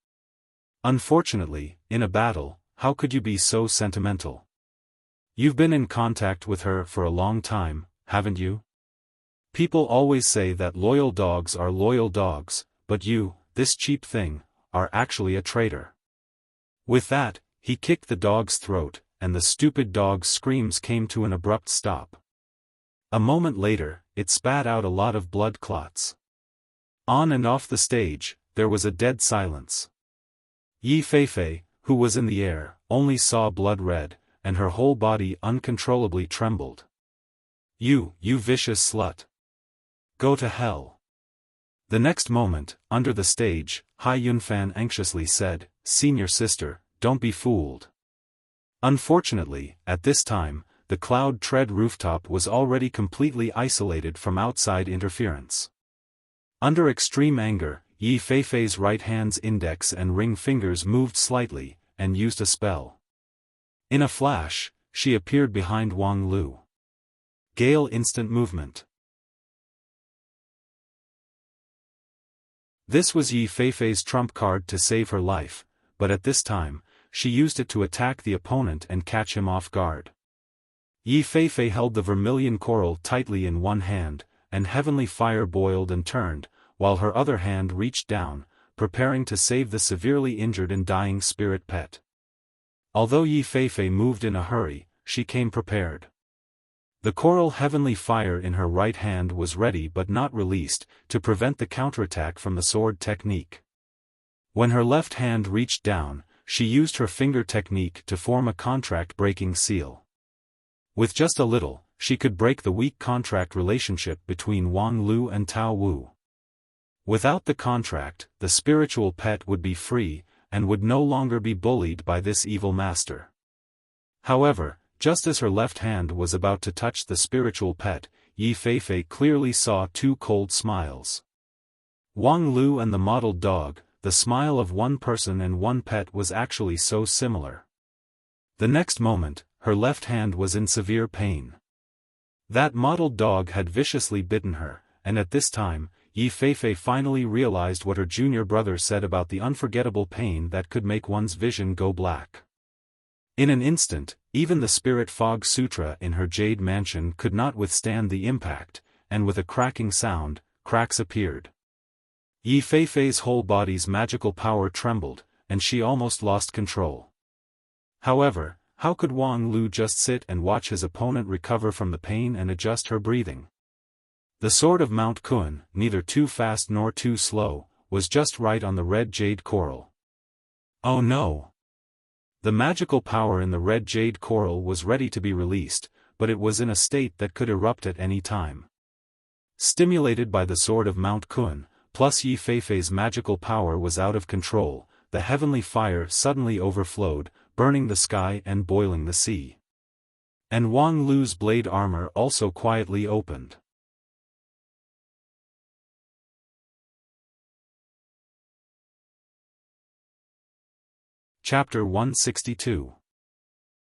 S1: Unfortunately, in a battle, how could you be so sentimental? You've been in contact with her for a long time, haven't you? People always say that loyal dogs are loyal dogs, but you, this cheap thing, are actually a traitor. With that, he kicked the dog's throat, and the stupid dog's screams came to an abrupt stop. A moment later, it spat out a lot of blood clots. On and off the stage, there was a dead silence. Yi Feifei, who was in the air, only saw blood red, and her whole body uncontrollably trembled. You vicious slut. Go to hell. The next moment, under the stage, Hai Yunfan anxiously said, Senior sister, don't be fooled. Unfortunately, at this time, the Cloud Tread rooftop was already completely isolated from outside interference. Under extreme anger, Yi Feifei's right hand's index and ring fingers moved slightly, and used a spell. In a flash, she appeared behind Wang Lu. Gale instant movement. This was Yi Feifei's trump card to save her life, but at this time, she used it to attack the opponent and catch him off guard. Yi Feifei held the vermilion coral tightly in one hand, and heavenly fire boiled and turned, while her other hand reached down, preparing to save the severely injured and dying spirit pet. Although Yi Feifei moved in a hurry, she came prepared. The coral heavenly fire in her right hand was ready but not released, to prevent the counterattack from the sword technique. When her left hand reached down, she used her finger technique to form a contract-breaking seal. With just a little, she could break the weak contract relationship between Wang Lu and Tao Wu. Without the contract, the spiritual pet would be free, and would no longer be bullied by this evil master. However, just as her left hand was about to touch the spiritual pet, Yi Feifei clearly saw 2 cold smiles. Wang Lu and the mottled dog, the smile of one person and one pet was actually so similar. The next moment, her left hand was in severe pain. That mottled dog had viciously bitten her, and at this time, Yi Feifei finally realized what her junior brother said about the unforgettable pain that could make one's vision go black. In an instant, even the Spirit Fog Sutra in her jade mansion could not withstand the impact, and with a cracking sound, cracks appeared. Yi Feifei's whole body's magical power trembled, and she almost lost control. However, how could Wang Lu just sit and watch his opponent recover from the pain and adjust her breathing? The sword of Mount Kun, neither too fast nor too slow, was just right on the red jade coral. Oh no! The magical power in the red jade coral was ready to be released, but it was in a state that could erupt at any time. Stimulated by the sword of Mount Kun, plus Yi Feifei's magical power was out of control, the heavenly fire suddenly overflowed, burning the sky and boiling the sea. And Wang Lu's blade armor also quietly opened. Chapter 162.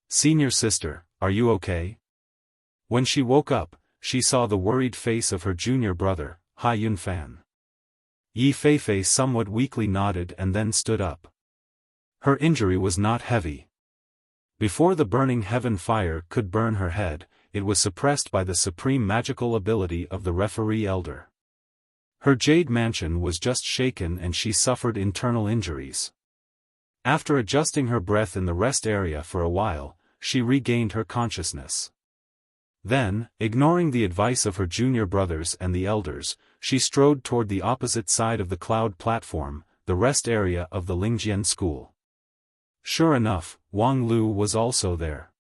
S1: Senior sister, are you okay? When she woke up, she saw the worried face of her junior brother, Xiaofan. Yi Feifei somewhat weakly nodded and then stood up. Her injury was not heavy. Before the burning heaven fire could burn her head, it was suppressed by the supreme magical ability of the referee elder. Her jade mansion was just shaken and she suffered internal injuries. After adjusting her breath in the rest area for a while, she regained her consciousness. Then, ignoring the advice of her junior brothers and the elders, she strode toward the opposite side of the cloud platform, the rest area of the Lingjian school. Sure enough, Wang Lu was also there.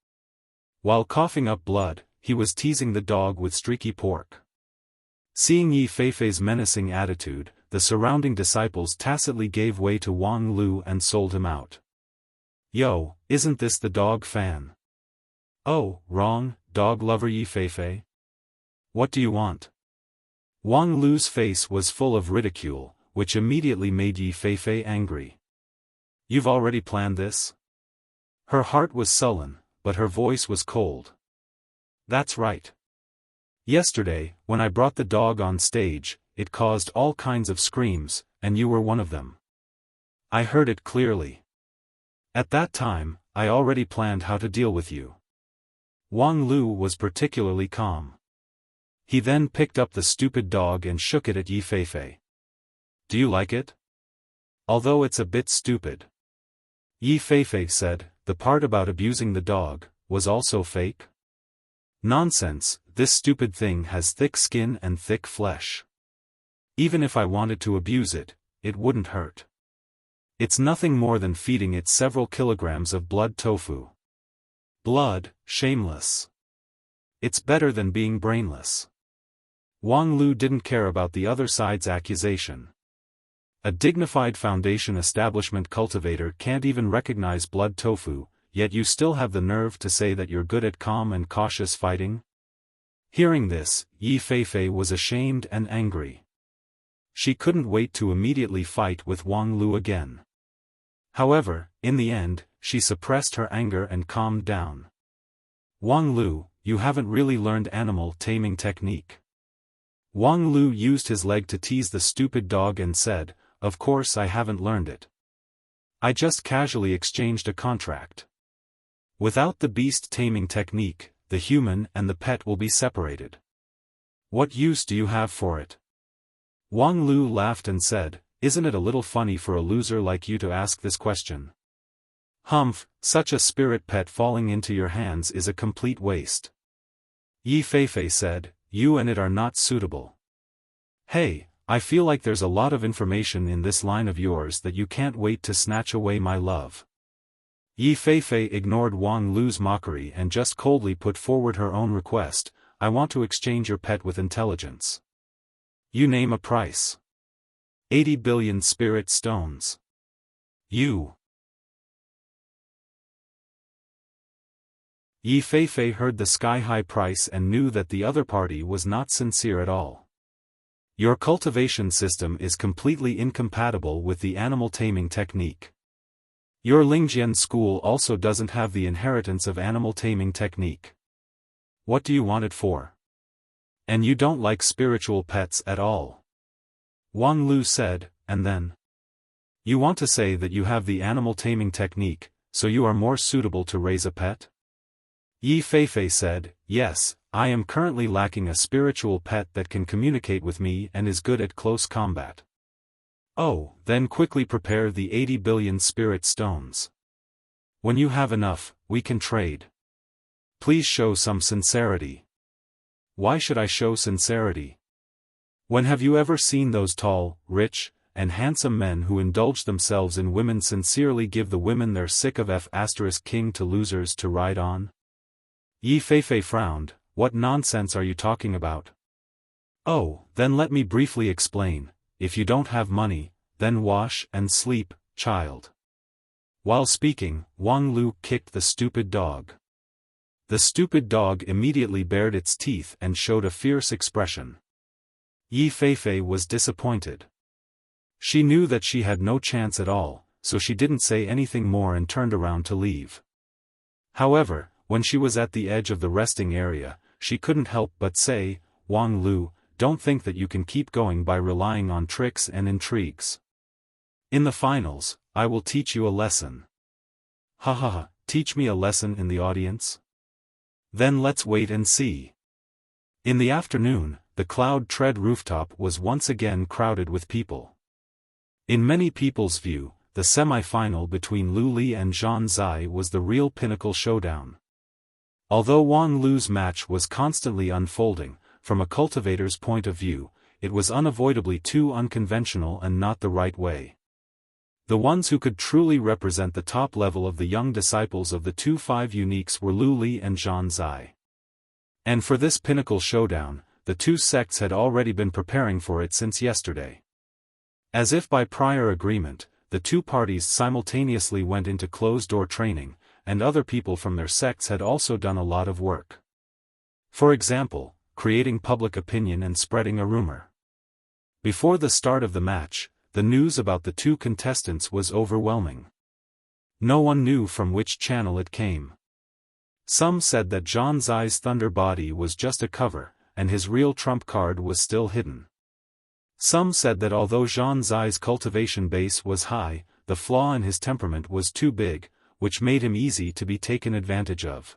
S1: While coughing up blood, he was teasing the dog with streaky pork. Seeing Yi Feifei's menacing attitude, the surrounding disciples tacitly gave way to Wang Lu and sold him out. Yo, isn't this the dog fan? Oh, wrong, dog lover Yi Feifei? What do you want? Wang Lu's face was full of ridicule, which immediately made Yi Feifei angry. You've already planned this? Her heart was sullen, but her voice was cold. That's right. Yesterday, when I brought the dog on stage, it caused all kinds of screams, and you were one of them. I heard it clearly. At that time, I already planned how to deal with you. Wang Lu was particularly calm. He then picked up the stupid dog and shook it at Yi Feifei. Do you like it? Although it's a bit stupid. Yi Feifei said, the part about abusing the dog, was also fake? Nonsense, this stupid thing has thick skin and thick flesh. Even if I wanted to abuse it, it wouldn't hurt. It's nothing more than feeding it several kilograms of blood tofu. Blood, shameless. It's better than being brainless. Wang Lu didn't care about the other side's accusation. A dignified foundation establishment cultivator can't even recognize blood tofu, yet you still have the nerve to say that you're good at calm and cautious fighting? Hearing this, Yi Feifei was ashamed and angry. She couldn't wait to immediately fight with Wang Lu again. However, in the end, she suppressed her anger and calmed down. Wang Lu, you haven't really learned animal taming technique. Wang Lu used his leg to tease the stupid dog and said, of course I haven't learned it. I just casually exchanged a contract. Without the beast taming technique, the human and the pet will be separated. What use do you have for it? Wang Lu laughed and said, isn't it a little funny for a loser like you to ask this question? Humph, such a spirit pet falling into your hands is a complete waste. Yi Feifei said, you and it are not suitable. Hey, I feel like there's a lot of information in this line of yours that you can't wait to snatch away my love. Yi Feifei ignored Wang Lu's mockery and just coldly put forward her own request, I want to exchange your pet with intelligence. You name a price. 80 billion spirit stones. You. Yi Feifei heard the sky-high price and knew that the other party was not sincere at all. Your cultivation system is completely incompatible with the animal taming technique. Your Lingjian school also doesn't have the inheritance of animal taming technique. What do you want it for? And you don't like spiritual pets at all. Wang Lu said, and then. You want to say that you have the animal taming technique, so you are more suitable to raise a pet? Yi Feifei said, yes, I am currently lacking a spiritual pet that can communicate with me and is good at close combat. Oh, then quickly prepare the 80 billion spirit stones. When you have enough, we can trade. Please show some sincerity. Why should I show sincerity? When have you ever seen those tall, rich, and handsome men who indulge themselves in women sincerely give the women they're sick of *king to losers to ride on? Yi Feifei frowned. What nonsense are you talking about? Oh, then let me briefly explain. If you don't have money, then wash and sleep, child. While speaking, Wang Lu kicked the stupid dog. The stupid dog immediately bared its teeth and showed a fierce expression. Yi Feifei was disappointed. She knew that she had no chance at all, so she didn't say anything more and turned around to leave. However, when she was at the edge of the resting area, she couldn't help but say, Wang Lu, don't think that you can keep going by relying on tricks and intrigues. In the finals, I will teach you a lesson. Ha ha ha, teach me a lesson in the audience? Then let's wait and see. In the afternoon, the Cloud Tread rooftop was once again crowded with people. In many people's view, the semi-final between Lu Li and Zhang Zai was the real pinnacle showdown. Although Wang Lu's match was constantly unfolding, from a cultivator's point of view, it was unavoidably too unconventional and not the right way. The ones who could truly represent the top level of the young disciples of the 2-5 uniques were Lu Li and Zhang Zai. And for this pinnacle showdown, the two sects had already been preparing for it since yesterday. As if by prior agreement, the two parties simultaneously went into closed-door training, and other people from their sects had also done a lot of work. For example, creating public opinion and spreading a rumor. Before the start of the match, the news about the two contestants was overwhelming. No one knew from which channel it came. Some said that Zhang Zai's thunder body was just a cover, and his real trump card was still hidden. Some said that although Zhang Zai's cultivation base was high, the flaw in his temperament was too big, which made him easy to be taken advantage of.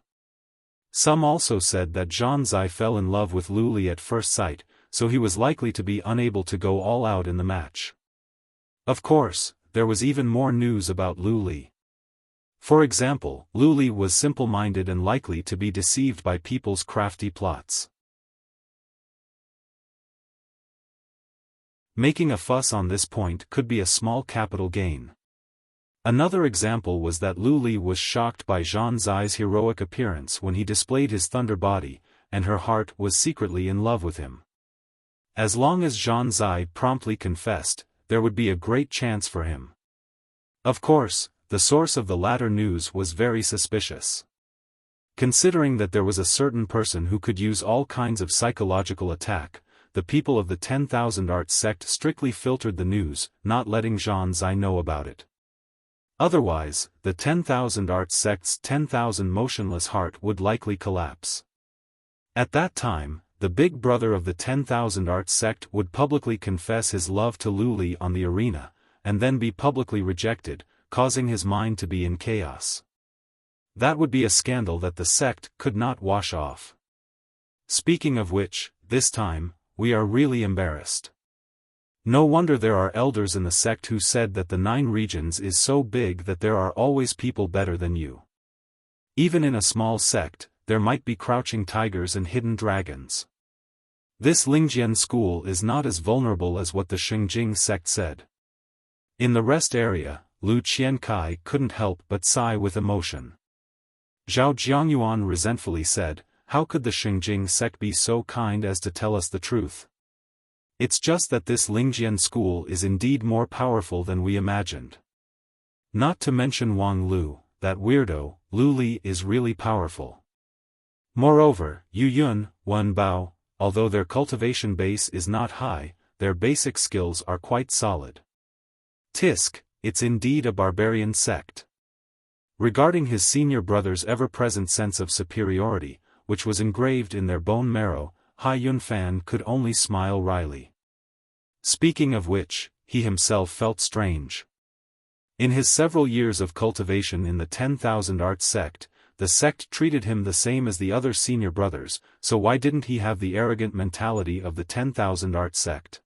S1: Some also said that Zhang Zai fell in love with Lu Li at first sight, so he was likely to be unable to go all out in the match. Of course, there was even more news about Lu Li. For example, Lu Li was simple-minded and likely to be deceived by people's crafty plots. Making a fuss on this point could be a small capital gain. Another example was that Lu Li was shocked by Zhang Zai's heroic appearance when he displayed his thunder body, and her heart was secretly in love with him. As long as Zhang Zai promptly confessed, there would be a great chance for him. Of course, the source of the latter news was very suspicious. Considering that there was a certain person who could use all kinds of psychological attack, the people of the 10,000 Arts sect strictly filtered the news, not letting Zhang Zai know about it. Otherwise, the 10,000 Arts sect's 10,000 motionless heart would likely collapse. At that time, the big brother of the 10,000 Arts sect would publicly confess his love to Lu Li on the arena, and then be publicly rejected, causing his mind to be in chaos. That would be a scandal that the sect could not wash off. Speaking of which, this time, we are really embarrassed. No wonder there are elders in the sect who said that the 9 regions is so big that there are always people better than you. Even in a small sect, there might be crouching tigers and hidden dragons. This Lingjian school is not as vulnerable as what the Xingjing sect said. In the rest area, Lu Qiankai couldn't help but sigh with emotion. Zhao Jiangyuan resentfully said, "How could the Xingjing sect be so kind as to tell us the truth? It's just that this Lingjian school is indeed more powerful than we imagined. Not to mention Wang Lu, that weirdo, Lu Li is really powerful. Moreover, Yu Yun, Wen Bao, although their cultivation base is not high, their basic skills are quite solid. Tisk, it's indeed a barbarian sect." Regarding his senior brother's ever-present sense of superiority, which was engraved in their bone marrow, Hai Yunfan could only smile wryly. Speaking of which, he himself felt strange. In his several years of cultivation in the 10,000 Arts sect, the sect treated him the same as the other senior brothers, so why didn't he have the arrogant mentality of the 10,000 Arts sect?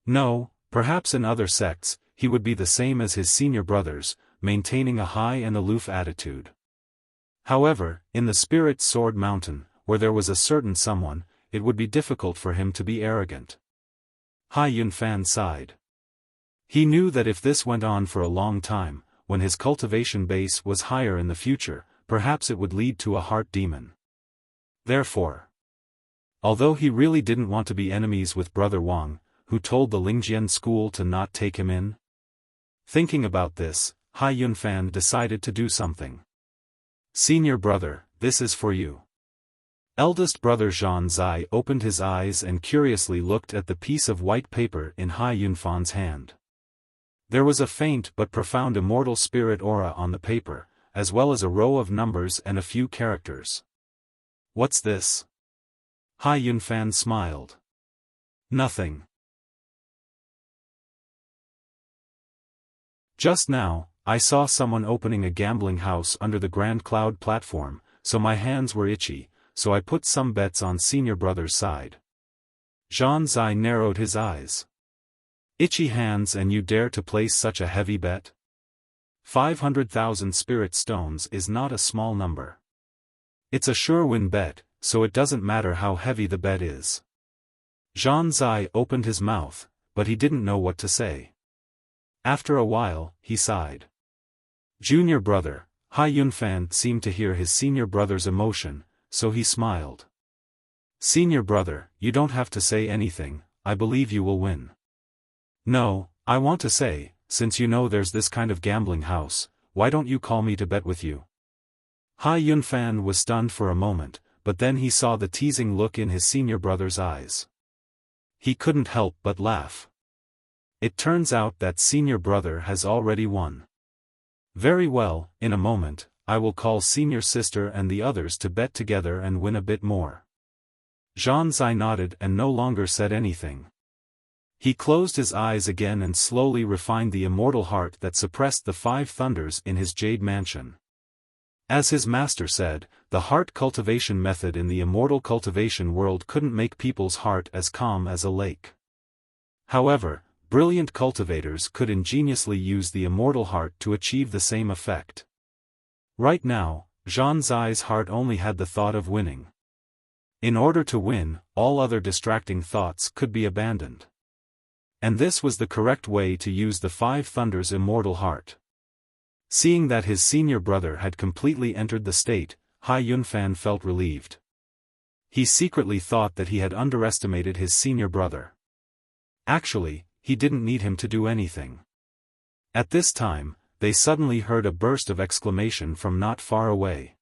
S1: No, perhaps in other sects, he would be the same as his senior brothers, maintaining a high and aloof attitude. However, in the Spirit Sword Mountain, where there was a certain someone, it would be difficult for him to be arrogant. Hai Yunfan sighed. He knew that if this went on for a long time, when his cultivation base was higher in the future, perhaps it would lead to a heart demon. Therefore, although he really didn't want to be enemies with Brother Wang, who told the Lingjian school to not take him in, thinking about this, Hai Yunfan decided to do something. Senior brother, this is for you. Eldest brother Zhan Zai opened his eyes and curiously looked at the piece of white paper in Hai Yunfan's hand. There was a faint but profound immortal spirit aura on the paper, as well as a row of numbers and a few characters. What's this? Hai Yunfan smiled. Nothing. Just now, I saw someone opening a gambling house under the Grand Cloud platform, so my hands were itchy, so I put some bets on senior brother's side. Zhan Zai narrowed his eyes. Itchy hands, and you dare to place such a heavy bet? 500,000 spirit stones is not a small number. It's a sure win bet, so it doesn't matter how heavy the bet is. Zhan Zai opened his mouth, but he didn't know what to say. After a while, he sighed. Junior brother, Hai Yunfan seemed to hear his senior brother's emotion, so he smiled. Senior brother, you don't have to say anything, I believe you will win. No, I want to say, since you know there's this kind of gambling house, why don't you call me to bet with you? Hai Yunfan was stunned for a moment, but then he saw the teasing look in his senior brother's eyes. He couldn't help but laugh. It turns out that senior brother has already won. Very well, in a moment, I will call senior sister and the others to bet together and win a bit more. Zhan Zai nodded and no longer said anything. He closed his eyes again and slowly refined the immortal heart that suppressed the 5 thunders in his jade mansion. As his master said, the heart cultivation method in the immortal cultivation world couldn't make people's heart as calm as a lake. However, brilliant cultivators could ingeniously use the immortal heart to achieve the same effect. Right now, Zhan Zai's heart only had the thought of winning. In order to win, all other distracting thoughts could be abandoned. And this was the correct way to use the 5 thunders immortal heart. Seeing that his senior brother had completely entered the state, Hai Yunfan felt relieved. He secretly thought that he had underestimated his senior brother. Actually, he didn't need him to do anything. At this time, they suddenly heard a burst of exclamation from not far away.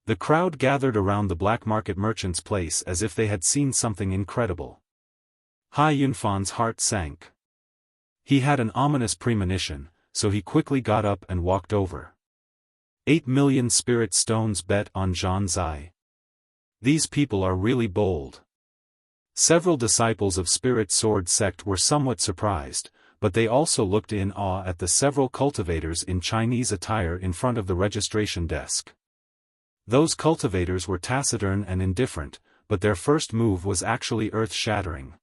S1: The crowd gathered around the black market merchant's place as if they had seen something incredible. Hai Yunfan's heart sank. He had an ominous premonition, so he quickly got up and walked over. 8 million spirit stones bet on Zhan Zai. These people are really bold. Several disciples of Spirit Sword sect were somewhat surprised, but they also looked in awe at the several cultivators in Chinese attire in front of the registration desk. Those cultivators were taciturn and indifferent, but their first move was actually earth-shattering.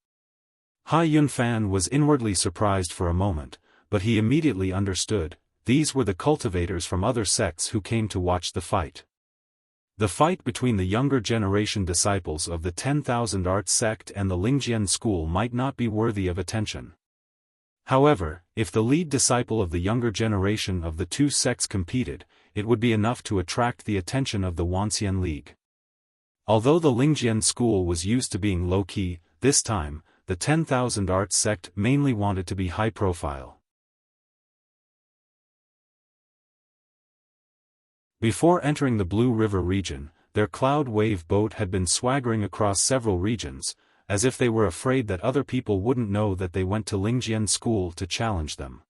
S1: Hai Yunfan was inwardly surprised for a moment, but he immediately understood, these were the cultivators from other sects who came to watch the fight. The fight between the younger generation disciples of the 10,000 Arts sect and the Lingjian school might not be worthy of attention. However, if the lead disciple of the younger generation of the 2 sects competed, it would be enough to attract the attention of the Wanxian League. Although the Lingjian school was used to being low-key, this time, the 10,000 Arts sect mainly wanted to be high-profile. Before entering the Blue River region, their cloud wave boat had been swaggering across several regions, as if they were afraid that other people wouldn't know that they went to Lingjian school to challenge them.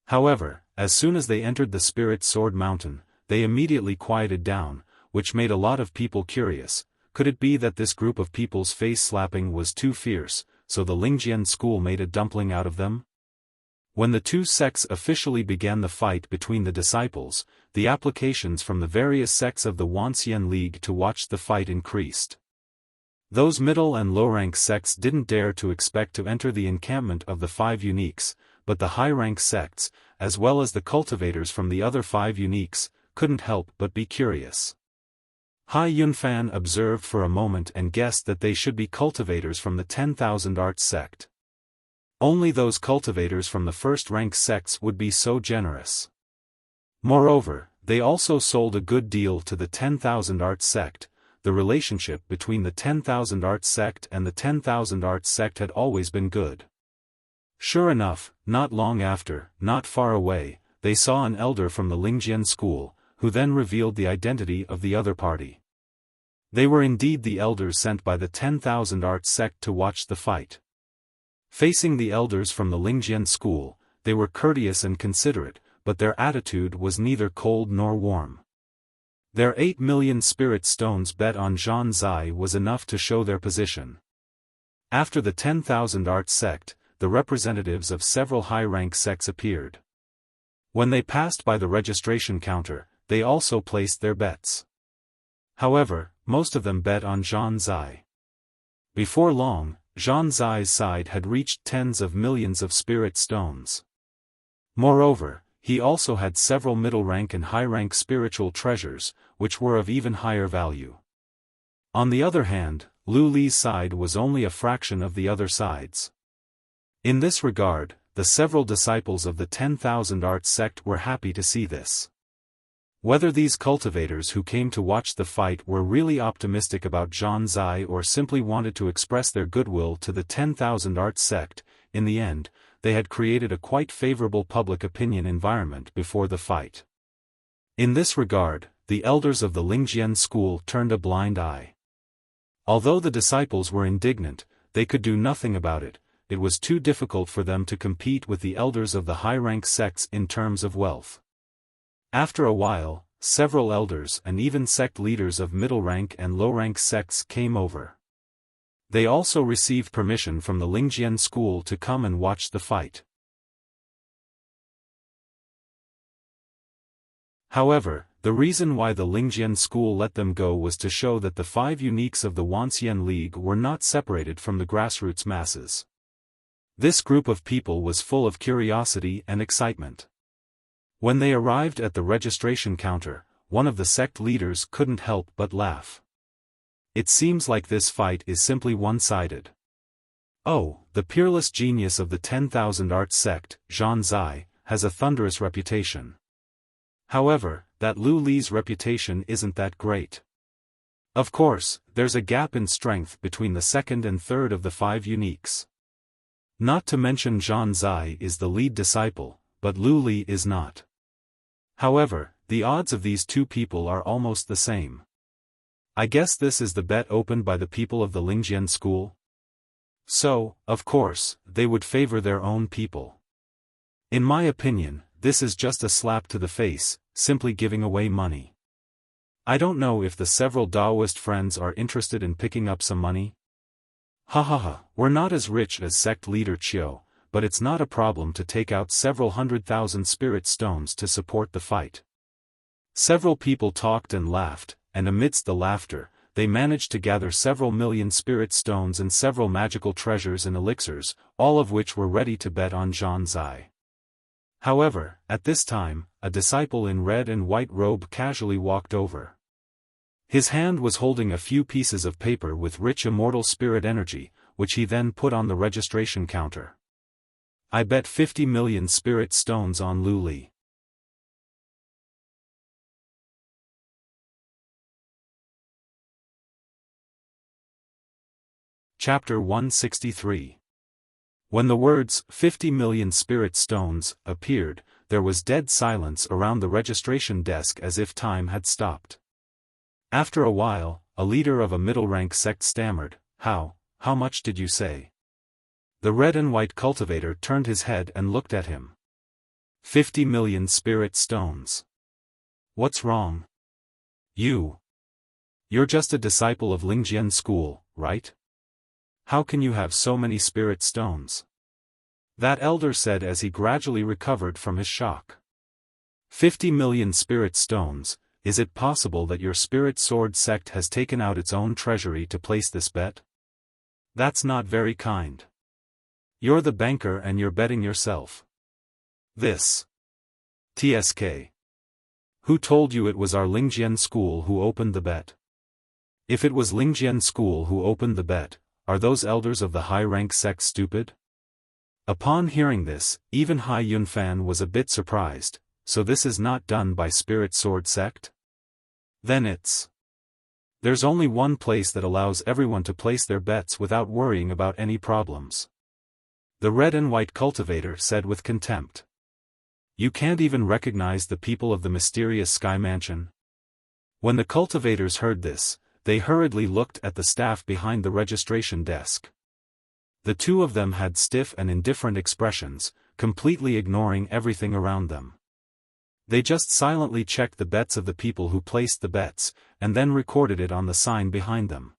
S1: However, as soon as they entered the Spirit Sword Mountain, they immediately quieted down, which made a lot of people curious. Could it be that this group of people's face-slapping was too fierce, so the Lingjian school made a dumpling out of them? When the 2 sects officially began the fight between the disciples, the applications from the various sects of the Wanxian League to watch the fight increased. Those middle and low-rank sects didn't dare to expect to enter the encampment of the 5 uniques, but the high-rank sects, as well as the cultivators from the other 5 uniques, couldn't help but be curious. Hai Yunfan observed for a moment and guessed that they should be cultivators from the 10,000 Arts sect. Only those cultivators from the first-rank sects would be so generous. Moreover, they also sold a good deal to the 10,000 Arts sect. The relationship between the 10,000 Arts sect and the 10,000 Arts sect had always been good. Sure enough, not long after, not far away, they saw an elder from the Lingjian school, who then revealed the identity of the other party. They were indeed the elders sent by the 10,000 Arts sect to watch the fight. Facing the elders from the Lingjian school, they were courteous and considerate, but their attitude was neither cold nor warm. Their 8 million spirit stones bet on Zhan Zai was enough to show their position. After the 10,000 Arts sect, the representatives of several high-rank sects appeared. When they passed by the registration counter, they also placed their bets. However, most of them bet on Zhan Zai. Before long, Zhan Zai's side had reached tens of millions of spirit stones. Moreover, he also had several middle-rank and high-rank spiritual treasures, which were of even higher value. On the other hand, Lu Li's side was only a fraction of the other sides. In this regard, the several disciples of the 10,000 Arts sect were happy to see this. Whether these cultivators who came to watch the fight were really optimistic about Zhan Zai or simply wanted to express their goodwill to the 10,000 Arts sect, in the end, they had created a quite favorable public opinion environment before the fight. In this regard, the elders of the Lingjian school turned a blind eye. Although the disciples were indignant, they could do nothing about it. It was too difficult for them to compete with the elders of the high-rank sects in terms of wealth. After a while, several elders and even sect leaders of middle-rank and low-rank sects came over. They also received permission from the Lingjian school to come and watch the fight. However, the reason why the Lingjian school let them go was to show that the 5 uniques of the Wanxian League were not separated from the grassroots masses. This group of people was full of curiosity and excitement. When they arrived at the registration counter, one of the sect leaders couldn't help but laugh. It seems like this fight is simply one-sided. Oh, the peerless genius of the 10,000 Arts sect, Zhan Zai, has a thunderous reputation. However, that Lu Li's reputation isn't that great. Of course, there's a gap in strength between the second and third of the 5 uniques. Not to mention Zhan Zai is the lead disciple, but Lu Li is not. However, the odds of these 2 people are almost the same. I guess this is the bet opened by the people of the Lingjian school. So, of course, they would favor their own people. In my opinion, this is just a slap to the face, simply giving away money. I don't know if the several Taoist friends are interested in picking up some money. Ha ha ha, we're not as rich as sect leader Qiu, but it's not a problem to take out several 100,000 spirit stones to support the fight. Several people talked and laughed, and amidst the laughter, they managed to gather several million spirit stones and several magical treasures and elixirs, all of which were ready to bet on Zhan Zai. However, at this time, a disciple in red and white robe casually walked over. His hand was holding a few pieces of paper with rich immortal spirit energy, which he then put on the registration counter. I bet 50 million spirit stones on Lu Li. Chapter 163. When the words 50 million spirit stones appeared, there was dead silence around the registration desk as if time had stopped. After a while, a leader of a middle-rank sect stammered, How much did you say? The red and white cultivator turned his head and looked at him. 50 million spirit stones. What's wrong? You're just a disciple of Lingjian school, right? How can you have so many spirit stones? That elder said as he gradually recovered from his shock. 50 million spirit stones, is it possible that your spirit sword sect has taken out its own treasury to place this bet? That's not very kind. You're the banker and you're betting yourself. This. TSK. Who told you it was our Lingjian school who opened the bet? If it was Lingjian school who opened the bet, are those elders of the high-rank sect stupid? Upon hearing this, even Hai Yunfan was a bit surprised. So this is not done by Spirit Sword sect? Then it's... There's only one place that allows everyone to place their bets without worrying about any problems. The red and white cultivator said with contempt. You can't even recognize the people of the mysterious sky mansion? When the cultivators heard this, they hurriedly looked at the staff behind the registration desk. The two of them had stiff and indifferent expressions, completely ignoring everything around them. They just silently checked the bets of the people who placed the bets, and then recorded it on the sign behind them.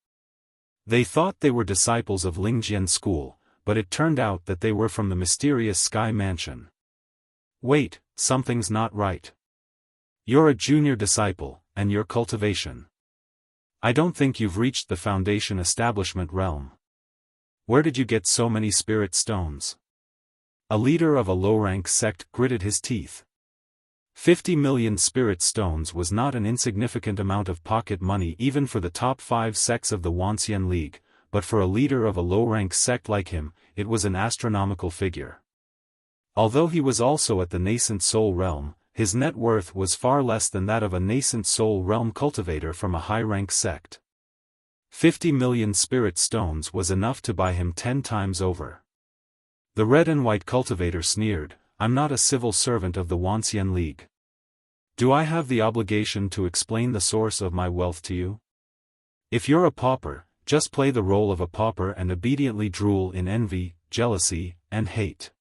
S1: They thought they were disciples of Lingjian school, but it turned out that they were from the mysterious sky mansion. Wait, something's not right. You're a junior disciple, and your cultivation. I don't think you've reached the foundation establishment realm. Where did you get so many spirit stones? A leader of a low-rank sect gritted his teeth. 50 million spirit stones was not an insignificant amount of pocket money even for the top 5 sects of the Wanxian League, but for a leader of a low-rank sect like him, it was an astronomical figure. Although he was also at the nascent soul realm, his net worth was far less than that of a nascent soul realm cultivator from a high-rank sect. 50 million spirit stones was enough to buy him 10 times over. The red and white cultivator sneered, I'm not a civil servant of the Wanxian League. Do I have the obligation to explain the source of my wealth to you? If you're a pauper, just play the role of a pauper and obediently drool in envy, jealousy, and hate.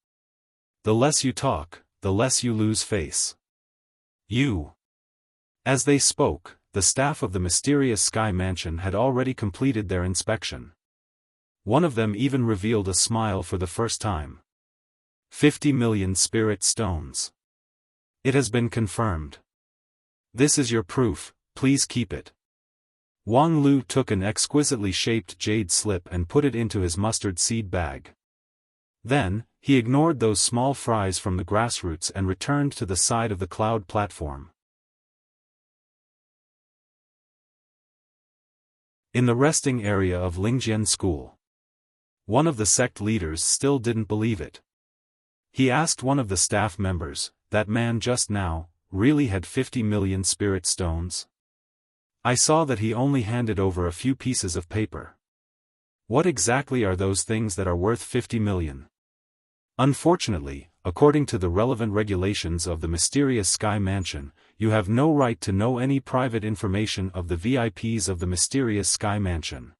S1: The less you talk, the less you lose face. You. As they spoke, the staff of the mysterious sky mansion had already completed their inspection. One of them even revealed a smile for the first time. 50 million spirit stones. It has been confirmed. This is your proof, please keep it. Wang Lu took an exquisitely shaped jade slip and put it into his mustard seed bag. Then, he ignored those small fries from the grassroots and returned to the side of the cloud platform. In the resting area of Lingjian School. One of the sect leaders still didn't believe it. He asked one of the staff members, that man just now, really had 50 million spirit stones? I saw that he only handed over a few pieces of paper. What exactly are those things that are worth 50 million? Unfortunately, according to the relevant regulations of the mysterious sky mansion, you have no right to know any private information of the VIPs of the mysterious sky mansion.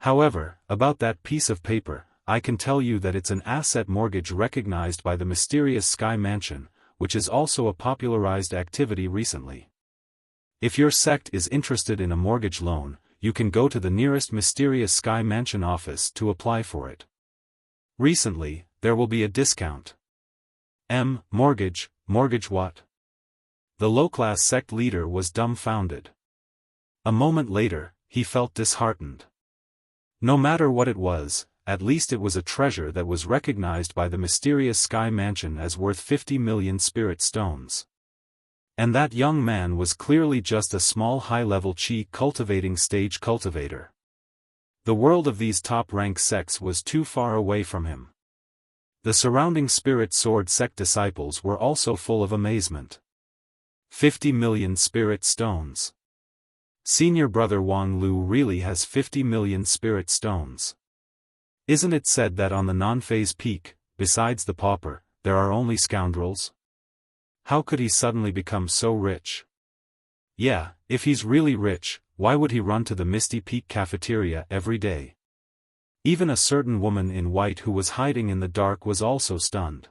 S1: However, about that piece of paper, I can tell you that it's an asset mortgage recognized by the mysterious sky mansion, which is also a popularized activity recently. If your sect is interested in a mortgage loan, you can go to the nearest mysterious sky mansion office to apply for it. Recently, there will be a discount. Mortgage what? The low-class sect leader was dumbfounded. A moment later, he felt disheartened. No matter what it was, at least it was a treasure that was recognized by the mysterious sky mansion as worth 50 million spirit stones. And that young man was clearly just a small high-level chi cultivating stage cultivator. The world of these top-rank sects was too far away from him. The surrounding spirit sword sect disciples were also full of amazement. 50 million spirit stones. Senior brother Wang Lu really has 50 million spirit stones. Isn't it said that on the non-phase peak, besides the pauper, there are only scoundrels? How could he suddenly become so rich? Yeah, if he's really rich, why would he run to the Misty Peak cafeteria every day? Even a certain woman in white who was hiding in the dark was also stunned.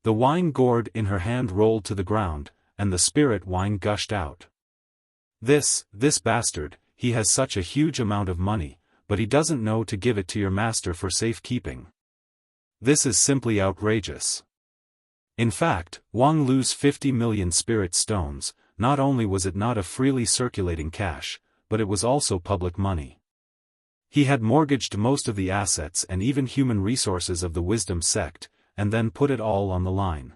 S1: The wine gourd in her hand rolled to the ground, and the spirit wine gushed out. This bastard, he has such a huge amount of money, but he doesn't know to give it to your master for safekeeping. This is simply outrageous. In fact, Wang Lu's 50 million spirit stones, not only was it not a freely circulating cash, but it was also public money. He had mortgaged most of the assets and even human resources of the Wisdom sect, and then put it all on the line.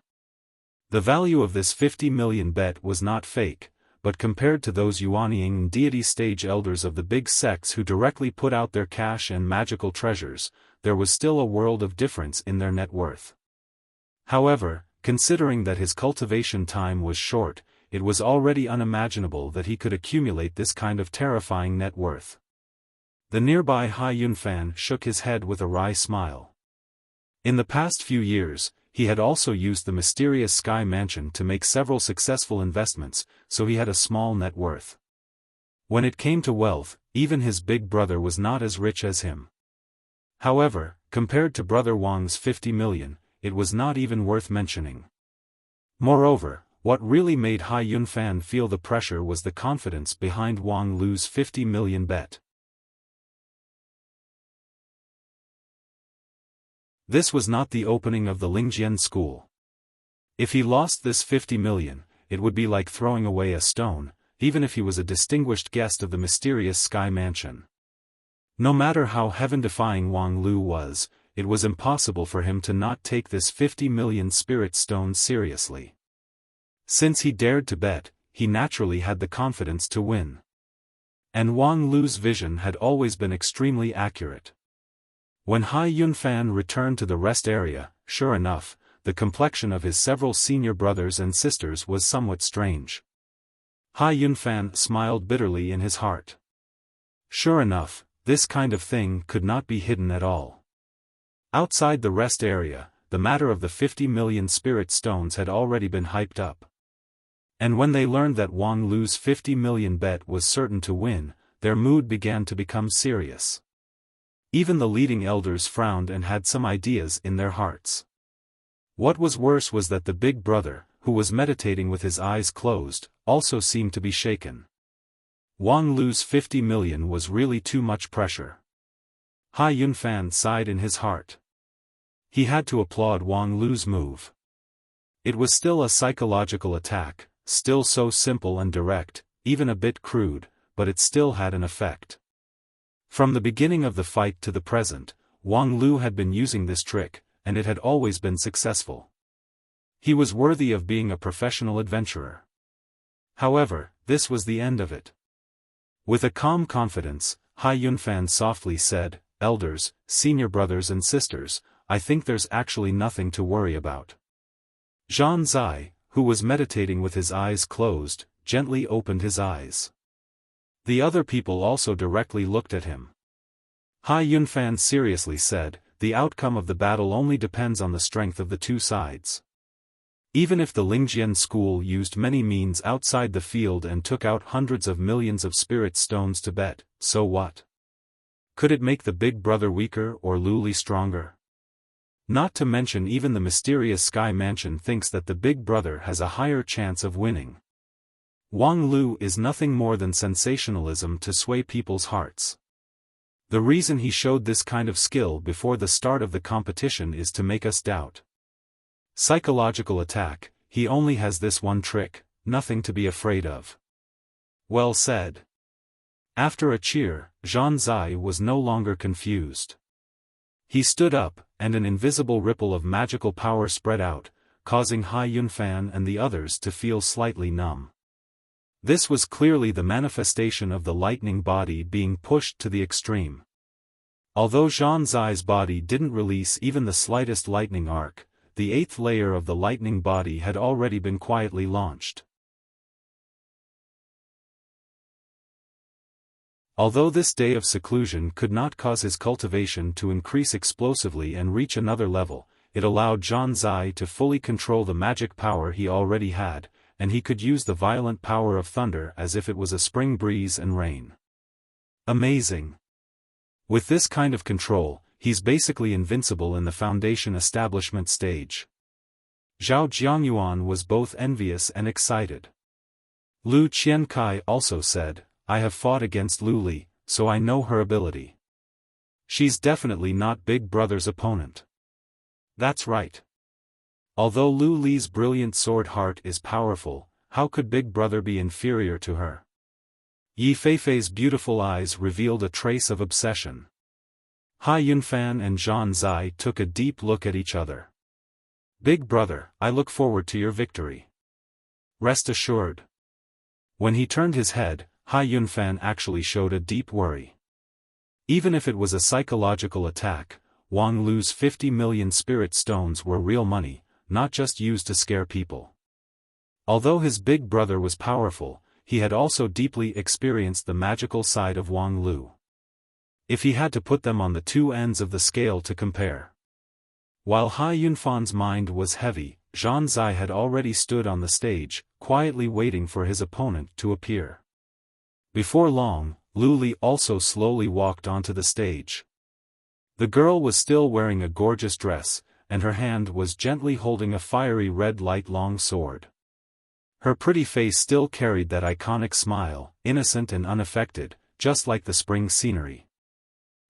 S1: The value of this 50 million bet was not fake, but compared to those Yuanying and deity stage elders of the big sects who directly put out their cash and magical treasures, there was still a world of difference in their net worth. However, considering that his cultivation time was short, it was already unimaginable that he could accumulate this kind of terrifying net worth. The nearby Hai Yunfan shook his head with a wry smile. In the past few years, he had also used the mysterious Sky Mansion to make several successful investments, so he had a small net worth. When it came to wealth, even his big brother was not as rich as him. However, compared to Brother Wang's 50 million, it was not even worth mentioning. Moreover, what really made Hai Yunfan feel the pressure was the confidence behind Wang Lu's 50 million bet. This was not the opening of the Lingjian school. If he lost this 50 million, it would be like throwing away a stone, even if he was a distinguished guest of the mysterious Sky Mansion. No matter how heaven-defying Wang Lu was, it was impossible for him to not take this 50 million spirit stone seriously. Since he dared to bet, he naturally had the confidence to win. And Wang Lu's vision had always been extremely accurate. When Hai Yunfan returned to the rest area, sure enough, the complexion of his several senior brothers and sisters was somewhat strange. Hai Yunfan smiled bitterly in his heart. Sure enough, this kind of thing could not be hidden at all. Outside the rest area, the matter of the 50 million spirit stones had already been hyped up. And when they learned that Wang Lu's 50 million bet was certain to win, their mood began to become serious. Even the leading elders frowned and had some ideas in their hearts. What was worse was that the big brother, who was meditating with his eyes closed, also seemed to be shaken. Wang Lu's 50 million was really too much pressure. Hai Yunfan sighed in his heart. He had to applaud Wang Lu's move. It was still a psychological attack, still so simple and direct, even a bit crude, but it still had an effect. From the beginning of the fight to the present, Wang Lu had been using this trick, and it had always been successful. He was worthy of being a professional adventurer. However, this was the end of it. With a calm confidence, Hai Yunfan softly said, "Elders, senior brothers and sisters, I think there's actually nothing to worry about." Zhan Zai, who was meditating with his eyes closed, gently opened his eyes. The other people also directly looked at him. Hai Yunfan seriously said, "The outcome of the battle only depends on the strength of the two sides. Even if the Lingjian school used many means outside the field and took out hundreds of millions of spirit stones to bet, so what? Could it make the big brother weaker or Luli stronger? Not to mention even the mysterious Sky Mansion thinks that the big brother has a higher chance of winning. Wang Lu is nothing more than sensationalism to sway people's hearts. The reason he showed this kind of skill before the start of the competition is to make us doubt. Psychological attack, he only has this one trick, nothing to be afraid of." Well said. After a cheer, Zhan Zai was no longer confused. He stood up, and an invisible ripple of magical power spread out, causing Hai Yunfan and the others to feel slightly numb. This was clearly the manifestation of the lightning body being pushed to the extreme. Although Zhan Zai's body didn't release even the slightest lightning arc, the 8th layer of the lightning body had already been quietly launched. Although this day of seclusion could not cause his cultivation to increase explosively and reach another level, it allowed Zhan Zai to fully control the magic power he already had, and he could use the violent power of thunder as if it was a spring breeze and rain. Amazing! With this kind of control, he's basically invincible in the foundation establishment stage. Zhao Jiangyuan was both envious and excited. Lu Qiankai also said, "I have fought against Lu Li, so I know her ability. She's definitely not Big Brother's opponent." That's right. Although Lu Li's brilliant sword heart is powerful, how could Big Brother be inferior to her? Yi Feifei's beautiful eyes revealed a trace of obsession. Hai Yunfan and Zhan Zai took a deep look at each other. Big brother, I look forward to your victory. Rest assured. When he turned his head, Xiaofan actually showed a deep worry. Even if it was a psychological attack, Wang Lu's 50 million spirit stones were real money, not just used to scare people. Although his big brother was powerful, he had also deeply experienced the magical side of Wang Lu. If he had to put them on the two ends of the scale to compare. While Xiaofan's mind was heavy, Zhang Zai had already stood on the stage, quietly waiting for his opponent to appear. Before long, Lu Li also slowly walked onto the stage. The girl was still wearing a gorgeous dress, and her hand was gently holding a fiery red light-long sword. Her pretty face still carried that iconic smile, innocent and unaffected, just like the spring scenery.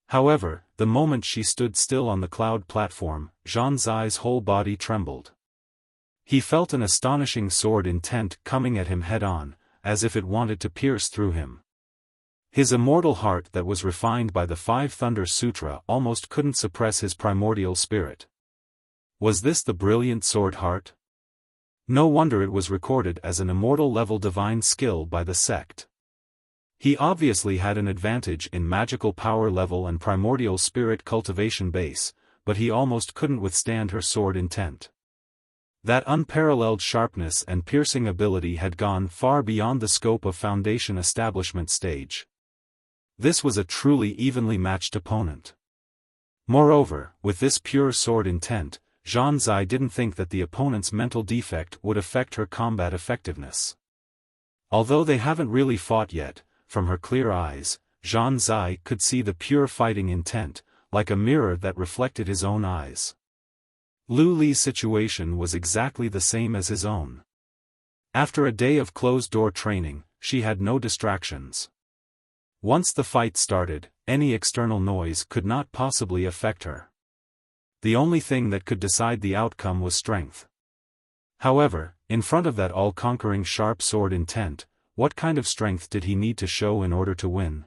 S1: However, the moment she stood still on the cloud platform, Zhang Zai's whole body trembled. He felt an astonishing sword intent coming at him head-on, as if it wanted to pierce through him. His immortal heart that was refined by the Five Thunder Sutra almost couldn't suppress his primordial spirit. Was this the brilliant sword heart? No wonder it was recorded as an immortal-level divine skill by the sect. He obviously had an advantage in magical power level and primordial spirit cultivation base, but he almost couldn't withstand her sword intent. That unparalleled sharpness and piercing ability had gone far beyond the scope of Foundation establishment stage. This was a truly evenly matched opponent. Moreover, with this pure sword intent, Zhang Zai didn't think that the opponent's mental defect would affect her combat effectiveness. Although they haven't really fought yet, from her clear eyes, Zhang Zai could see the pure fighting intent, like a mirror that reflected his own eyes. Lu Li's situation was exactly the same as his own. After a day of closed-door training, she had no distractions. Once the fight started, any external noise could not possibly affect her. The only thing that could decide the outcome was strength. However, in front of that all-conquering sharp sword intent, what kind of strength did he need to show in order to win?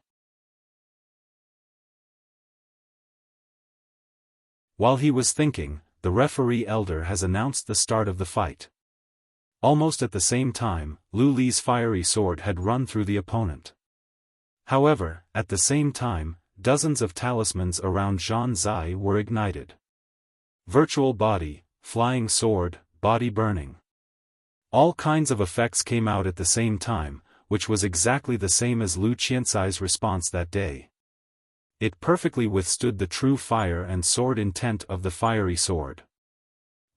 S1: While he was thinking, the referee elder has announced the start of the fight. Almost at the same time, Lu Li's fiery sword had run through the opponent. However, at the same time, dozens of talismans around Zhang Zai were ignited. Virtual body, flying sword, body burning. All kinds of effects came out at the same time, which was exactly the same as Lu Qiansai's response that day. It perfectly withstood the true fire and sword intent of the fiery sword.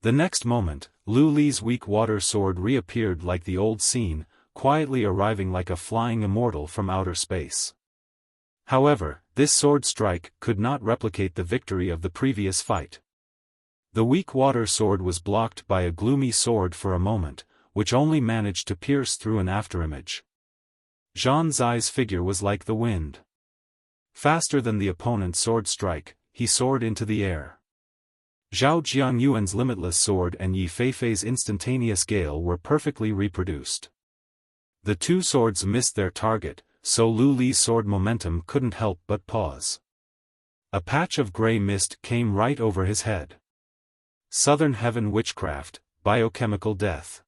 S1: The next moment, Lu Li's weak water sword reappeared like the old scene, quietly arriving like a flying immortal from outer space. However, this sword strike could not replicate the victory of the previous fight. The weak water sword was blocked by a gloomy sword for a moment, which only managed to pierce through an afterimage. Zhang Zai's figure was like the wind. Faster than the opponent's sword strike, he soared into the air. Zhao Jiangyuan's limitless sword and Yi Feifei's instantaneous gale were perfectly reproduced. The two swords missed their target, so Lu Li's sword momentum couldn't help but pause. A patch of gray mist came right over his head. Southern Heaven Witchcraft, Biochemical Death.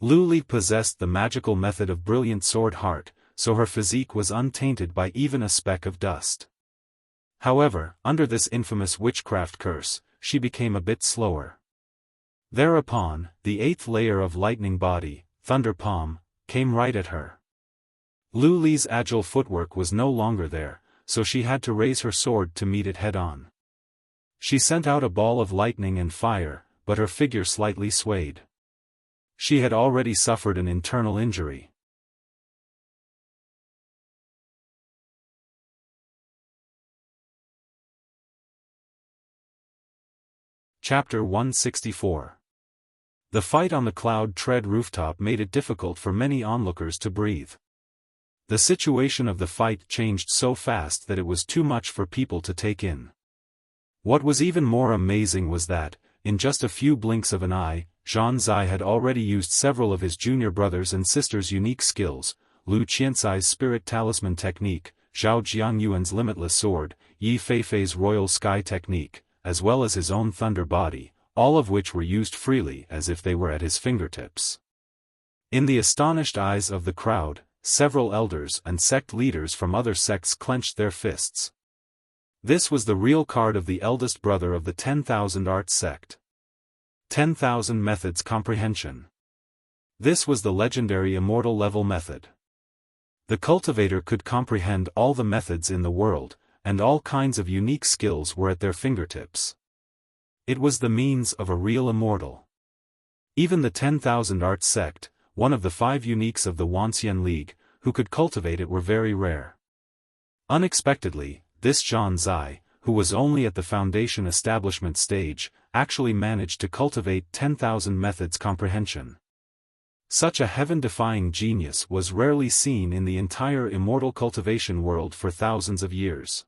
S1: Lu Li possessed the magical method of brilliant sword heart, so her physique was untainted by even a speck of dust. However, under this infamous witchcraft curse, she became a bit slower. Thereupon, the eighth layer of lightning body, Thunder Palm, came right at her. Lu Li's agile footwork was no longer there, so she had to raise her sword to meet it head-on. She sent out a ball of lightning and fire, but her figure slightly swayed. She had already suffered an internal injury. Chapter 164. The fight on the Cloud Tread rooftop made it difficult for many onlookers to breathe. The situation of the fight changed so fast that it was too much for people to take in. What was even more amazing was that, in just a few blinks of an eye, Zhang Zai had already used several of his junior brothers and sisters' unique skills: Lu Qiansai's Spirit Talisman technique, Zhao Jiangyuan's Limitless Sword, Yi Feifei's Royal Sky technique, as well as his own Thunder Body, all of which were used freely as if they were at his fingertips. In the astonished eyes of the crowd, several elders and sect leaders from other sects clenched their fists. This was the real card of the eldest brother of the 10,000 Arts sect. 10,000 Methods Comprehension. This was the legendary immortal level method. The cultivator could comprehend all the methods in the world, and all kinds of unique skills were at their fingertips. It was the means of a real immortal. Even the 10,000 Arts sect, one of the 5 uniques of the Wuxia League, who could cultivate it were very rare. Unexpectedly, this Zhan Zai, who was only at the foundation establishment stage, actually managed to cultivate 10,000 methods comprehension. Such a heaven-defying genius was rarely seen in the entire immortal cultivation world for thousands of years.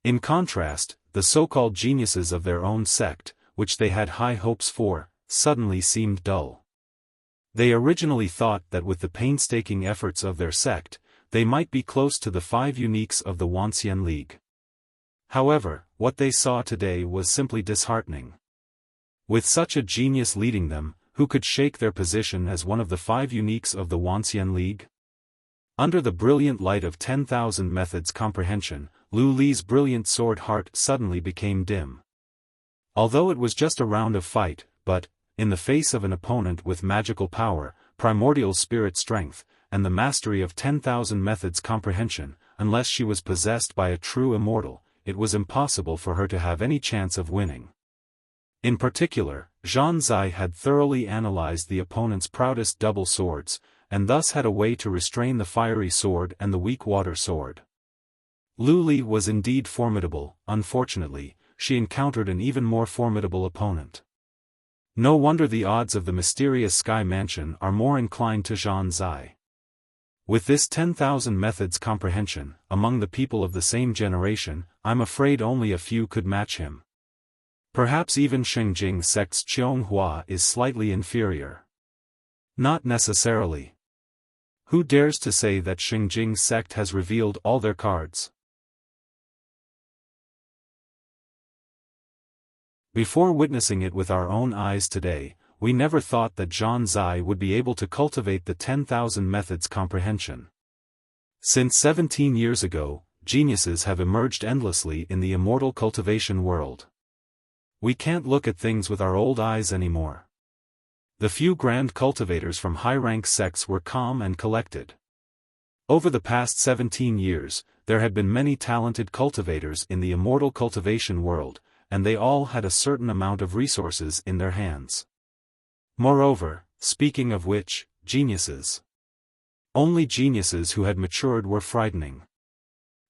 S1: In contrast, the so-called geniuses of their own sect, which they had high hopes for, suddenly seemed dull. They originally thought that with the painstaking efforts of their sect, they might be close to the 5 uniques of the Wuxia League. However, what they saw today was simply disheartening. With such a genius leading them, who could shake their position as one of the 5 uniques of the Wuxia League? Under the brilliant light of 10,000 methods comprehension, Lu Li's brilliant sword heart suddenly became dim. Although it was just a round of fight, but, in the face of an opponent with magical power, primordial spirit strength, and the mastery of 10,000 methods comprehension, unless she was possessed by a true immortal, it was impossible for her to have any chance of winning. In particular, Zhan Zai had thoroughly analyzed the opponent's proudest double swords, and thus had a way to restrain the fiery sword and the weak water sword. Lu Li was indeed formidable. Unfortunately, she encountered an even more formidable opponent. No wonder the odds of the mysterious Sky Mansion are more inclined to Zhan Zai. With this 10,000 methods comprehension, among the people of the same generation, I'm afraid only a few could match him. Perhaps even Xingjing sect's Qiong is slightly inferior. Not necessarily. Who dares to say that Xingjing sect has revealed all their cards? Before witnessing it with our own eyes today, we never thought that Zhan Zai would be able to cultivate the 10,000 methods comprehension. Since 17 years ago, geniuses have emerged endlessly in the immortal cultivation world. We can't look at things with our old eyes anymore. The few grand cultivators from high-rank sects were calm and collected. Over the past 17 years, there had been many talented cultivators in the immortal cultivation world, and they all had a certain amount of resources in their hands. Moreover, speaking of which, geniuses. Only geniuses who had matured were frightening.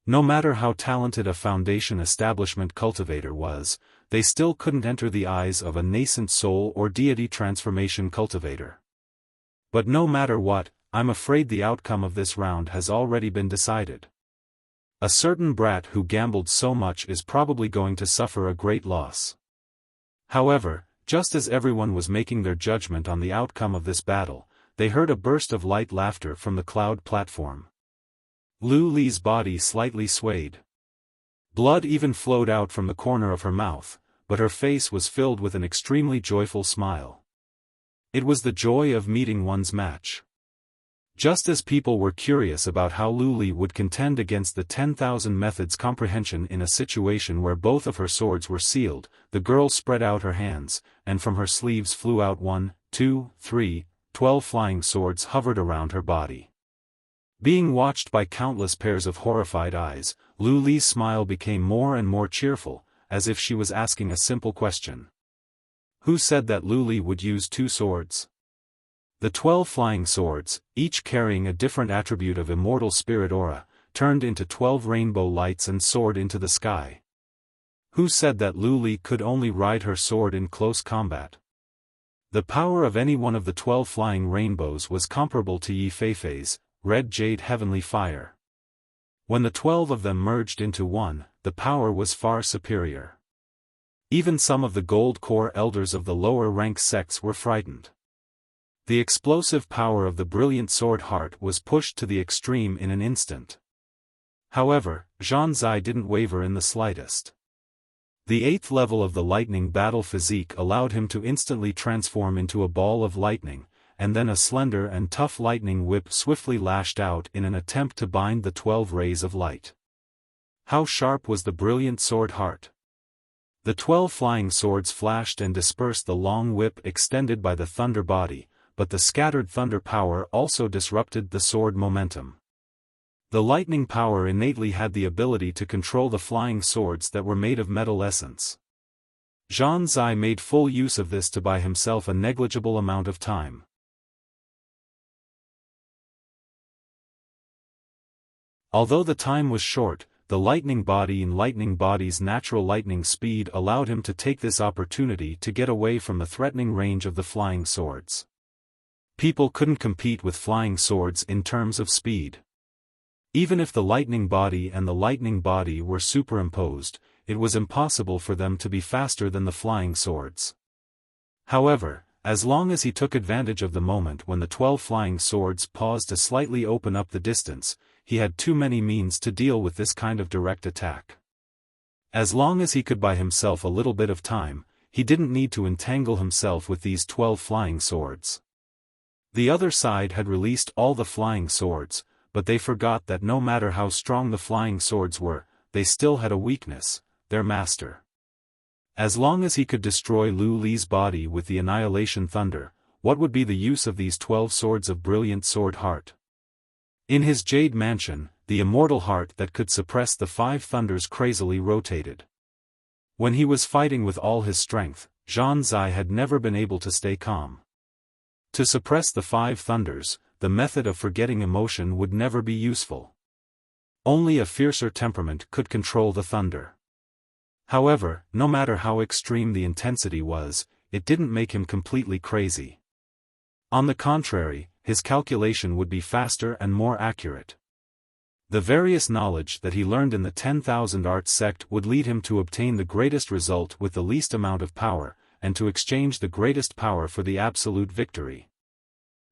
S1: No matter how talented a foundation establishment cultivator was, they still couldn't enter the eyes of a nascent soul or deity transformation cultivator. But no matter what, I'm afraid the outcome of this round has already been decided. A certain brat who gambled so much is probably going to suffer a great loss. However, just as everyone was making their judgment on the outcome of this battle, they heard a burst of light laughter from the cloud platform. Lu Li's body slightly swayed. Blood even flowed out from the corner of her mouth, but her face was filled with an extremely joyful smile. It was the joy of meeting one's match. Just as people were curious about how Lu Li would contend against the 10,000 methods comprehension in a situation where both of her swords were sealed, the girl spread out her hands, and from her sleeves flew out 1, 2, 3, 12 flying swords hovered around her body. Being watched by countless pairs of horrified eyes, Lu Li's smile became more and more cheerful, as if she was asking a simple question. Who said that Lu Li would use 2 swords? The 12 flying swords, each carrying a different attribute of immortal spirit aura, turned into 12 rainbow lights and soared into the sky. Who said that Lu Li could only ride her sword in close combat? The power of any one of the 12 flying rainbows was comparable to Yi Feifei's red jade heavenly fire. When the 12 of them merged into one, the power was far superior. Even some of the gold core elders of the lower rank sects were frightened. The explosive power of the brilliant sword heart was pushed to the extreme in an instant. However, Zhan Zai didn't waver in the slightest. The 8th level of the lightning battle physique allowed him to instantly transform into a ball of lightning, and then a slender and tough lightning whip swiftly lashed out in an attempt to bind the 12 rays of light. How sharp was the brilliant sword heart! The 12 flying swords flashed and dispersed the long whip extended by the thunder body, but the scattered thunder power also disrupted the sword momentum. The lightning power innately had the ability to control the flying swords that were made of metal essence. Zhang Zai made full use of this to buy himself a negligible amount of time. Although the time was short, the lightning body and lightning body's natural lightning speed allowed him to take this opportunity to get away from the threatening range of the flying swords. People couldn't compete with flying swords in terms of speed. Even if the lightning body and the lightning body were superimposed, it was impossible for them to be faster than the flying swords. However, as long as he took advantage of the moment when the 12 flying swords paused to slightly open up the distance, he had too many means to deal with this kind of direct attack. As long as he could buy himself a little bit of time, he didn't need to entangle himself with these 12 flying swords. The other side had released all the flying swords, but they forgot that no matter how strong the flying swords were, they still had a weakness: their master. As long as he could destroy Lu Li's body with the annihilation thunder, what would be the use of these 12 swords of brilliant sword heart? In his jade mansion, the immortal heart that could suppress the 5 thunders crazily rotated. When he was fighting with all his strength, Zhang Zai had never been able to stay calm. To suppress the 5 thunders, the method of forgetting emotion would never be useful. Only a fiercer temperament could control the thunder. However, no matter how extreme the intensity was, it didn't make him completely crazy. On the contrary, his calculation would be faster and more accurate. The various knowledge that he learned in the 10,000 Arts sect would lead him to obtain the greatest result with the least amount of power, and to exchange the greatest power for the absolute victory.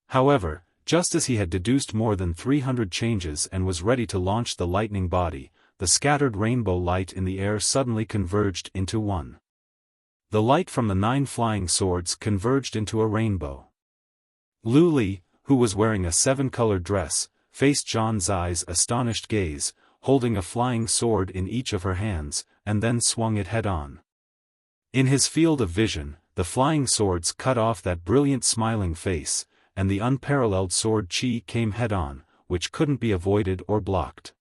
S1: However, just as he had deduced more than 300 changes and was ready to launch the lightning body, the scattered rainbow light in the air suddenly converged into one. The light from the 9 flying swords converged into a rainbow. Lu Li, who was wearing a 7-colored dress, faced Zhang Zai's astonished gaze, holding a flying sword in each of her hands, and then swung it head-on. In his field of vision, the flying swords cut off that brilliant smiling face, and the unparalleled sword chi came head-on, which couldn't be avoided or blocked.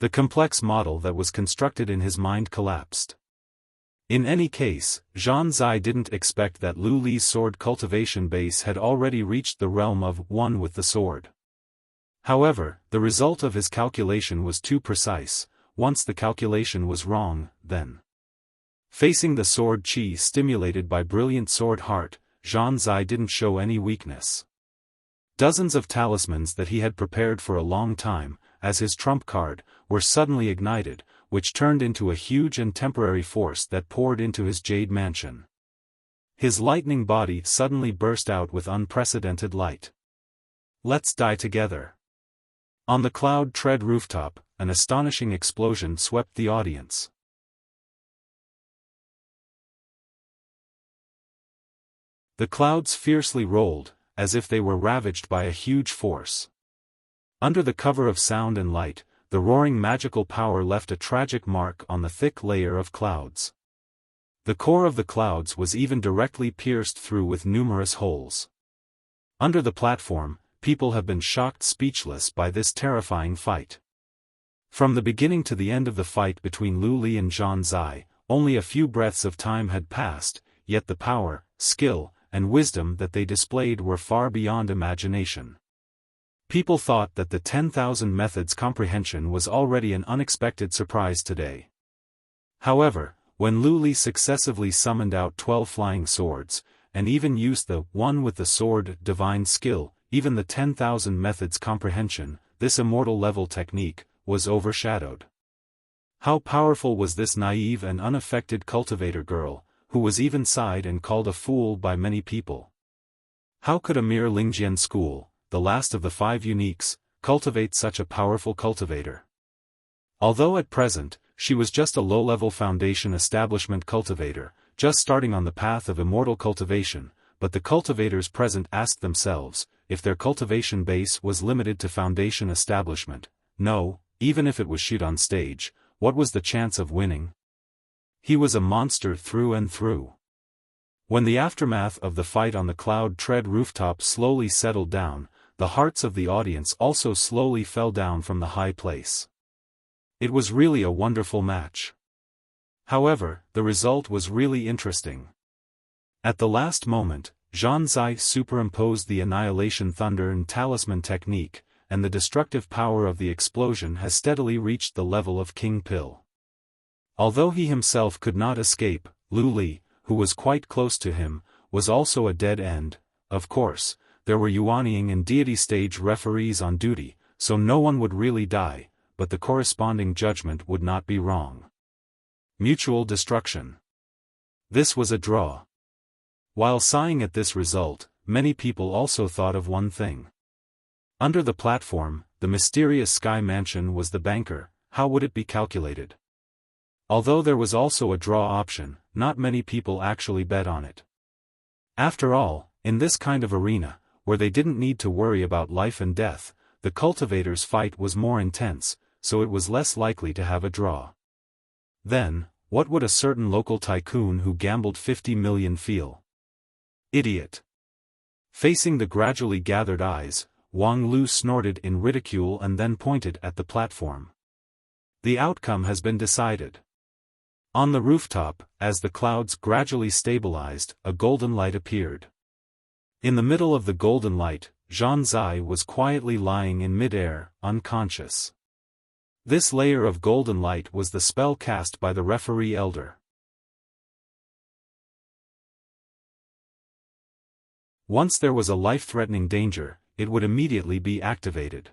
S1: The complex model that was constructed in his mind collapsed. In any case, Zhang Zai didn't expect that Lu Li's sword cultivation base had already reached the realm of one with the sword. However, the result of his calculation was too precise. Once the calculation was wrong, then. Facing the sword chi stimulated by brilliant sword heart, Zhang Zai didn't show any weakness. Dozens of talismans that he had prepared for a long time, as his trump card, were suddenly ignited, which turned into a huge and temporary force that poured into his jade mansion. His lightning body suddenly burst out with unprecedented light. Let's die together. On the cloud tread rooftop, an astonishing explosion swept the audience. The clouds fiercely rolled, as if they were ravaged by a huge force. Under the cover of sound and light, the roaring magical power left a tragic mark on the thick layer of clouds. The core of the clouds was even directly pierced through with numerous holes. Under the platform, people have been shocked speechless by this terrifying fight. From the beginning to the end of the fight between Lu Li and Zhang Zai, only a few breaths of time had passed, yet the power, skill, and wisdom that they displayed were far beyond imagination. People thought that the 10,000 methods comprehension was already an unexpected surprise today. However, when Lu Li successively summoned out 12 flying swords, and even used the one with the sword divine skill, even the 10,000 methods comprehension, this immortal level technique, was overshadowed. How powerful was this naive and unaffected cultivator girl, who was even sighed and called a fool by many people? How could a mere Lingjian school, the last of the 5 uniques, cultivate such a powerful cultivator? Although at present, she was just a low-level foundation establishment cultivator, just starting on the path of immortal cultivation, but the cultivators present asked themselves, if their cultivation base was limited to foundation establishment, no, even if it was shoot on stage, what was the chance of winning? He was a monster through and through. When the aftermath of the fight on the cloud-tread rooftop slowly settled down, the hearts of the audience also slowly fell down from the high place. It was really a wonderful match. However, the result was really interesting. At the last moment, Zhang Zai superimposed the Annihilation Thunder and Talisman technique, and the destructive power of the explosion has steadily reached the level of King Pill. Although he himself could not escape, Lu Li, who was quite close to him, was also a dead end. Of course, there were Yuanying and deity stage referees on duty, so no one would really die, but the corresponding judgment would not be wrong. Mutual destruction. This was a draw. While sighing at this result, many people also thought of one thing. Under the platform, the mysterious sky mansion was the banker. How would it be calculated? Although there was also a draw option, not many people actually bet on it. After all, in this kind of arena, where they didn't need to worry about life and death, the cultivators' fight was more intense, so it was less likely to have a draw. Then, what would a certain local tycoon who gambled 50 million feel? Idiot. Facing the gradually gathered eyes, Wang Lu snorted in ridicule and then pointed at the platform. The outcome has been decided. On the rooftop, as the clouds gradually stabilized, a golden light appeared. In the middle of the golden light, Zhang Zai was quietly lying in mid-air, unconscious. This layer of golden light was the spell cast by the referee elder. Once there was a life-threatening danger, it would immediately be activated.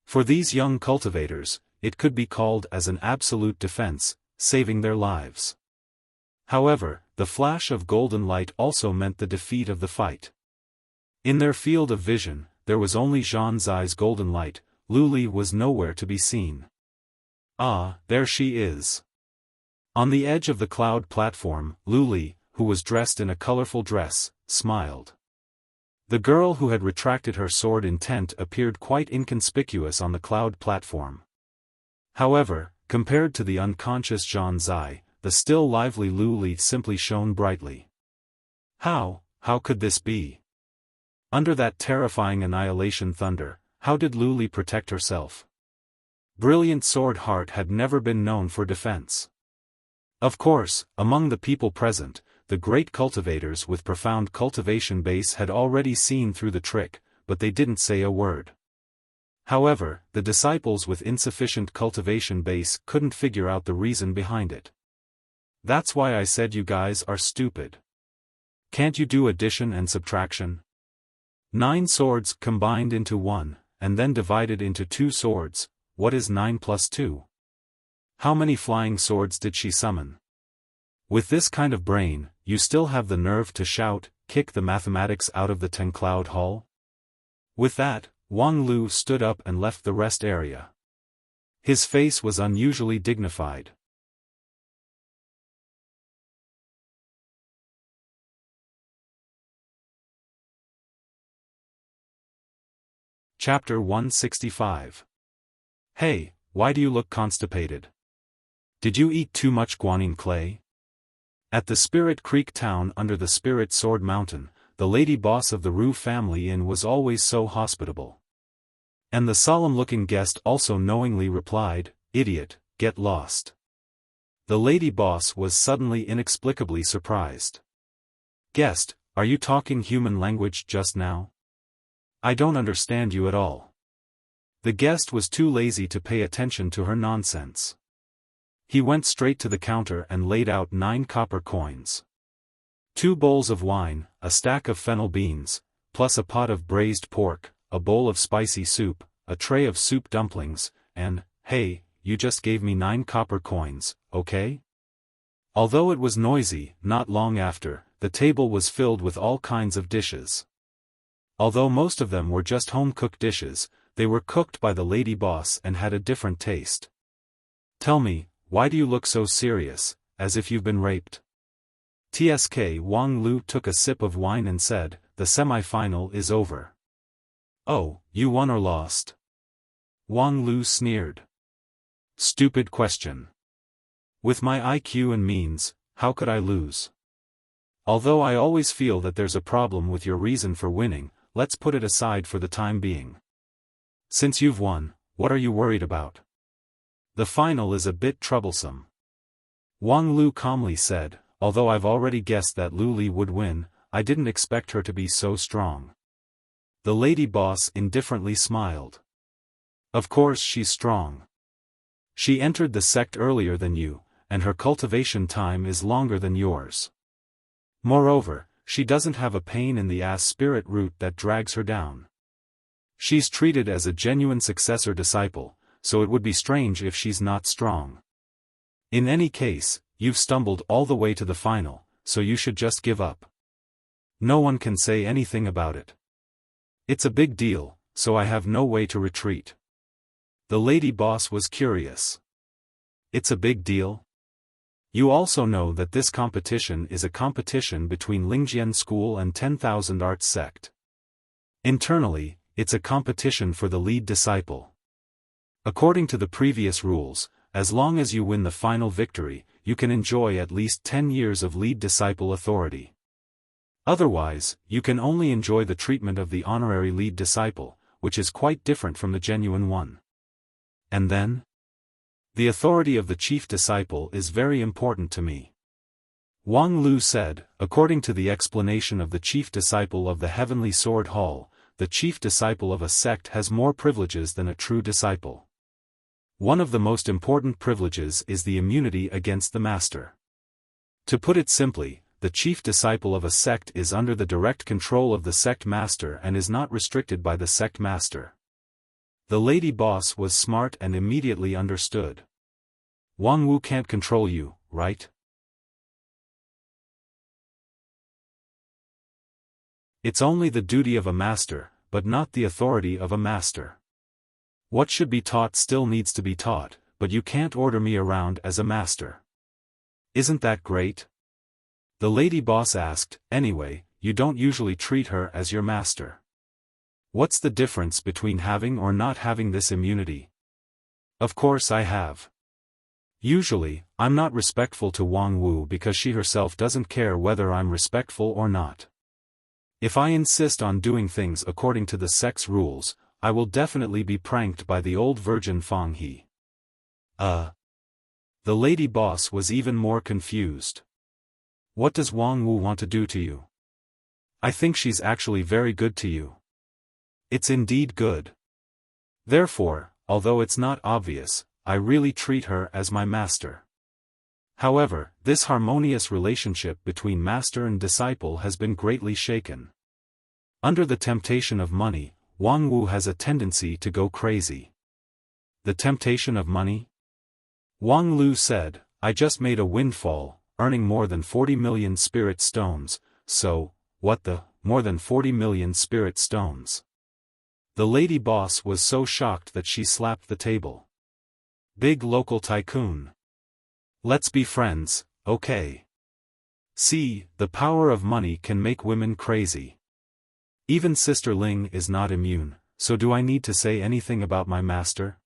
S1: For these young cultivators, it could be called as an absolute defense, saving their lives. However, the flash of golden light also meant the defeat of the fight. In their field of vision, there was only Zhang Zai's golden light. Lu Li was nowhere to be seen. Ah, there she is. On the edge of the cloud platform, Lu Li, who was dressed in a colorful dress, smiled. The girl who had retracted her sword intent appeared quite inconspicuous on the cloud platform. However, compared to the unconscious Zhang Zai, the still lively Lu Li simply shone brightly. How could this be? Under that terrifying annihilation thunder, how did Lu Li protect herself? Brilliant Sword Heart had never been known for defense. Of course, among the people present, the great cultivators with profound cultivation base had already seen through the trick, but they didn't say a word. However, the disciples with insufficient cultivation base couldn't figure out the reason behind it. That's why I said you guys are stupid. Can't you do addition and subtraction? 9 swords combined into 1, and then divided into 2 swords, what is 9 plus 2? How many flying swords did she summon? With this kind of brain, you still have the nerve to shout, kick the mathematics out of the Ten Cloud Hall? With that, Wang Lu stood up and left the rest area. His face was unusually dignified. Chapter 165. Hey, why do you look constipated? Did you eat too much guanine clay? At the Spirit Creek town under the Spirit Sword Mountain, the lady boss of the Ru family inn was always so hospitable. And the solemn-looking guest also knowingly replied, "Idiot, get lost." The lady boss was suddenly inexplicably surprised. "Guest, are you talking human language just now? I don't understand you at all." The guest was too lazy to pay attention to her nonsense. He went straight to the counter and laid out 9 copper coins. 2 bowls of wine, a stack of fennel beans, plus a pot of braised pork, a bowl of spicy soup, a tray of soup dumplings, and, hey, you just gave me 9 copper coins, okay? Although it was noisy, not long after, the table was filled with all kinds of dishes. Although most of them were just home-cooked dishes, they were cooked by the lady boss and had a different taste. "Tell me, why do you look so serious, as if you've been raped? TSK Wang Lu took a sip of wine and said, the semi-final is over. Oh, you won or lost? Wang Lu sneered. Stupid question. With my IQ and means, how could I lose? Although I always feel that there's a problem with your reason for winning, let's put it aside for the time being. Since you've won, what are you worried about? The final is a bit troublesome. Wang Lu calmly said, although I've already guessed that Lu Li would win, I didn't expect her to be so strong. The lady boss indifferently smiled. Of course she's strong. She entered the sect earlier than you, and her cultivation time is longer than yours. Moreover, she doesn't have a pain in the ass spirit root that drags her down. She's treated as a genuine successor disciple, so it would be strange if she's not strong. In any case, you've stumbled all the way to the final, so you should just give up. No one can say anything about it. It's a big deal, so I have no way to retreat. The lady boss was curious. It's a big deal? You also know that this competition is a competition between Lingjian School and 10,000 Arts Sect. Internally, it's a competition for the lead disciple. According to the previous rules, as long as you win the final victory, you can enjoy at least 10 years of lead disciple authority. Otherwise, you can only enjoy the treatment of the honorary lead disciple, which is quite different from the genuine one. And then? The authority of the chief disciple is very important to me. Wang Lu said, according to the explanation of the chief disciple of the Heavenly Sword Hall, the chief disciple of a sect has more privileges than a true disciple. One of the most important privileges is the immunity against the master. To put it simply, the chief disciple of a sect is under the direct control of the sect master and is not restricted by the sect master. The lady boss was smart and immediately understood. Wang Wu can't control you, right? It's only the duty of a master, but not the authority of a master. What should be taught still needs to be taught, but you can't order me around as a master. Isn't that great? The lady boss asked, anyway, you don't usually treat her as your master. What's the difference between having or not having this immunity? Of course I have. Usually, I'm not respectful to Wang Wu because she herself doesn't care whether I'm respectful or not. If I insist on doing things according to the sect's rules, I will definitely be pranked by the old virgin Fang He. The lady boss was even more confused. What does Wang Wu want to do to you? I think she's actually very good to you. It's indeed good. Therefore, although it's not obvious, I really treat her as my master. However, this harmonious relationship between master and disciple has been greatly shaken. Under the temptation of money, Wang Wu has a tendency to go crazy. The temptation of money? Wang Lu said, I just made a windfall, earning more than 40 million spirit stones, so, what the, more than 40 million spirit stones? The lady boss was so shocked that she slapped the table. Big local tycoon. Let's be friends, okay? See, the power of money can make women crazy. Even Sister Ling is not immune, so do I need to say anything about my master?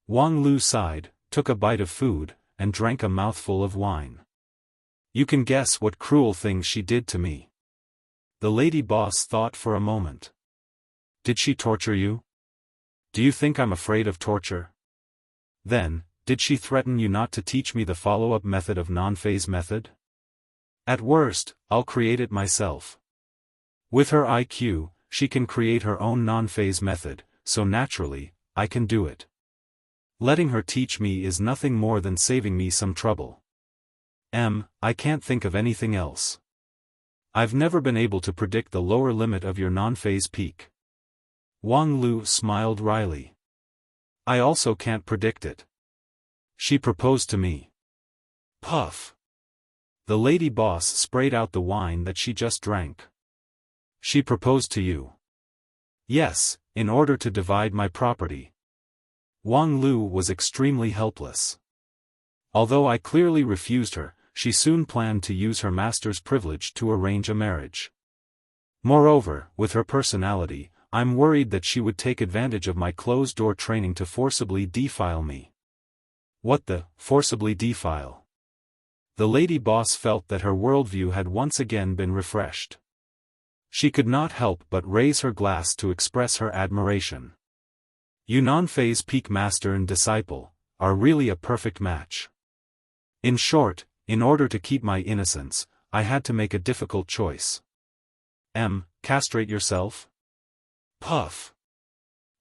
S1: Wang Lu sighed, took a bite of food, and drank a mouthful of wine. You can guess what cruel things she did to me. The lady boss thought for a moment. Did she torture you? Do you think I'm afraid of torture? Then, did she threaten you not to teach me the follow-up method of non-phase method? At worst, I'll create it myself. With her IQ, she can create her own non-phase method, so naturally, I can do it. Letting her teach me is nothing more than saving me some trouble. I can't think of anything else. I've never been able to predict the lower limit of your non-phase peak. Wang Lu smiled wryly. I also can't predict it. She proposed to me. Puff. The lady boss sprayed out the wine that she just drank. She proposed to you. Yes, in order to divide my property. Wang Lu was extremely helpless. Although I clearly refused her, she soon planned to use her master's privilege to arrange a marriage. Moreover, with her personality, I'm worried that she would take advantage of my closed-door training to forcibly defile me. What the, forcibly defile? The lady boss felt that her worldview had once again been refreshed. She could not help but raise her glass to express her admiration. You non-phase peak master and disciple are really a perfect match. In short, in order to keep my innocence, I had to make a difficult choice. Castrate yourself? Puff.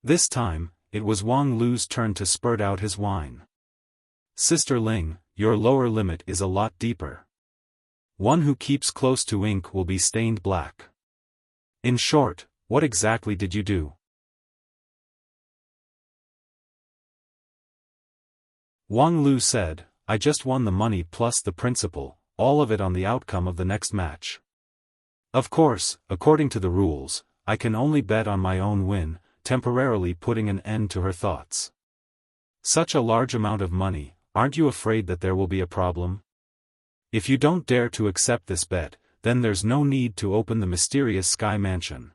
S1: This time, it was Wang Lu's turn to spurt out his wine. Sister Ling, your lower limit is a lot deeper. One who keeps close to ink will be stained black. In short, what exactly did you do? Wang Lu said, I just won the money plus the principal, all of it on the outcome of the next match. Of course, according to the rules, I can only bet on my own win, temporarily putting an end to her thoughts. Such a large amount of money, aren't you afraid that there will be a problem? If you don't dare to accept this bet, then there's no need to open the mysterious Sky Mansion.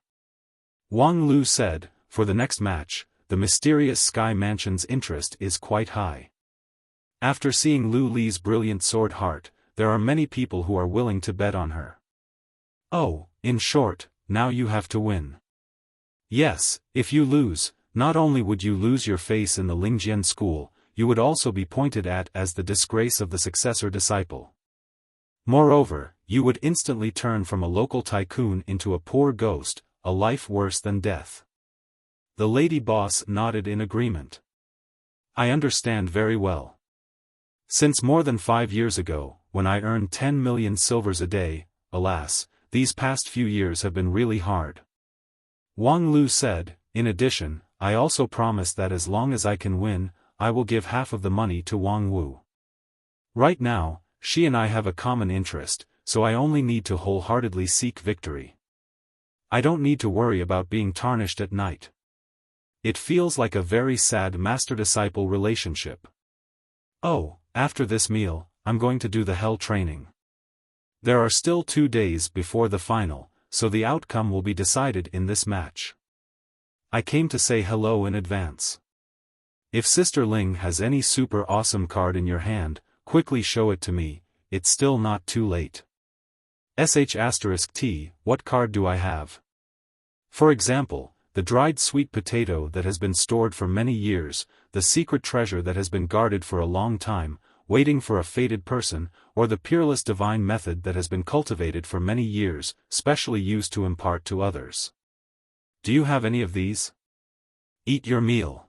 S1: Wang Lu said, for the next match, the mysterious Sky Mansion's interest is quite high. After seeing Lu Li's brilliant sword heart, there are many people who are willing to bet on her. Oh, in short, now you have to win. Yes, if you lose, not only would you lose your face in the Lingjian school, you would also be pointed at as the disgrace of the successor disciple. Moreover, you would instantly turn from a local tycoon into a poor ghost, a life worse than death. The lady boss nodded in agreement. I understand very well. Since more than 5 years ago, when I earned 10 million silvers a day, alas, these past few years have been really hard. Wang Lu said, in addition, I also promise that as long as I can win, I will give half of the money to Wang Wu. Right now, she and I have a common interest, so I only need to wholeheartedly seek victory. I don't need to worry about being tarnished at night. It feels like a very sad master-disciple relationship. Oh, after this meal, I'm going to do the hell training. There are still 2 days before the final, so the outcome will be decided in this match. I came to say hello in advance. If Sister Ling has any super awesome card in your hand, quickly show it to me, it's still not too late. *T, what card do I have? For example, the dried sweet potato that has been stored for many years, the secret treasure that has been guarded for a long time, waiting for a fated person, or the peerless divine method that has been cultivated for many years, specially used to impart to others. Do you have any of these? Eat your meal.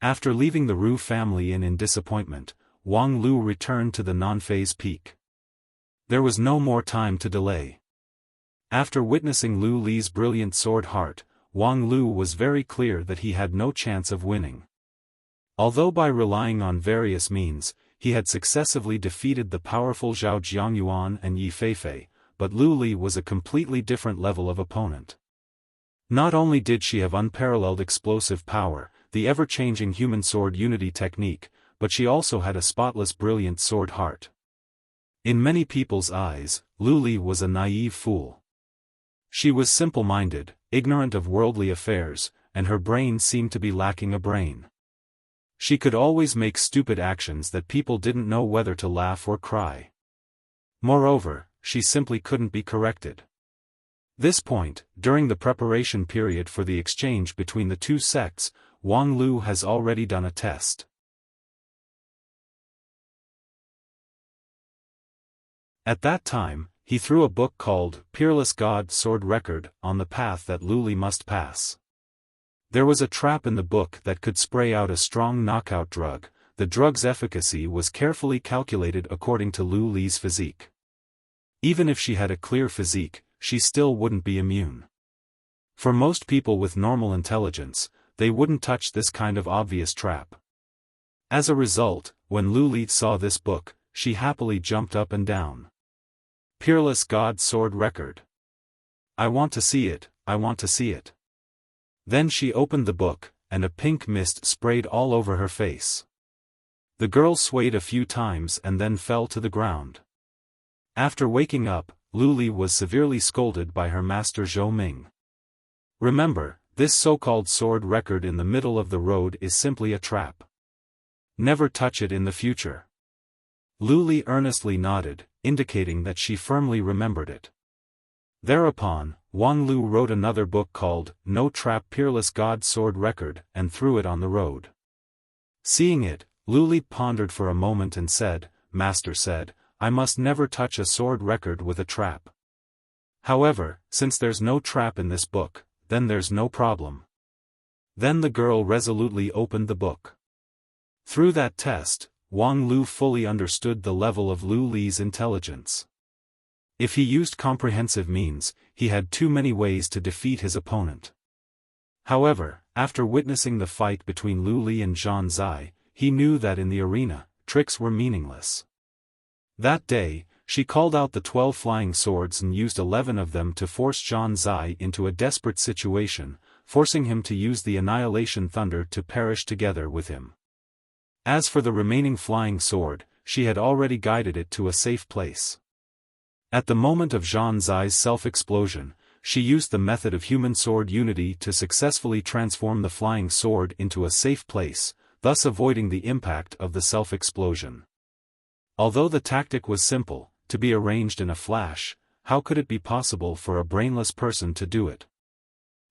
S1: After leaving the Ru family inn in disappointment, Wang Lu returned to the non-phase peak. There was no more time to delay. After witnessing Lu Li's brilliant sword heart, Wang Lu was very clear that he had no chance of winning. Although by relying on various means, he had successively defeated the powerful Zhao Jiangyuan and Yi Feifei, but Lu Li was a completely different level of opponent. Not only did she have unparalleled explosive power, the ever-changing human sword unity technique, but she also had a spotless brilliant sword heart. In many people's eyes, Lu Li was a naive fool. She was simple-minded, ignorant of worldly affairs, and her brain seemed to be lacking a brain. She could always make stupid actions that people didn't know whether to laugh or cry. Moreover, she simply couldn't be corrected. This point, during the preparation period for the exchange between the two sects, Wang Lu has already done a test. At that time, he threw a book called Peerless God Sword Record on the path that Lu Li must pass. There was a trap in the book that could spray out a strong knockout drug. The drug's efficacy was carefully calculated according to Lu Li's physique. Even if she had a clear physique, she still wouldn't be immune. For most people with normal intelligence, they wouldn't touch this kind of obvious trap. As a result, when Lu Li saw this book, she happily jumped up and down. Peerless God Sword Record. I want to see it, I want to see it. Then she opened the book, and a pink mist sprayed all over her face. The girl swayed a few times and then fell to the ground. After waking up, Lu Li was severely scolded by her master Zhou Ming. Remember, this so-called sword record in the middle of the road is simply a trap. Never touch it in the future. Lu Li earnestly nodded, indicating that she firmly remembered it. Thereupon, Wang Lu wrote another book called No Trap Peerless God Sword Record and threw it on the road. Seeing it, Lu Li pondered for a moment and said, "Master said, I must never touch a sword record with a trap. However, since there's no trap in this book, then there's no problem." Then the girl resolutely opened the book. Through that test, Wang Lu fully understood the level of Lu Li's intelligence. If he used comprehensive means, he had too many ways to defeat his opponent. However, after witnessing the fight between Lu Li and Zhang Zai, he knew that in the arena, tricks were meaningless. That day, she called out the 12 flying swords and used 11 of them to force Zhang Zai into a desperate situation, forcing him to use the annihilation thunder to perish together with him. As for the remaining flying sword, she had already guided it to a safe place. At the moment of Zhang Zai's self-explosion, she used the method of human sword unity to successfully transform the flying sword into a safe place, thus avoiding the impact of the self-explosion. Although the tactic was simple, to be arranged in a flash, how could it be possible for a brainless person to do it?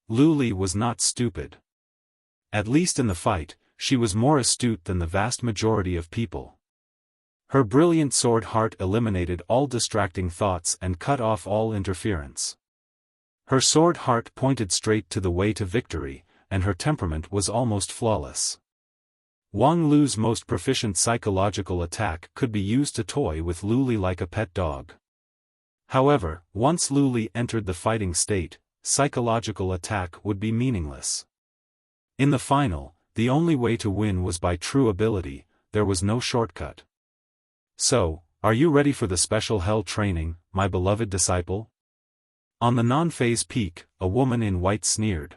S1: Lu Li was not stupid. At least in the fight, she was more astute than the vast majority of people. Her brilliant sword heart eliminated all distracting thoughts and cut off all interference. Her sword heart pointed straight to the way to victory, and her temperament was almost flawless. Wang Lu's most proficient psychological attack could be used to toy with Lu Li like a pet dog. However, once Lu Li entered the fighting state, psychological attack would be meaningless. In the final, the only way to win was by true ability, there was no shortcut. So, are you ready for the special hell training, my beloved disciple? On the non-phase peak, a woman in white sneered.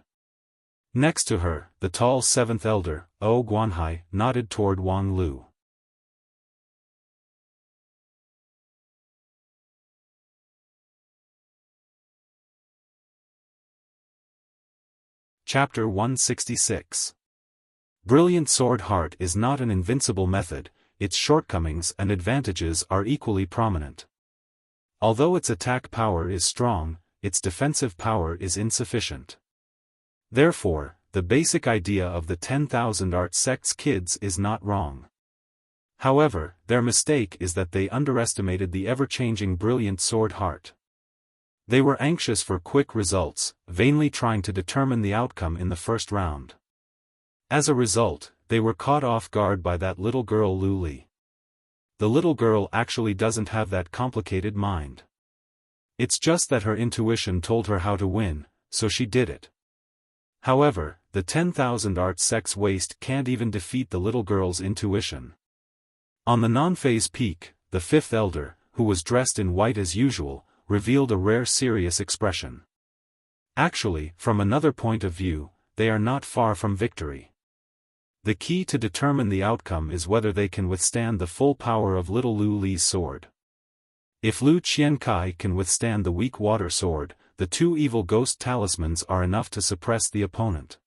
S1: Next to her, the tall seventh elder, O Guanhai, nodded toward Wang Lu. Chapter 166. Brilliant Sword Heart is not an invincible method, its shortcomings and advantages are equally prominent. Although its attack power is strong, its defensive power is insufficient. Therefore, the basic idea of the 10,000 art sect's kids is not wrong. However, their mistake is that they underestimated the ever-changing brilliant sword heart. They were anxious for quick results, vainly trying to determine the outcome in the first round. As a result, they were caught off guard by that little girl Lu Li. The little girl actually doesn't have that complicated mind. It's just that her intuition told her how to win, so she did it. However, the 10,000 art sect's waste can't even defeat the little girl's intuition. On the non-phase peak, the fifth elder, who was dressed in white as usual, revealed a rare serious expression. Actually, from another point of view, they are not far from victory. The key to determine the outcome is whether they can withstand the full power of little Lu Li's sword. If Lu Qiankai can withstand the weak water sword, the two evil ghost talismans are enough to suppress the opponent.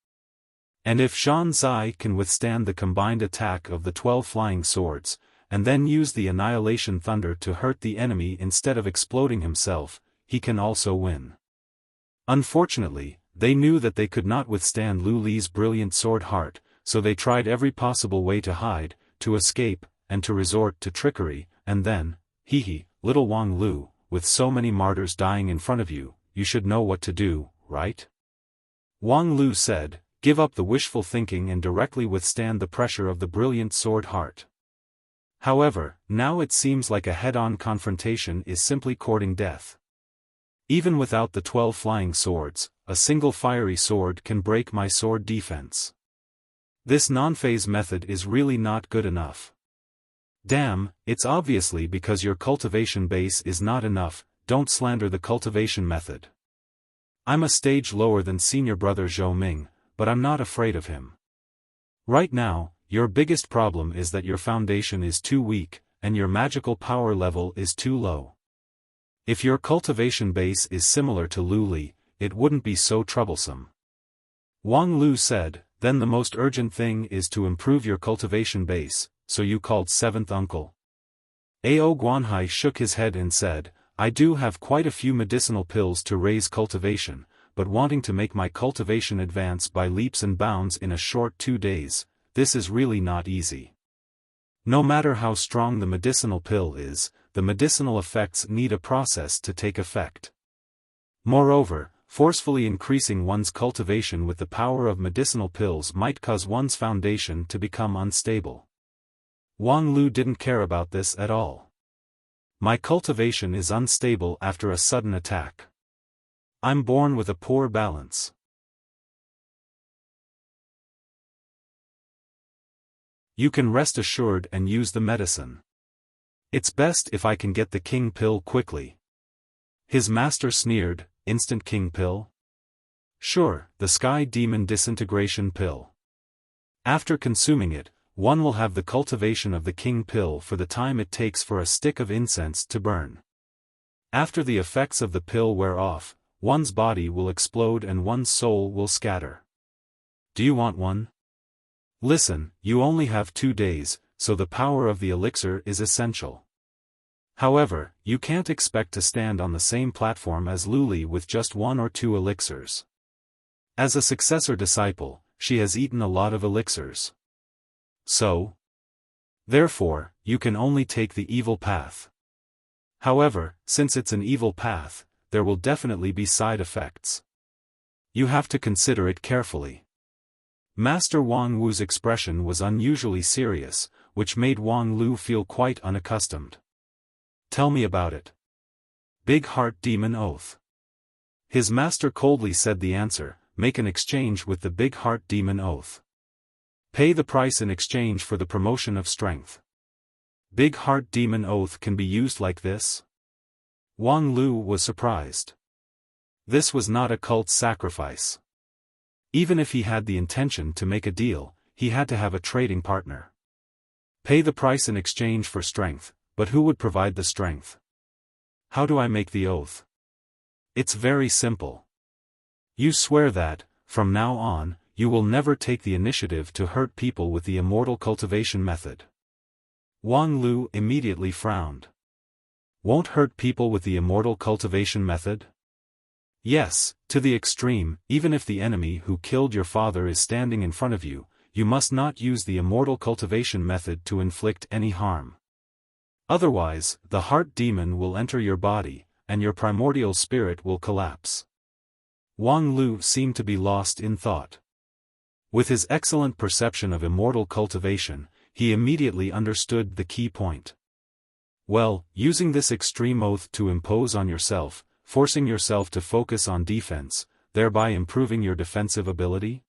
S1: And if Zhang Zai can withstand the combined attack of the 12 flying swords, and then use the annihilation thunder to hurt the enemy instead of exploding himself, he can also win. Unfortunately, they knew that they could not withstand Lu Li's brilliant sword heart, so they tried every possible way to hide, to escape, and to resort to trickery, and then, little Wang Lu, with so many martyrs dying in front of you, you should know what to do, right? Wang Lu said, give up the wishful thinking and directly withstand the pressure of the brilliant sword heart. However, now it seems like a head-on confrontation is simply courting death. Even without the 12 flying swords, a single fiery sword can break my sword defense. This non-phase method is really not good enough. Damn, it's obviously because your cultivation base is not enough, don't slander the cultivation method. I'm a stage lower than senior brother Zhou Ming, but I'm not afraid of him. Right now, your biggest problem is that your foundation is too weak, and your magical power level is too low. If your cultivation base is similar to Lu Li, it wouldn't be so troublesome. Wang Lu said, then the most urgent thing is to improve your cultivation base, so you called seventh uncle. Ao Guanhai shook his head and said, I do have quite a few medicinal pills to raise cultivation, but wanting to make my cultivation advance by leaps and bounds in a short 2 days, this is really not easy. No matter how strong the medicinal pill is, the medicinal effects need a process to take effect. Moreover, forcefully increasing one's cultivation with the power of medicinal pills might cause one's foundation to become unstable. Wang Lu didn't care about this at all. My cultivation is unstable after a sudden attack. I'm born with a poor balance. You can rest assured and use the medicine. It's best if I can get the king pill quickly. His master sneered, instant king pill? Sure, the sky demon disintegration pill. After consuming it, one will have the cultivation of the king pill for the time it takes for a stick of incense to burn. After the effects of the pill wear off, one's body will explode and one's soul will scatter. Do you want one? Listen, you only have 2 days, so the power of the elixir is essential. However, you can't expect to stand on the same platform as Lu Li with just 1 or 2 elixirs. As a successor disciple, she has eaten a lot of elixirs. So? Therefore, you can only take the evil path. However, since it's an evil path, there will definitely be side effects. You have to consider it carefully. Master Wang Wu's expression was unusually serious, which made Wang Lu feel quite unaccustomed. Tell me about it. Big Heart Demon Oath. His master coldly said the answer, make an exchange with the Big Heart Demon Oath. Pay the price in exchange for the promotion of strength. Big Heart Demon Oath can be used like this? Wang Lu was surprised. This was not a cult sacrifice. Even if he had the intention to make a deal, he had to have a trading partner. Pay the price in exchange for strength, but who would provide the strength? How do I make the oath? It's very simple. You swear that, from now on, you will never take the initiative to hurt people with the immortal cultivation method. Wang Lu immediately frowned. Won't hurt people with the immortal cultivation method? Yes, to the extreme. Even if the enemy who killed your father is standing in front of you, you must not use the immortal cultivation method to inflict any harm. Otherwise, the heart demon will enter your body, and your primordial spirit will collapse. Wang Lu seemed to be lost in thought. With his excellent perception of immortal cultivation, he immediately understood the key point. Well, using this extreme oath to impose on yourself, forcing yourself to focus on defense, thereby improving your defensive ability?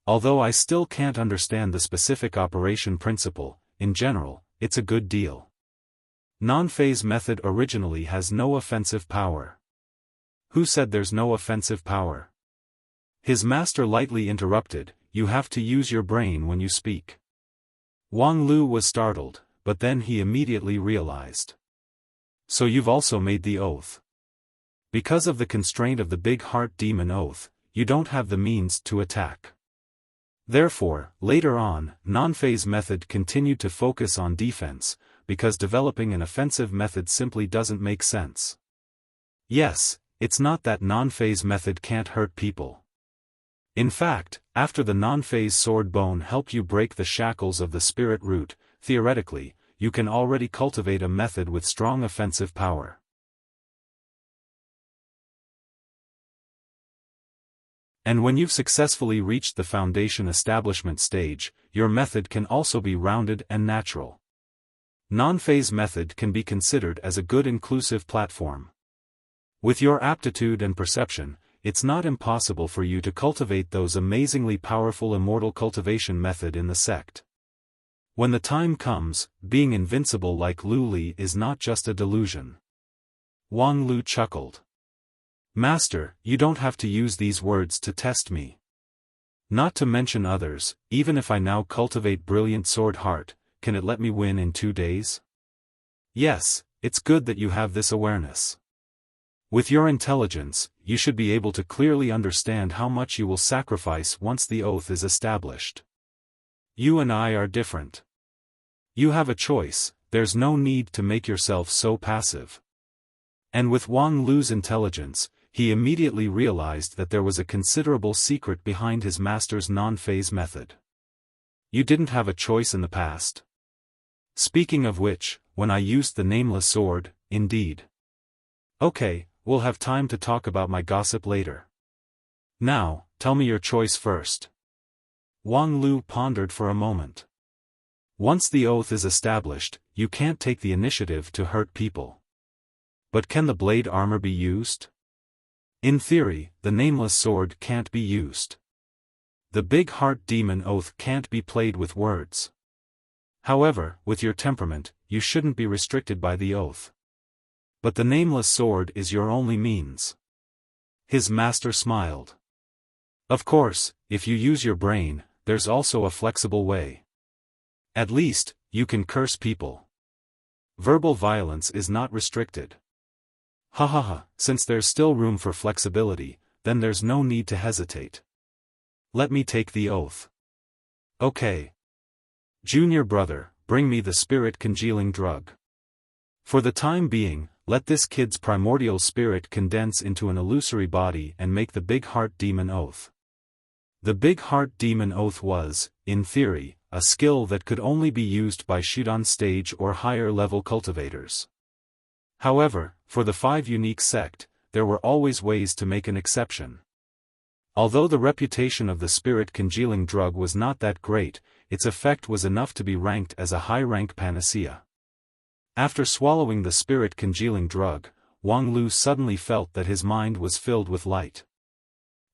S1: Although I still can't understand the specific operation principle, in general, it's a good deal. Non-phase method originally has no offensive power. Who said there's no offensive power? His master lightly interrupted, you have to use your brain when you speak. Wang Lu was startled, but then he immediately realized. So you've also made the oath. Because of the constraint of the Big Heart Demon Oath, you don't have the means to attack. Therefore, later on, non-phase method continued to focus on defense, because developing an offensive method simply doesn't make sense. Yes, it's not that non-phase method can't hurt people. In fact, after the non-phase sword bone helped you break the shackles of the spirit root, theoretically, you can already cultivate a method with strong offensive power. And when you've successfully reached the foundation establishment stage, your method can also be rounded and natural. Non-phase method can be considered as a good inclusive platform. With your aptitude and perception, it's not impossible for you to cultivate those amazingly powerful immortal cultivation method in the sect. When the time comes, being invincible like Lu Li is not just a delusion. Wang Lu chuckled. Master, you don't have to use these words to test me. Not to mention others, even if I now cultivate brilliant sword heart, can it let me win in 2 days? Yes, it's good that you have this awareness. With your intelligence, you should be able to clearly understand how much you will sacrifice once the oath is established. You and I are different. You have a choice, there's no need to make yourself so passive. And with Wang Lu's intelligence, he immediately realized that there was a considerable secret behind his master's non-phase method. You didn't have a choice in the past. Speaking of which, when I used the nameless sword, indeed. Okay, we'll have time to talk about my gossip later. Now, tell me your choice first. Wang Lu pondered for a moment. Once the oath is established, you can't take the initiative to hurt people. But can the blade armor be used? In theory, the nameless sword can't be used. The big heart demon oath can't be played with words. However, with your temperament, you shouldn't be restricted by the oath. But the nameless sword is your only means. His master smiled. Of course, if you use your brain, there's also a flexible way. At least, you can curse people. Verbal violence is not restricted. Ha ha ha, since there's still room for flexibility, then there's no need to hesitate. Let me take the oath. Okay. Junior brother, bring me the spirit congealing drug. For the time being, let this kid's primordial spirit condense into an illusory body and make the big heart demon oath. The big heart demon oath was, in theory, a skill that could only be used by Shudan stage or higher level cultivators. However, for the 5 unique sect, there were always ways to make an exception. Although the reputation of the spirit congealing drug was not that great, its effect was enough to be ranked as a high-rank panacea. After swallowing the spirit congealing drug, Wang Lu suddenly felt that his mind was filled with light.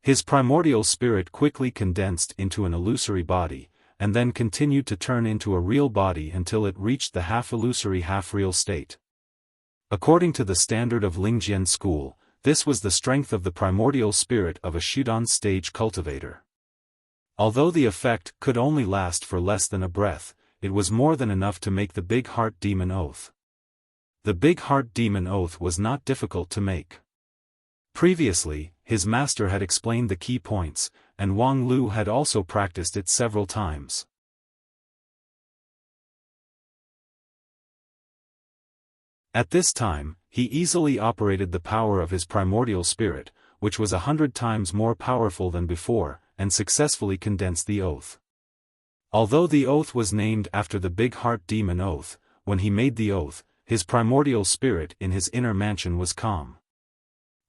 S1: His primordial spirit quickly condensed into an illusory body, and then continued to turn into a real body until it reached the half-illusory half-real state. According to the standard of Lingjian school, this was the strength of the primordial spirit of a Shudan stage cultivator. Although the effect could only last for less than a breath, it was more than enough to make the big heart demon oath. The big heart demon oath was not difficult to make. Previously, his master had explained the key points, and Wang Lu had also practiced it several times. At this time, he easily operated the power of his primordial spirit, which was 100 times more powerful than before, and successfully condensed the oath. Although the oath was named after the big heart demon oath, when he made the oath, his primordial spirit in his inner mansion was calm.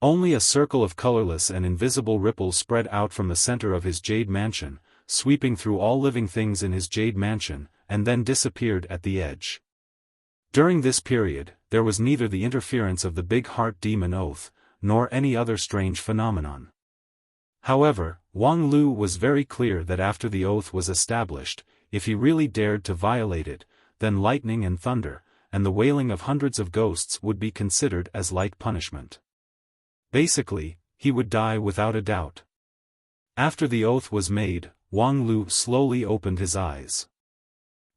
S1: Only a circle of colorless and invisible ripples spread out from the center of his jade mansion, sweeping through all living things in his jade mansion, and then disappeared at the edge. During this period, there was neither the interference of the big heart demon oath, nor any other strange phenomenon. However, Wang Lu was very clear that after the oath was established, if he really dared to violate it, then lightning and thunder, and the wailing of hundreds of ghosts would be considered as light punishment. Basically, he would die without a doubt. After the oath was made, Wang Lu slowly opened his eyes.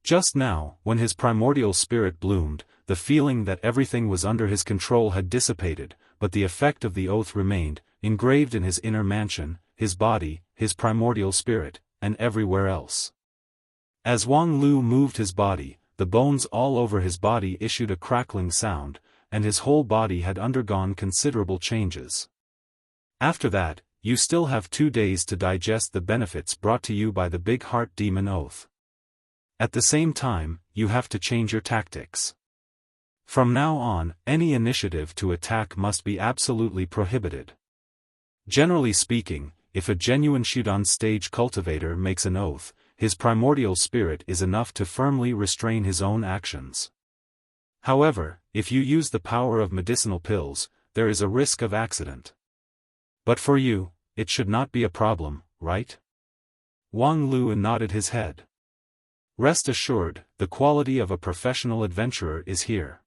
S1: Just now, when his primordial spirit bloomed, the feeling that everything was under his control had dissipated, but the effect of the oath remained, engraved in his inner mansion, his body, his primordial spirit, and everywhere else. As Wang Lu moved his body, the bones all over his body issued a crackling sound, and his whole body had undergone considerable changes. After that, you still have 2 days to digest the benefits brought to you by the big heart demon oath. At the same time, you have to change your tactics. From now on, any initiative to attack must be absolutely prohibited. Generally speaking, if a genuine Shudan stage cultivator makes an oath, his primordial spirit is enough to firmly restrain his own actions. However, if you use the power of medicinal pills, there is a risk of accident. But for you, it should not be a problem, right? Wang Lu nodded his head. Rest assured, the quality of a professional adventurer is here.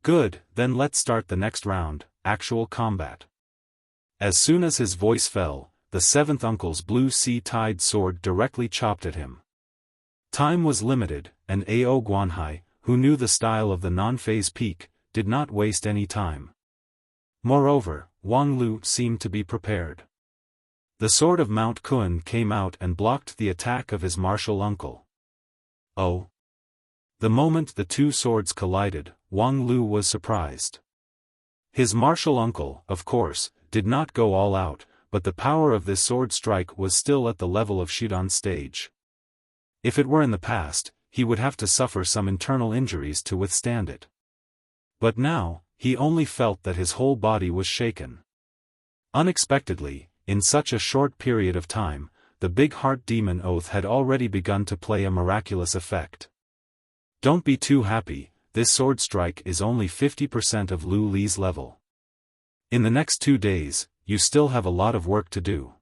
S1: Good, then let's start the next round, actual combat. As soon as his voice fell, the seventh uncle's blue sea-tide sword directly chopped at him. Time was limited, and Ao Guanhai, who knew the style of the non-phase peak, did not waste any time. Moreover, Wang Lu seemed to be prepared. The sword of Mount Kun came out and blocked the attack of his martial uncle. Oh! The moment the two swords collided, Wang Lu was surprised. His martial uncle, of course, did not go all out, but the power of this sword strike was still at the level of Shidan stage. If it were in the past, he would have to suffer some internal injuries to withstand it. But now, he only felt that his whole body was shaken. Unexpectedly, in such a short period of time, the big heart demon oath had already begun to play a miraculous effect. Don't be too happy, this sword strike is only 50% of Lu Li's level. In the next 2 days, you still have a lot of work to do.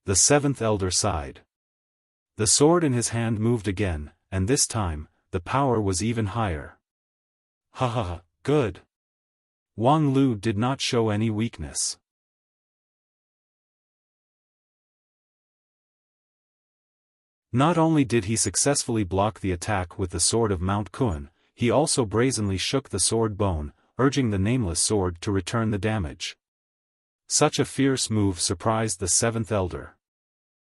S1: The seventh elder sighed. The sword in his hand moved again, and this time, the power was even higher. Ha ha ha, good. Wang Lu did not show any weakness. Not only did he successfully block the attack with the sword of Mount Kun, he also brazenly shook the sword bone, urging the nameless sword to return the damage. Such a fierce move surprised the seventh elder.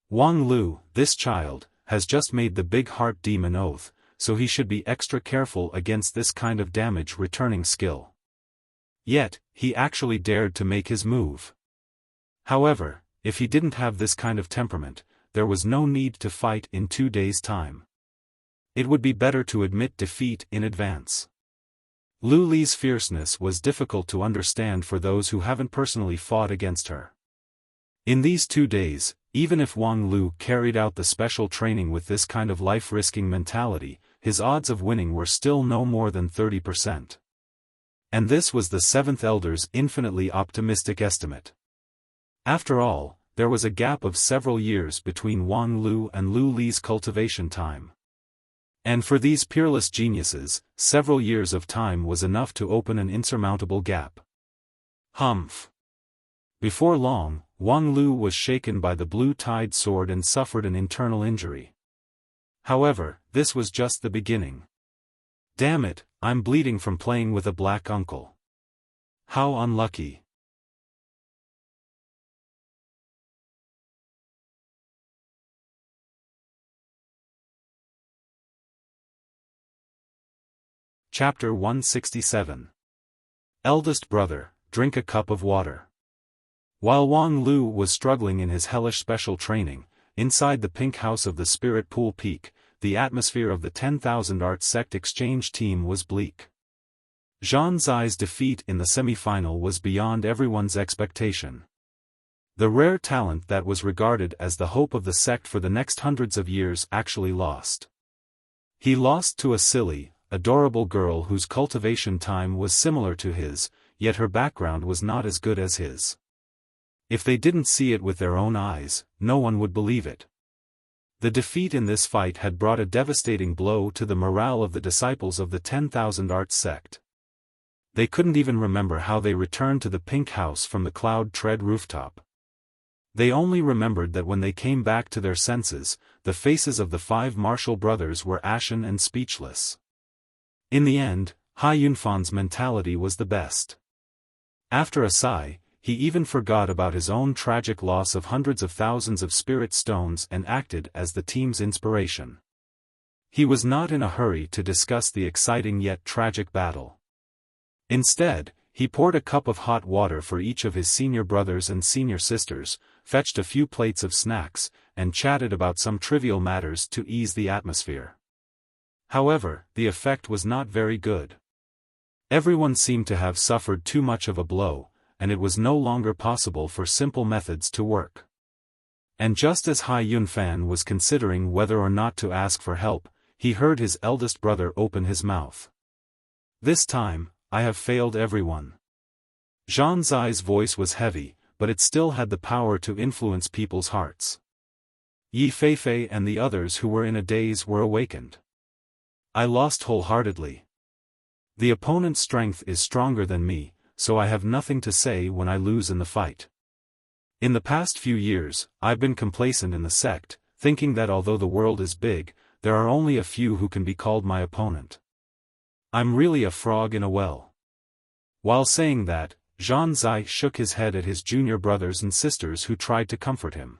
S1: Wang Lu, this child, has just made the big heart demon oath, so he should be extra careful against this kind of damage returning skill. Yet, he actually dared to make his move. However, if he didn't have this kind of temperament, there was no need to fight in 2 days' time. It would be better to admit defeat in advance. Lu Li's fierceness was difficult to understand for those who haven't personally fought against her. In these 2 days, even if Wang Lu carried out the special training with this kind of life-risking mentality, his odds of winning were still no more than 30%. And this was the seventh elder's infinitely optimistic estimate. After all, there was a gap of several years between Wang Lu and Lu Li's cultivation time. And for these peerless geniuses, several years of time was enough to open an insurmountable gap. Humph! Before long, Wang Lu was shaken by the blue tide sword and suffered an internal injury. However, this was just the beginning. Damn it, I'm bleeding from playing with a black uncle. How unlucky. Chapter 167. Eldest brother, drink a cup of water. While Wang Lu was struggling in his hellish special training, inside the pink house of the Spirit Pool Peak, the atmosphere of the 10,000 Art Sect exchange team was bleak. Zhang Zai's defeat in the semi-final was beyond everyone's expectation. The rare talent that was regarded as the hope of the sect for the next hundreds of years actually lost. He lost to a silly, adorable girl whose cultivation time was similar to his, yet her background was not as good as his. If they didn't see it with their own eyes, no one would believe it. The defeat in this fight had brought a devastating blow to the morale of the disciples of the 10,000 Arts sect. They couldn't even remember how they returned to the pink house from the Cloud Tread rooftop. They only remembered that when they came back to their senses, the faces of the 5 Marshall brothers were ashen and speechless. In the end, Hai Yunfan's mentality was the best. After a sigh, he even forgot about his own tragic loss of hundreds of thousands of spirit stones and acted as the team's inspiration. He was not in a hurry to discuss the exciting yet tragic battle. Instead, he poured a cup of hot water for each of his senior brothers and senior sisters, fetched a few plates of snacks, and chatted about some trivial matters to ease the atmosphere. However, the effect was not very good. Everyone seemed to have suffered too much of a blow, and it was no longer possible for simple methods to work. And just as Hai Yunfan was considering whether or not to ask for help, he heard his eldest brother open his mouth. This time, I have failed everyone. Zhang Zai's voice was heavy, but it still had the power to influence people's hearts. Yi Feifei and the others who were in a daze were awakened. I lost wholeheartedly. The opponent's strength is stronger than me, so I have nothing to say when I lose in the fight. In the past few years, I've been complacent in the sect, thinking that although the world is big, there are only a few who can be called my opponent. I'm really a frog in a well. While saying that, Zhang Zai shook his head at his junior brothers and sisters who tried to comfort him.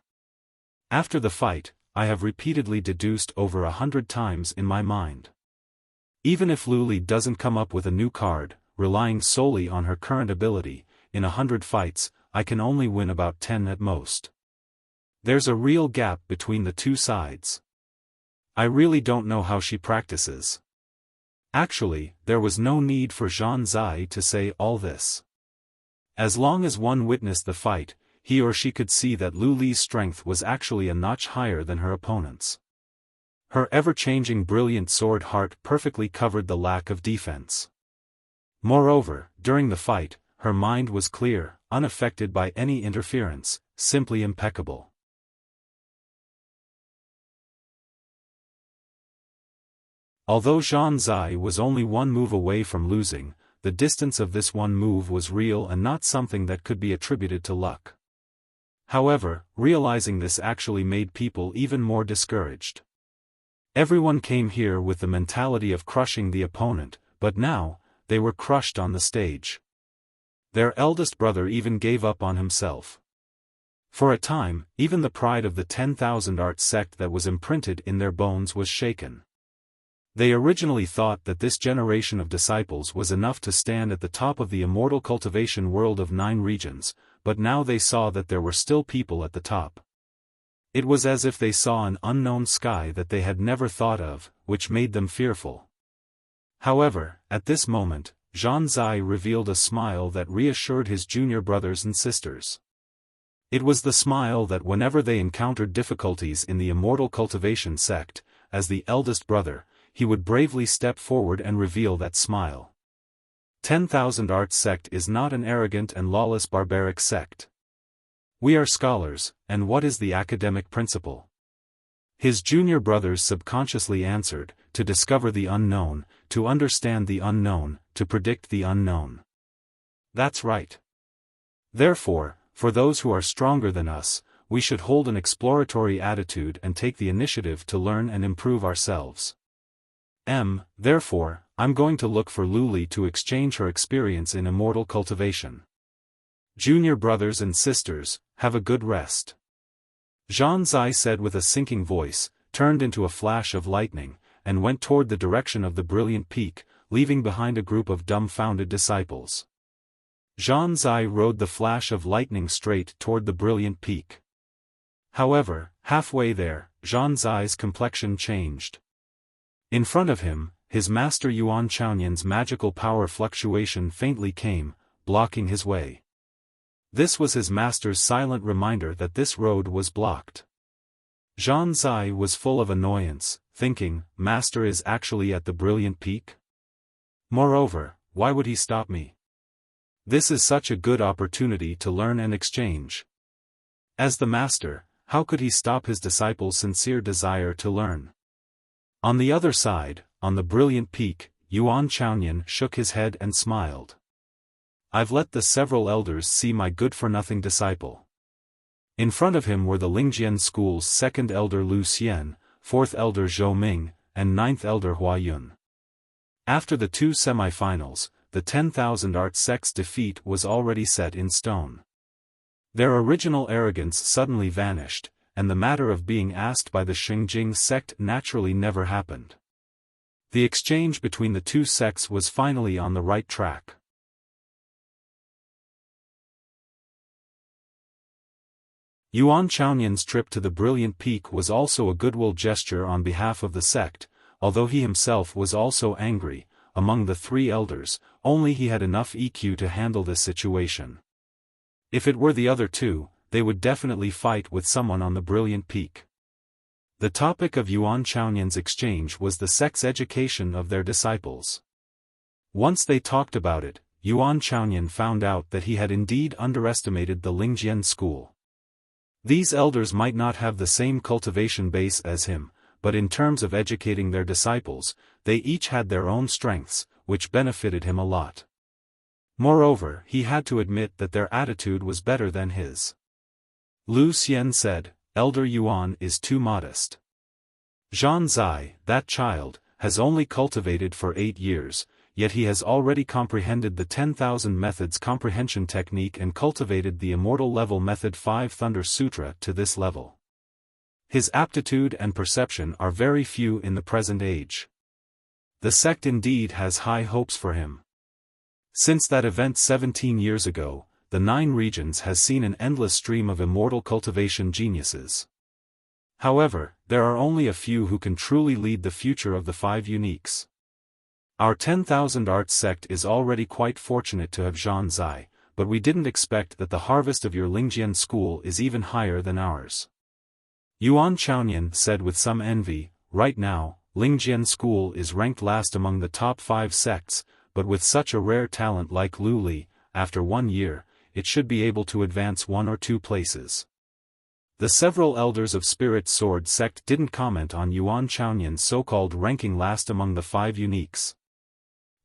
S1: After the fight, I have repeatedly deduced over 100 times in my mind. Even if Lu Li doesn't come up with a new card, relying solely on her current ability, in 100 fights, I can only win about 10 at most. There's a real gap between the two sides. I really don't know how she practices. Actually, there was no need for Zhang Zai to say all this. As long as one witnessed the fight, he or she could see that Lu Li's strength was actually a notch higher than her opponent's. Her ever-changing brilliant sword heart perfectly covered the lack of defense. Moreover, during the fight, her mind was clear, unaffected by any interference, simply impeccable. Although Zhang Zai was only one move away from losing, the distance of this one move was real and not something that could be attributed to luck. However, realizing this actually made people even more discouraged. Everyone came here with the mentality of crushing the opponent, but now, they were crushed on the stage. Their eldest brother even gave up on himself. For a time, even the pride of the 10,000 art sect that was imprinted in their bones was shaken. They originally thought that this generation of disciples was enough to stand at the top of the immortal cultivation world of 9 regions, but now they saw that there were still people at the top. It was as if they saw an unknown sky that they had never thought of, which made them fearful. However, at this moment, Zhang Zai revealed a smile that reassured his junior brothers and sisters. It was the smile that whenever they encountered difficulties in the immortal cultivation sect, as the eldest brother, he would bravely step forward and reveal that smile. 10,000 art sect is not an arrogant and lawless barbaric sect. We are scholars, and what is the academic principle? His junior brothers subconsciously answered, to discover the unknown, to understand the unknown, to predict the unknown. That's right. Therefore, for those who are stronger than us, we should hold an exploratory attitude and take the initiative to learn and improve ourselves. Therefore, I'm going to look for Lu Li to exchange her experience in immortal cultivation. Junior brothers and sisters, have a good rest. Zhang Zai said with a sinking voice, turned into a flash of lightning, and went toward the direction of the brilliant peak, leaving behind a group of dumbfounded disciples. Zhang Zai rode the flash of lightning straight toward the brilliant peak. However, halfway there, Zhang Zai's complexion changed. In front of him, his master Yuan Chaoyan's magical power fluctuation faintly came, blocking his way. This was his master's silent reminder that this road was blocked. Zhang Zai was full of annoyance, thinking, Master is actually at the brilliant peak? Moreover, why would he stop me? This is such a good opportunity to learn and exchange. As the master, how could he stop his disciples' sincere desire to learn? On the other side, on the brilliant peak, Yuan Chaoyan shook his head and smiled. I've let the several elders see my good-for-nothing disciple. In front of him were the Lingjian school's 2nd elder Lu Xian, 4th elder Zhou Ming, and 9th elder Hua Yun. After the 2 semi-finals, the 10,000 art sect's defeat was already set in stone. Their original arrogance suddenly vanished, and the matter of being asked by the Xingjing sect naturally never happened. The exchange between the two sects was finally on the right track. Yuan Chaoyan's trip to the brilliant peak was also a goodwill gesture on behalf of the sect, although he himself was also angry. Among the 3 elders, only he had enough EQ to handle this situation. If it were the other 2, they would definitely fight with someone on the brilliant peak. The topic of Yuan Chaoyan's exchange was the sect's education of their disciples. Once they talked about it, Yuan Chaoyan found out that he had indeed underestimated the Lingjian school. These elders might not have the same cultivation base as him, but in terms of educating their disciples, they each had their own strengths, which benefited him a lot. Moreover, he had to admit that their attitude was better than his. Lu Xian said, Elder Yuan is too modest. Zhan Zai, that child, has only cultivated for 8 years, yet he has already comprehended the 10,000 methods comprehension technique and cultivated the immortal level method 5 Thunder Sutra to this level. His aptitude and perception are very few in the present age. The sect indeed has high hopes for him. Since that event 17 years ago, the 9 regions has seen an endless stream of immortal cultivation geniuses. However, there are only a few who can truly lead the future of the 5 uniques. Our 10,000 Arts sect is already quite fortunate to have Zhan Zai, but we didn't expect that the harvest of your Lingjian school is even higher than ours. Yuan Chaonian said with some envy, right now, Lingjian school is ranked last among the top 5 sects, but with such a rare talent like Lu Li, after 1 year, it should be able to advance 1 or 2 places. The several elders of Spirit Sword sect didn't comment on Yuan Chaonian's so-called ranking last among the 5 uniques.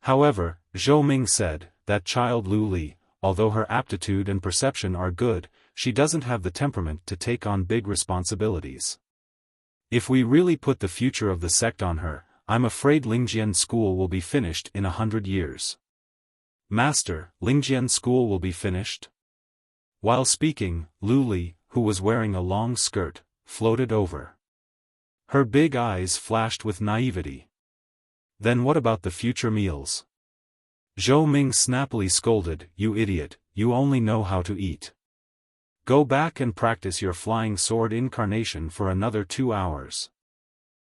S1: However, Zhou Ming said, that child Lu Li, although her aptitude and perception are good, she doesn't have the temperament to take on big responsibilities. If we really put the future of the sect on her, I'm afraid Lingjian school will be finished in 100 years. Master, Lingjian school will be finished? While speaking, Lu Li, who was wearing a long skirt, floated over. Her big eyes flashed with naivety. Then what about the future meals? Zhou Ming snappily scolded, you idiot, you only know how to eat. Go back and practice your flying sword incarnation for another 2 hours.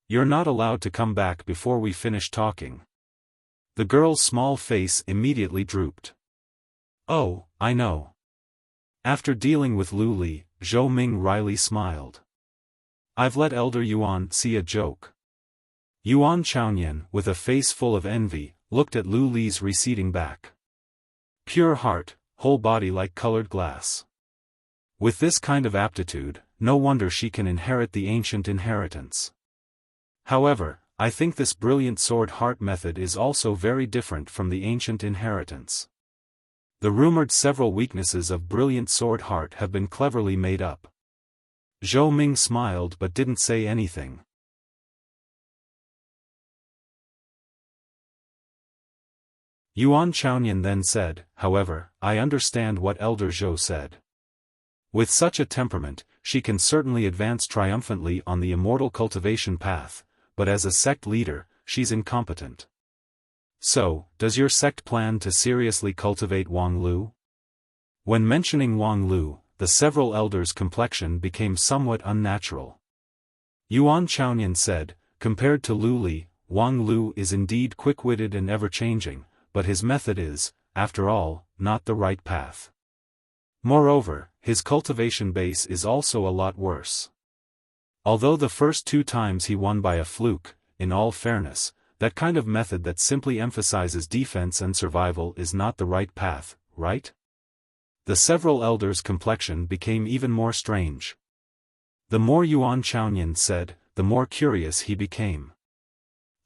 S1: You're not allowed to come back before we finish talking. The girl's small face immediately drooped. Oh, I know. After dealing with Lu Li, Zhou Ming wryly smiled. I've let Elder Yuan see a joke. Yuan Chaonian, with a face full of envy, looked at Lu Li's receding back. Pure heart, whole body like colored glass. With this kind of aptitude, no wonder she can inherit the ancient inheritance. However, I think this brilliant sword heart method is also very different from the ancient inheritance. The rumored several weaknesses of brilliant sword heart have been cleverly made up. Zhou Ming smiled but didn't say anything. Yuan Chaonian then said, however, I understand what Elder Zhou said. With such a temperament, she can certainly advance triumphantly on the immortal cultivation path, but as a sect leader, she's incompetent. So, does your sect plan to seriously cultivate Wang Lu? When mentioning Wang Lu, the several elders' complexion became somewhat unnatural. Yuan Chaonian said, compared to Lu Li, Wang Lu is indeed quick-witted and ever-changing, but his method is, after all, not the right path. Moreover, his cultivation base is also a lot worse. Although the first 2 times he won by a fluke, in all fairness, that kind of method that simply emphasizes defense and survival is not the right path, right? The several elders' complexion became even more strange. The more Yuan Chaonian said, the more curious he became.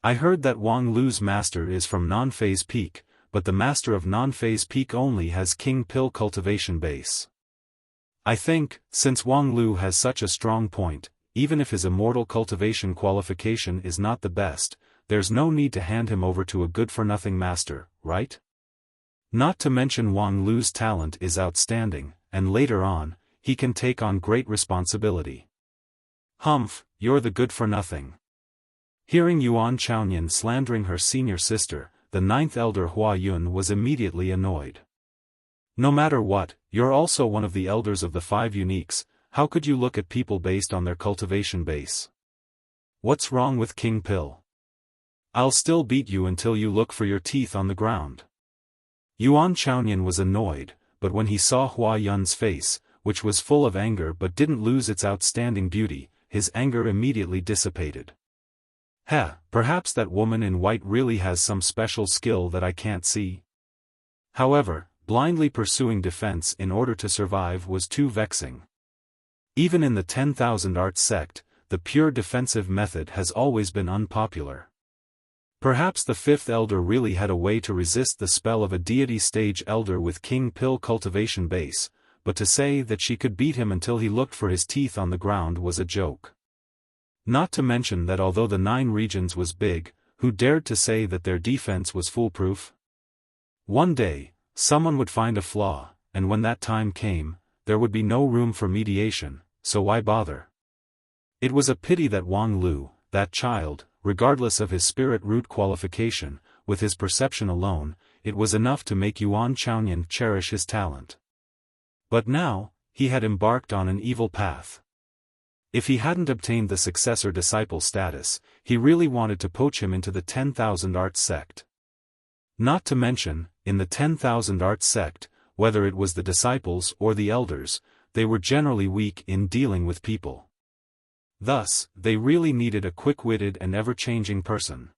S1: I heard that Wang Lu's master is from Non-Phase Peak, but the master of Non-Phase Peak only has King Pill cultivation base. I think, since Wang Lu has such a strong point, even if his immortal cultivation qualification is not the best, there's no need to hand him over to a good-for-nothing master, right? Not to mention Wang Lu's talent is outstanding, and later on, he can take on great responsibility. Humph, you're the good-for-nothing. Hearing Yuan Chaonian slandering her senior sister, the 9th elder Hua Yun was immediately annoyed. No matter what, you're also one of the elders of the 5 uniques, how could you look at people based on their cultivation base? What's wrong with King Pill? I'll still beat you until you look for your teeth on the ground. Yuan Chaonian was annoyed, but when he saw Hua Yun's face, which was full of anger but didn't lose its outstanding beauty, his anger immediately dissipated. Perhaps that woman in white really has some special skill that I can't see. However, blindly pursuing defense in order to survive was too vexing. Even in the 10,000 Arts sect, the pure defensive method has always been unpopular. Perhaps the 5th elder really had a way to resist the spell of a deity stage elder with King Pill cultivation base, but to say that she could beat him until he looked for his teeth on the ground was a joke. Not to mention that although the 9 regions was big, who dared to say that their defense was foolproof? One day, someone would find a flaw, and when that time came, there would be no room for mediation, so why bother? It was a pity that Wang Lu, that child, regardless of his spirit root qualification, with his perception alone, it was enough to make Yuan Chaoyan cherish his talent. But now, he had embarked on an evil path. If he hadn't obtained the successor disciple status, he really wanted to poach him into the 10,000 Arts sect. Not to mention, in the 10,000 Arts sect, whether it was the disciples or the elders, they were generally weak in dealing with people. Thus, they really needed a quick-witted and ever-changing person.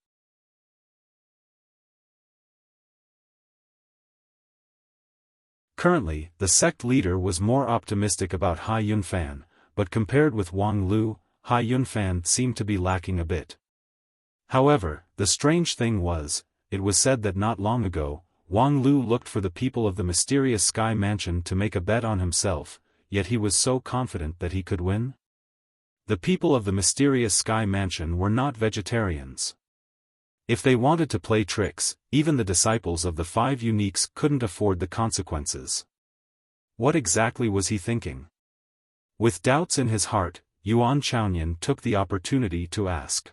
S1: Currently, the sect leader was more optimistic about Hai Yunfan, but compared with Wang Lu, Hai Yunfan seemed to be lacking a bit. However, the strange thing was, it was said that not long ago, Wang Lu looked for the people of the mysterious Sky Mansion to make a bet on himself, yet he was so confident that he could win? The people of the mysterious Sky Mansion were not vegetarians. If they wanted to play tricks, even the disciples of the 5 uniques couldn't afford the consequences. What exactly was he thinking? With doubts in his heart, Yuan Chaoyan took the opportunity to ask.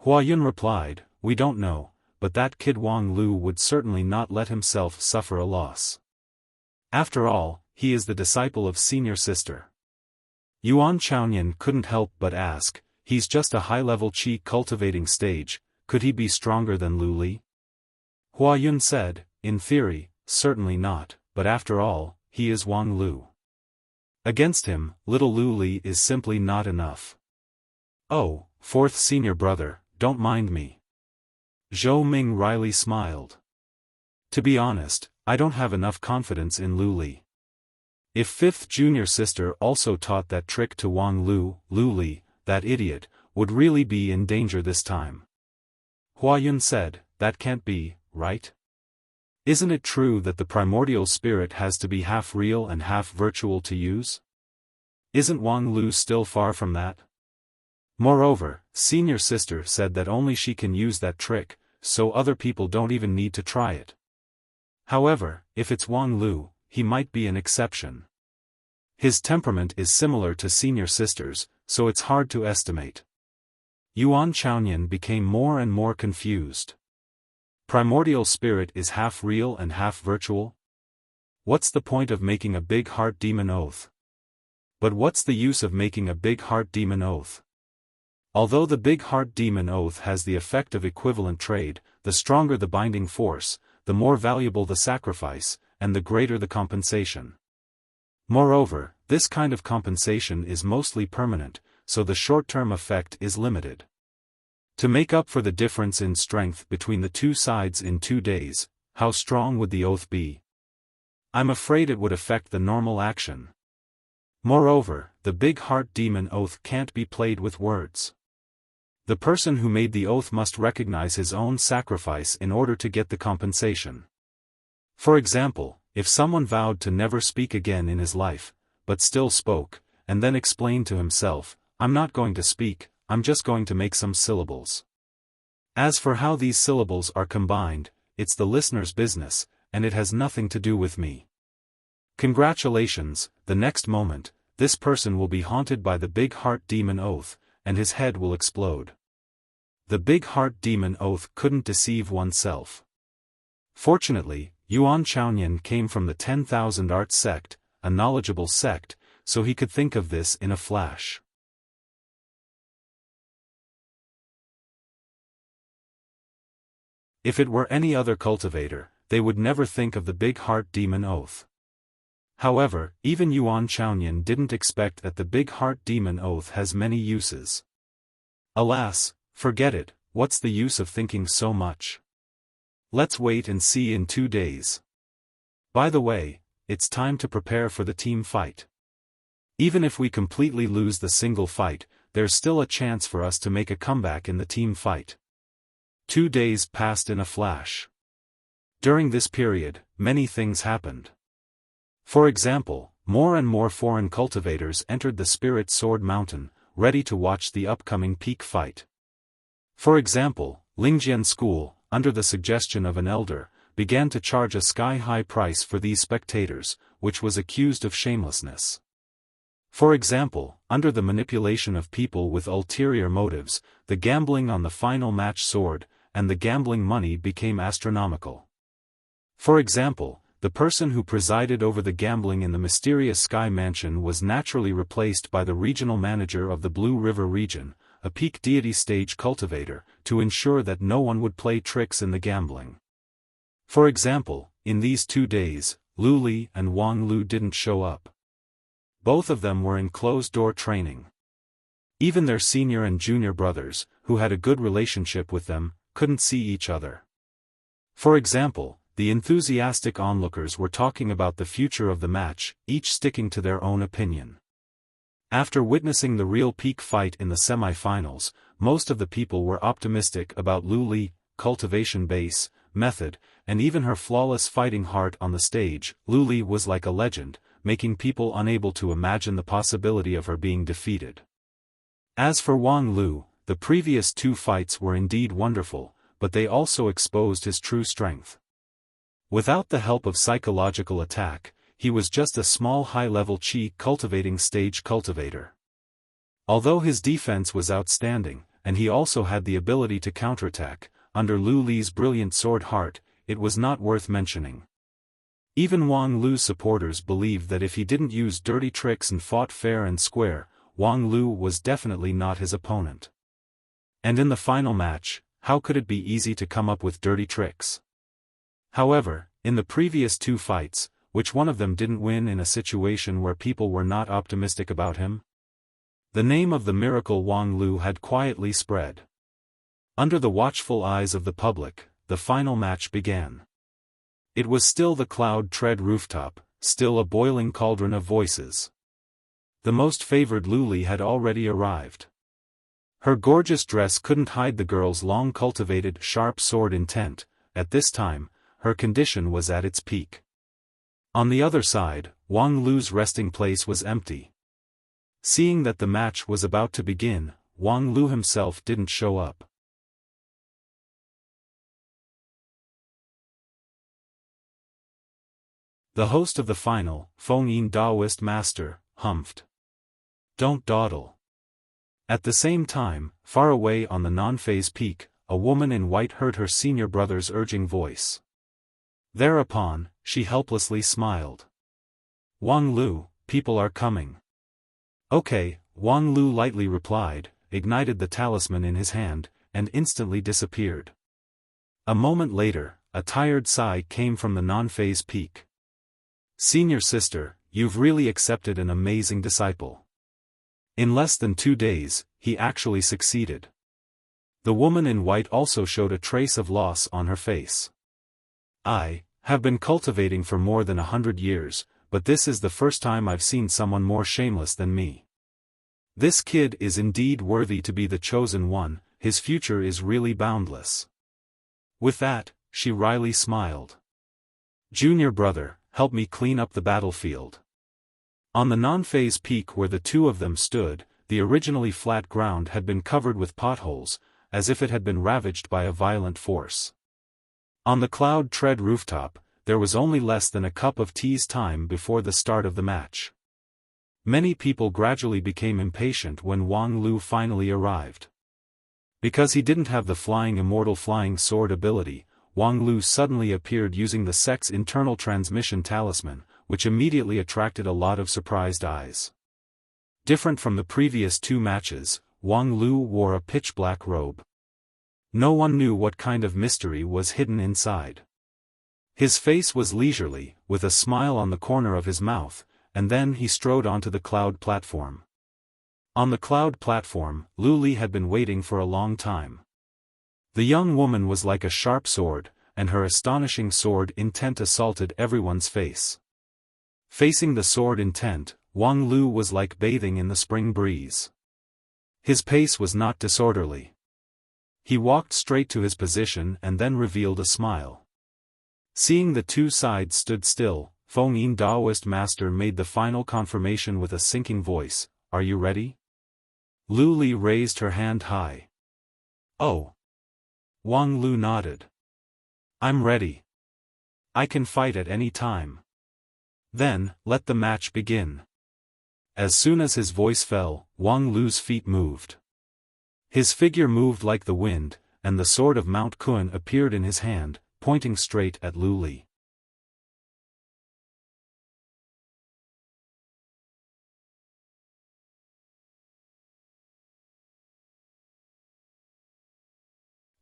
S1: Huayun replied, "We don't know, but that kid Wang Lu would certainly not let himself suffer a loss. After all, he is the disciple of senior sister." Yuan Chaoyan couldn't help but ask, "He's just a high-level qi cultivating stage, could he be stronger than Lu Li?" Huayun said, "In theory, certainly not, but after all, he is Wang Lu. Against him, little Lu Li is simply not enough." "Oh, 4th senior brother, don't mind me." Zhou Ming wryly smiled. "To be honest, I don't have enough confidence in Lu Li. If 5th junior sister also taught that trick to Wang Lu, Lu Li, that idiot, would really be in danger this time." Huayun said, "That can't be, right? Isn't it true that the primordial spirit has to be half real and half virtual to use? Isn't Wang Lu still far from that? Moreover, senior sister said that only she can use that trick, so other people don't even need to try it. However, if it's Wang Lu, he might be an exception. His temperament is similar to senior sister's, so it's hard to estimate." Yuan Chaoyan became more and more confused. Primordial spirit is half real and half virtual? What's the point of making a big heart demon oath? But what's the use of making a big heart demon oath? Although the big heart demon oath has the effect of equivalent trade, the stronger the binding force, the more valuable the sacrifice, and the greater the compensation. Moreover, this kind of compensation is mostly permanent, so the short-term effect is limited. To make up for the difference in strength between the two sides in 2 days, how strong would the oath be? I'm afraid it would affect the normal action. Moreover, the big heart demon oath can't be played with words. The person who made the oath must recognize his own sacrifice in order to get the compensation. For example, if someone vowed to never speak again in his life, but still spoke, and then explained to himself, "I'm not going to speak, I'm just going to make some syllables. As for how these syllables are combined, it's the listener's business, and it has nothing to do with me." Congratulations, the next moment, this person will be haunted by the big heart demon oath, and his head will explode. The big heart demon oath couldn't deceive oneself. Fortunately, Yuan Chaoyan came from the 10,000 Arts sect, a knowledgeable sect, so he could think of this in a flash. If it were any other cultivator, they would never think of the big heart demon oath. However, even Yuan Chaoyan didn't expect that the big heart demon oath has many uses. Alas, forget it, what's the use of thinking so much? Let's wait and see in 2 days. By the way, it's time to prepare for the team fight. Even if we completely lose the single fight, there's still a chance for us to make a comeback in the team fight. 2 days passed in a flash. During this period, many things happened. For example, more and more foreign cultivators entered the Spirit Sword Mountain, ready to watch the upcoming peak fight. For example, Lingjian School, under the suggestion of an elder, began to charge a sky-high price for these spectators, which was accused of shamelessness. For example, under the manipulation of people with ulterior motives, the gambling on the final match soared, and the gambling money became astronomical. For example, the person who presided over the gambling in the mysterious Sky Mansion was naturally replaced by the regional manager of the Blue River region, a peak deity stage cultivator, to ensure that no one would play tricks in the gambling. For example, in these 2 days, Lu Li and Wang Lu didn't show up. Both of them were in closed-door training. Even their senior and junior brothers, who had a good relationship with them, couldn't see each other. For example, the enthusiastic onlookers were talking about the future of the match, each sticking to their own opinion. After witnessing the real peak fight in the semi-finals, most of the people were optimistic about Lu Li, cultivation base, method, and even her flawless fighting heart on the stage. Lu Li was like a legend, making people unable to imagine the possibility of her being defeated. As for Wang Lu, the previous 2 fights were indeed wonderful, but they also exposed his true strength. Without the help of psychological attack, he was just a small high-level chi cultivating stage cultivator. Although his defense was outstanding, and he also had the ability to counterattack, under Lu Li's brilliant sword heart, it was not worth mentioning. Even Wang Lu's supporters believed that if he didn't use dirty tricks and fought fair and square, Wang Lu was definitely not his opponent. And in the final match, how could it be easy to come up with dirty tricks? However, in the previous 2 fights, which one of them didn't win in a situation where people were not optimistic about him? The name of the miracle Wang Lu had quietly spread. Under the watchful eyes of the public, the final match began. It was still the Cloud Tread rooftop, still a boiling cauldron of voices. The most favored Lu Li had already arrived. Her gorgeous dress couldn't hide the girl's long-cultivated, sharp sword intent. At this time, her condition was at its peak. On the other side, Wang Lu's resting place was empty. Seeing that the match was about to begin, Wang Lu himself didn't show up. The host of the final, Feng Yin Daoist master, humphed. "Don't dawdle." At the same time, far away on the non-phase peak, a woman in white heard her senior brother's urging voice. Thereupon, she helplessly smiled. "Wang Lu, people are coming." "Okay," Wang Lu lightly replied, ignited the talisman in his hand, and instantly disappeared. A moment later, a tired sigh came from the non-phase peak. "Senior sister, you've really accepted an amazing disciple." In less than 2 days, he actually succeeded. The woman in white also showed a trace of loss on her face. "I have been cultivating for more than 100 years, but this is the first time I've seen someone more shameless than me. This kid is indeed worthy to be the chosen one, his future is really boundless." With that, she wryly smiled. "Junior brother, help me clean up the battlefield." On the non-phase peak where the 2 of them stood, the originally flat ground had been covered with potholes, as if it had been ravaged by a violent force. On the Cloud Tread rooftop, there was only less than a cup of tea's time before the start of the match. Many people gradually became impatient when Wang Lu finally arrived. Because he didn't have the flying immortal flying sword ability, Wang Lu suddenly appeared using the sect's internal transmission talisman, which immediately attracted a lot of surprised eyes. Different from the previous 2 matches, Wang Lu wore a pitch-black robe. No one knew what kind of mystery was hidden inside. His face was leisurely, with a smile on the corner of his mouth, and then he strode onto the cloud platform. On the cloud platform, Lu Li had been waiting for a long time. The young woman was like a sharp sword, and her astonishing sword intent assaulted everyone's face. Facing the sword intent, Wang Lu was like bathing in the spring breeze. His pace was not disorderly. He walked straight to his position and then revealed a smile. Seeing the 2 sides stood still, Feng Yin Daoist master made the final confirmation with a sinking voice, "Are you ready?" Lu Li raised her hand high. "Oh." Wang Lu nodded. "I'm ready. I can fight at any time." "Then, let the match begin." As soon as his voice fell, Wang Lu's feet moved. His figure moved like the wind, and the sword of Mount Kun appeared in his hand, pointing straight at Lu Li.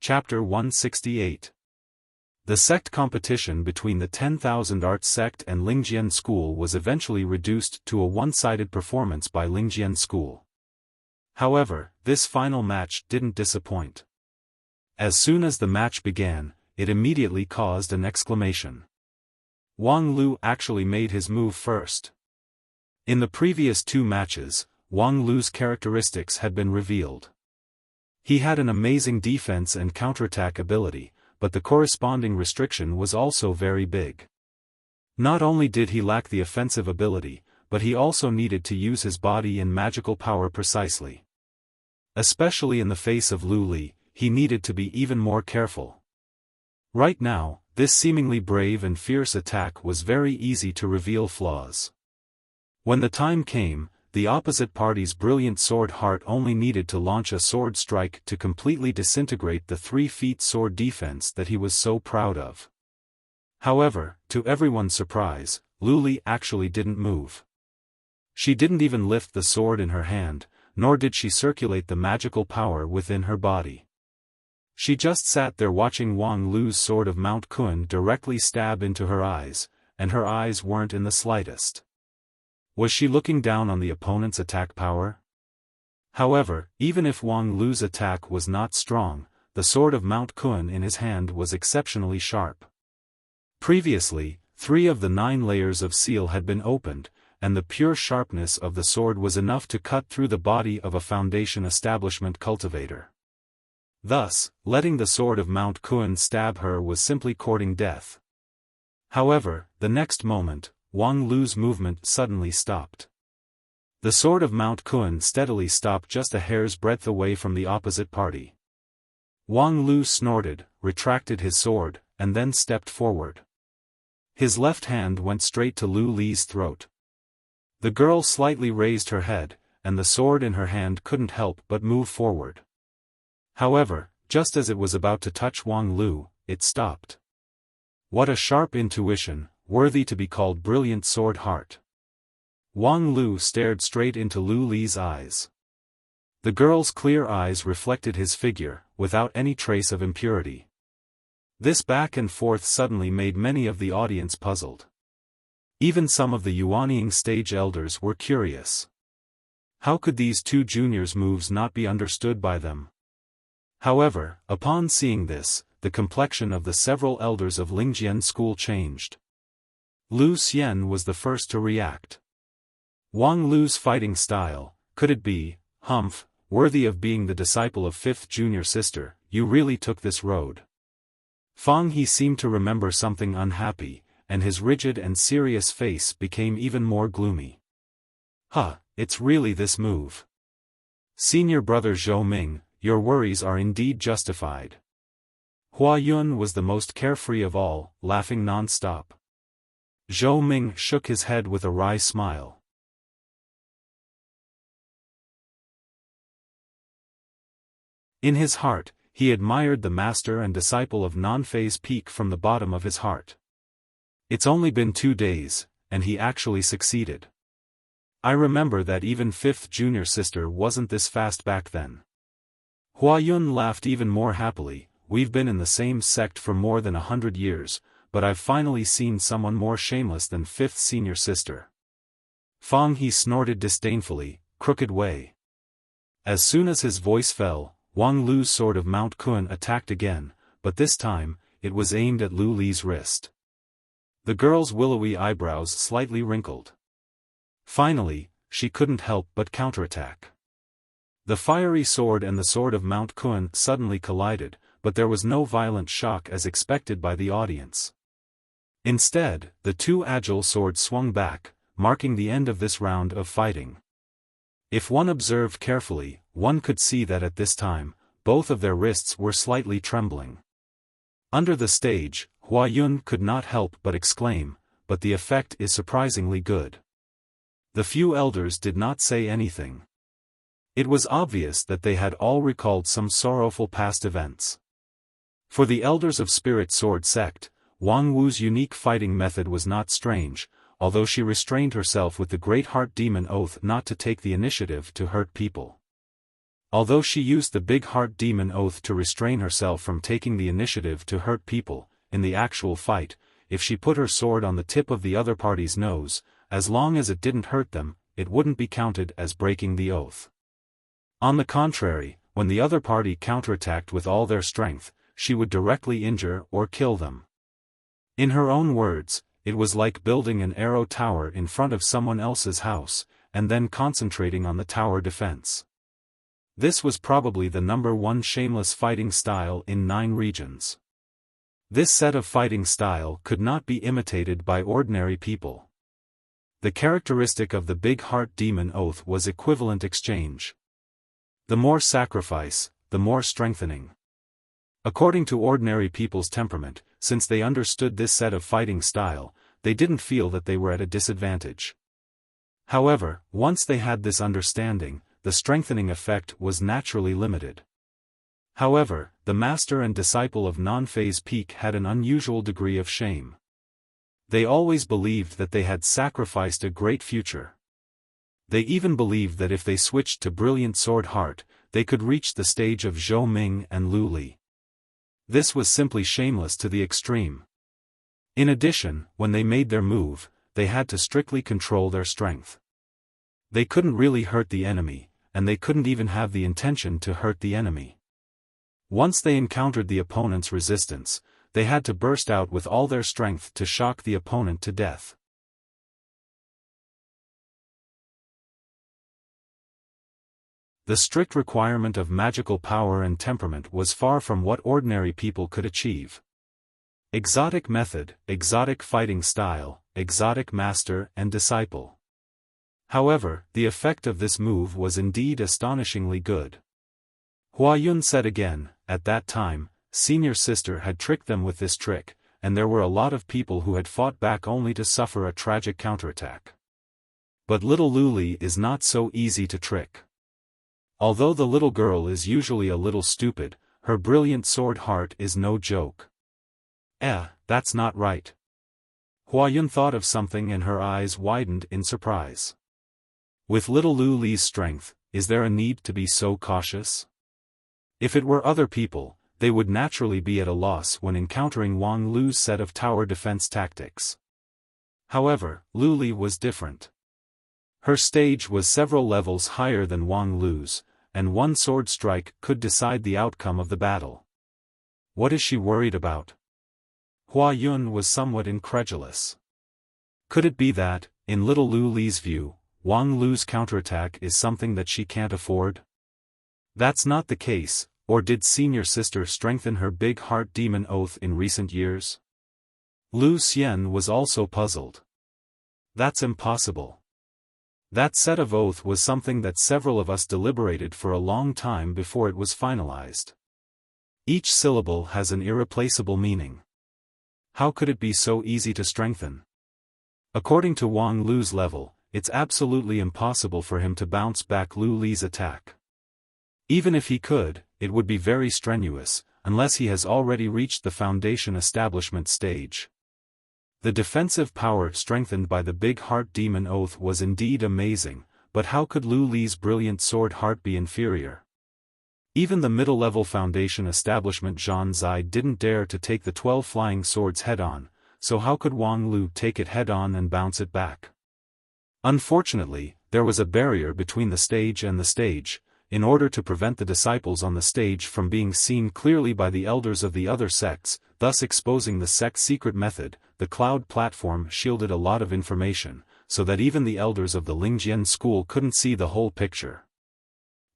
S1: Chapter 168. The sect competition between the 10,000 Arts sect and Lingjian school was eventually reduced to a one-sided performance by Lingjian school. However, this final match didn't disappoint. As soon as the match began, it immediately caused an exclamation. Wang Lu actually made his move first. In the previous two matches, Wang Lu's characteristics had been revealed. He had an amazing defense and counterattack ability, but the corresponding restriction was also very big. Not only did he lack the offensive ability, but he also needed to use his body and magical power precisely. Especially in the face of Lu Li, he needed to be even more careful. Right now, this seemingly brave and fierce attack was very easy to reveal flaws. When the time came, the opposite party's brilliant sword heart only needed to launch a sword strike to completely disintegrate the 3-feet sword defense that he was so proud of. However, to everyone's surprise, Lu Li actually didn't move. She didn't even lift the sword in her hand, nor did she circulate the magical power within her body. She just sat there watching Wang Lu's sword of Mount Kun directly stab into her eyes, and her eyes weren't in the slightest. Was she looking down on the opponent's attack power? However, even if Wang Lu's attack was not strong, the sword of Mount Kun in his hand was exceptionally sharp. Previously, 3 of the 9 layers of seal had been opened, and the pure sharpness of the sword was enough to cut through the body of a foundation establishment cultivator. Thus, letting the sword of Mount Kun stab her was simply courting death. However, the next moment, Wang Lu's movement suddenly stopped. The sword of Mount Kun steadily stopped just a hair's breadth away from the opposite party. Wang Lu snorted, retracted his sword, and then stepped forward. His left hand went straight to Lu Li's throat. The girl slightly raised her head, and the sword in her hand couldn't help but move forward. However, just as it was about to touch Wang Lu, it stopped. What a sharp intuition, worthy to be called brilliant sword heart. Wang Lu stared straight into Lu Li's eyes. The girl's clear eyes reflected his figure, without any trace of impurity. This back and forth suddenly made many of the audience puzzled. Even some of the Yuanying stage elders were curious. How could these two juniors' moves not be understood by them? However, upon seeing this, the complexion of the several elders of Lingjian school changed. Lu Xian was the first to react. Wang Lu's fighting style, could it be, humph, worthy of being the disciple of 5th junior sister, you really took this road? Fang He seemed to remember something unhappy, and his rigid and serious face became even more gloomy. It's really this move. Senior brother Zhou Ming, your worries are indeed justified. Hua Yun was the most carefree of all, laughing non-stop. Zhou Ming shook his head with a wry smile. In his heart, he admired the master and disciple of Non-Phase Peak from the bottom of his heart. It's only been 2 days, and he actually succeeded. I remember that even 5th junior sister wasn't this fast back then. Hua Yun laughed even more happily. We've been in the same sect for more than 100 years, but I've finally seen someone more shameless than 5th senior sister. Fang He snorted disdainfully, crooked way. As soon as his voice fell, Wang Lu's sword of Mount Kun attacked again, but this time, it was aimed at Lu Li's wrist. The girl's willowy eyebrows slightly wrinkled. Finally, she couldn't help but counterattack. The fiery sword and the sword of Mount Kun suddenly collided, but there was no violent shock as expected by the audience. Instead, the two agile swords swung back, marking the end of this round of fighting. If one observed carefully, one could see that at this time, both of their wrists were slightly trembling. Under the stage, Hua Yun could not help but exclaim, "But the effect is surprisingly good." The few elders did not say anything. It was obvious that they had all recalled some sorrowful past events. For the elders of Spirit Sword Sect, Wang Wu's unique fighting method was not strange, although she restrained herself with the Great Heart Demon Oath not to take the initiative to hurt people. Although she used the Big Heart Demon Oath to restrain herself from taking the initiative to hurt people, in the actual fight, if she put her sword on the tip of the other party's nose, as long as it didn't hurt them, it wouldn't be counted as breaking the oath. On the contrary, when the other party counterattacked with all their strength, she would directly injure or kill them. In her own words, it was like building an arrow tower in front of someone else's house, and then concentrating on the tower defense. This was probably the #1 shameless fighting style in 9 regions. This set of fighting style could not be imitated by ordinary people. The characteristic of the Big Heart Demon Oath was equivalent exchange. The more sacrifice, the more strengthening. According to ordinary people's temperament, since they understood this set of fighting style, they didn't feel that they were at a disadvantage. However, once they had this understanding, the strengthening effect was naturally limited. However, the master and disciple of Non-Phase Peak had an unusual degree of shame. They always believed that they had sacrificed a great future. They even believed that if they switched to Brilliant Sword Heart, they could reach the stage of Zhou Ming and Lu Li. This was simply shameless to the extreme. In addition, when they made their move, they had to strictly control their strength. They couldn't really hurt the enemy, and they couldn't even have the intention to hurt the enemy. Once they encountered the opponent's resistance, they had to burst out with all their strength to shock the opponent to death. The strict requirement of magical power and temperament was far from what ordinary people could achieve. Exotic method, exotic fighting style, exotic master and disciple. However, the effect of this move was indeed astonishingly good. Hua Yun said again, at that time, senior sister had tricked them with this trick, and there were a lot of people who had fought back only to suffer a tragic counterattack. But little Lu Li is not so easy to trick. Although the little girl is usually a little stupid, her brilliant sword heart is no joke. That's not right. Hua Yun thought of something and her eyes widened in surprise. With little Lu Li's strength, is there a need to be so cautious? If it were other people, they would naturally be at a loss when encountering Wang Lu's set of tower defense tactics. However, Lu Li was different. Her stage was several levels higher than Wang Lu's, and one sword strike could decide the outcome of the battle. What is she worried about? Hua Yun was somewhat incredulous. Could it be that, in little Lu Li's view, Wang Lu's counterattack is something that she can't afford? That's not the case, or did senior sister strengthen her Big Heart Demon Oath in recent years? Lu Xian was also puzzled. That's impossible. That set of oath was something that several of us deliberated for a long time before it was finalized. Each syllable has an irreplaceable meaning. How could it be so easy to strengthen? According to Wang Lu's level, it's absolutely impossible for him to bounce back Lu Li's attack. Even if he could, it would be very strenuous, unless he has already reached the foundation establishment stage. The defensive power strengthened by the Big Heart Demon Oath was indeed amazing, but how could Lu Li's brilliant sword heart be inferior? Even the middle-level foundation establishment Zhan Zai didn't dare to take the 12 flying swords head-on, so how could Wang Lu take it head-on and bounce it back? Unfortunately, there was a barrier between the stage and the stage. In order to prevent the disciples on the stage from being seen clearly by the elders of the other sects, thus exposing the sect's secret method, the cloud platform shielded a lot of information, so that even the elders of the Lingjian school couldn't see the whole picture.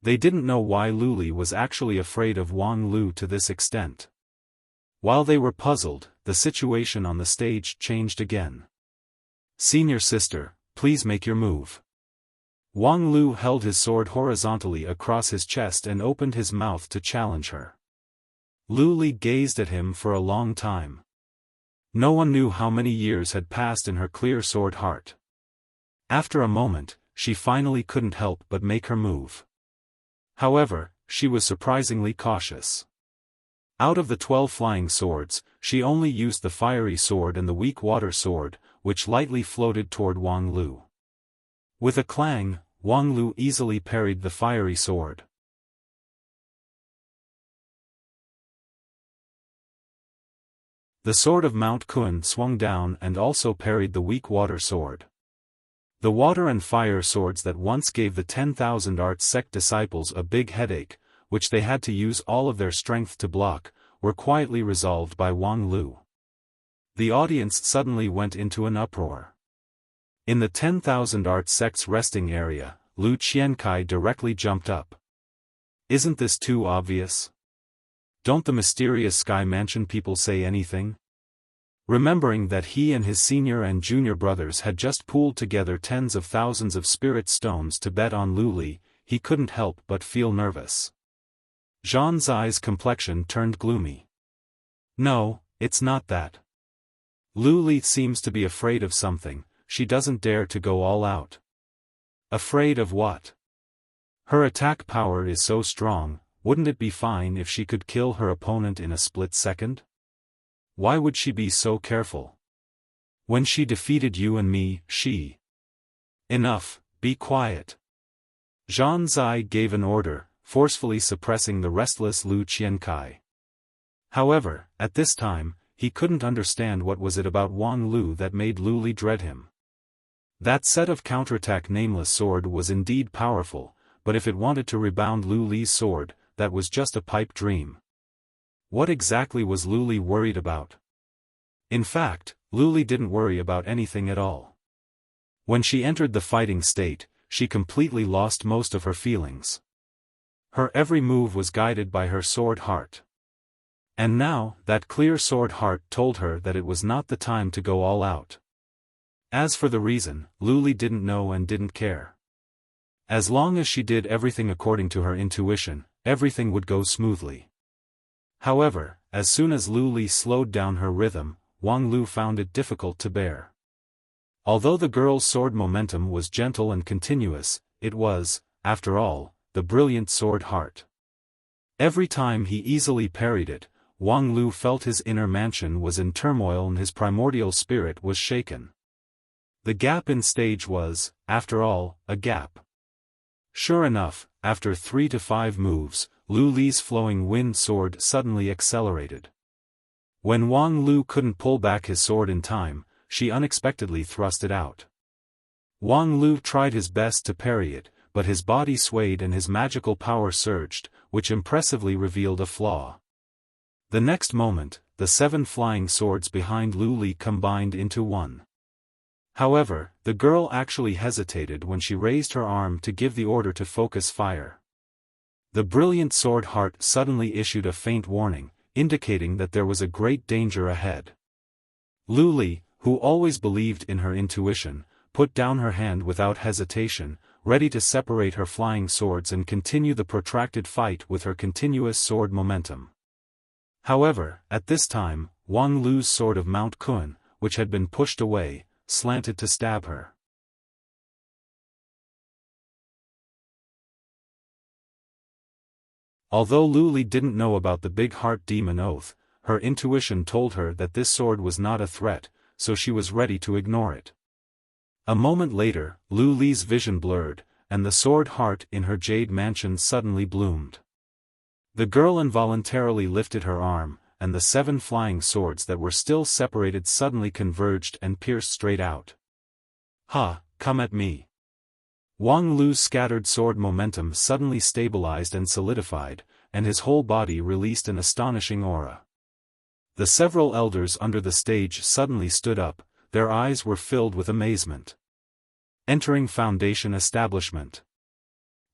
S1: They didn't know why Lu Li was actually afraid of Wang Lu to this extent. While they were puzzled, the situation on the stage changed again. "Senior sister, please make your move." Wang Lu held his sword horizontally across his chest and opened his mouth to challenge her. Lu Li gazed at him for a long time. No one knew how many years had passed in her clear sword heart. After a moment, she finally couldn't help but make her move. However, she was surprisingly cautious. Out of the 12 flying swords, she only used the fiery sword and the weak water sword, which lightly floated toward Wang Lu. With a clang, Wang Lu easily parried the fiery sword. The sword of Mount Kun swung down and also parried the weak water sword. The water and fire swords that once gave the 10,000 Art sect disciples a big headache, which they had to use all of their strength to block, were quietly resolved by Wang Lu. The audience suddenly went into an uproar. In the 10,000 Art sect's resting area, Lu Qiankai directly jumped up. "Isn't this too obvious? Don't the mysterious Sky Mansion people say anything?" Remembering that he and his senior and junior brothers had just pooled together tens of thousands of spirit stones to bet on Lu Li, he couldn't help but feel nervous. Zhang Zai's complexion turned gloomy. "No, it's not that. Lu Li seems to be afraid of something, she doesn't dare to go all out." "Afraid of what? Her attack power is so strong, wouldn't it be fine if she could kill her opponent in a split second? Why would she be so careful? When she defeated you and me, she—" "Enough, be quiet." Zhang Zai gave an order, forcefully suppressing the restless Lu Qiankai. However, at this time, he couldn't understand what was it about Wang Lu that made Lu Li dread him. That set of counterattack nameless sword was indeed powerful, but if it wanted to rebound Lu Li's sword, that was just a pipe dream. What exactly was Lu Li worried about? In fact, Lu Li didn't worry about anything at all. When she entered the fighting state, she completely lost most of her feelings. Her every move was guided by her sword heart. And now, that clear sword heart told her that it was not the time to go all out. As for the reason, Lu Li didn't know and didn't care. As long as she did everything according to her intuition, everything would go smoothly. However, as soon as Lu Li slowed down her rhythm, Wang Lu found it difficult to bear. Although the girl's sword momentum was gentle and continuous, it was, after all, the brilliant sword heart. Every time he easily parried it, Wang Lu felt his inner mansion was in turmoil and his primordial spirit was shaken. The gap in stage was, after all, a gap. Sure enough, after 3 to 5 moves, Lu Li's flowing wind sword suddenly accelerated. When Wang Lu couldn't pull back his sword in time, she unexpectedly thrust it out. Wang Lu tried his best to parry it, but his body swayed and his magical power surged, which impressively revealed a flaw. The next moment, the 7 flying swords behind Lu Li combined into one. However, the girl actually hesitated when she raised her arm to give the order to focus fire. The brilliant sword heart suddenly issued a faint warning, indicating that there was a great danger ahead. Lu Li, who always believed in her intuition, put down her hand without hesitation, ready to separate her flying swords and continue the protracted fight with her continuous sword momentum. However, at this time, Wang Lu's sword of Mount Kun, which had been pushed away, slanted to stab her. Although Lu Li didn't know about the big heart demon oath, her intuition told her that this sword was not a threat, so she was ready to ignore it. A moment later, Lu Li's vision blurred, and the sword heart in her jade mansion suddenly bloomed. The girl involuntarily lifted her arm, and the 7 flying swords that were still separated suddenly converged and pierced straight out. "Ha, come at me." Wang Lu's scattered sword momentum suddenly stabilized and solidified, and his whole body released an astonishing aura. The several elders under the stage suddenly stood up, their eyes were filled with amazement. Entering Foundation Establishment.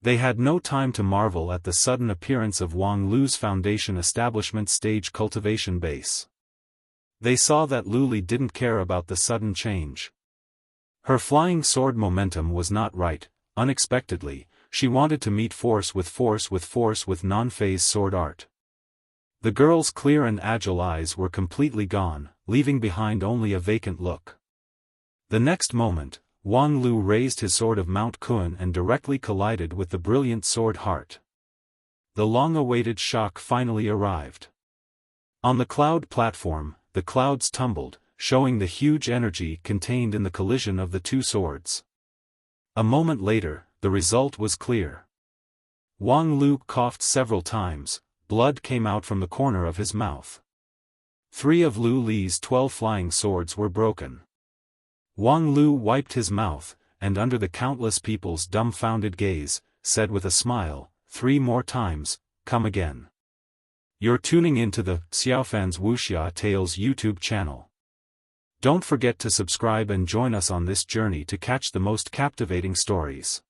S1: They had no time to marvel at the sudden appearance of Wang Lu's Foundation Establishment stage cultivation base. They saw that Lu Li didn't care about the sudden change. Her flying sword momentum was not right. Unexpectedly, she wanted to meet force with non-phase sword art. The girl's clear and agile eyes were completely gone, leaving behind only a vacant look. The next moment, Wang Lu raised his sword of Mount Kun and directly collided with the brilliant sword heart. The long-awaited shock finally arrived. On the cloud platform, the clouds tumbled, showing the huge energy contained in the collision of the two swords. A moment later, the result was clear. Wang Lu coughed several times, blood came out from the corner of his mouth. 3 of Lu Li's 12 flying swords were broken. Wang Lu wiped his mouth, and under the countless people's dumbfounded gaze, said with a smile, 3 more times, come again. You're tuning into the Xiaofan's Wuxia Tales YouTube channel. Don't forget to subscribe and join us on this journey to catch the most captivating stories.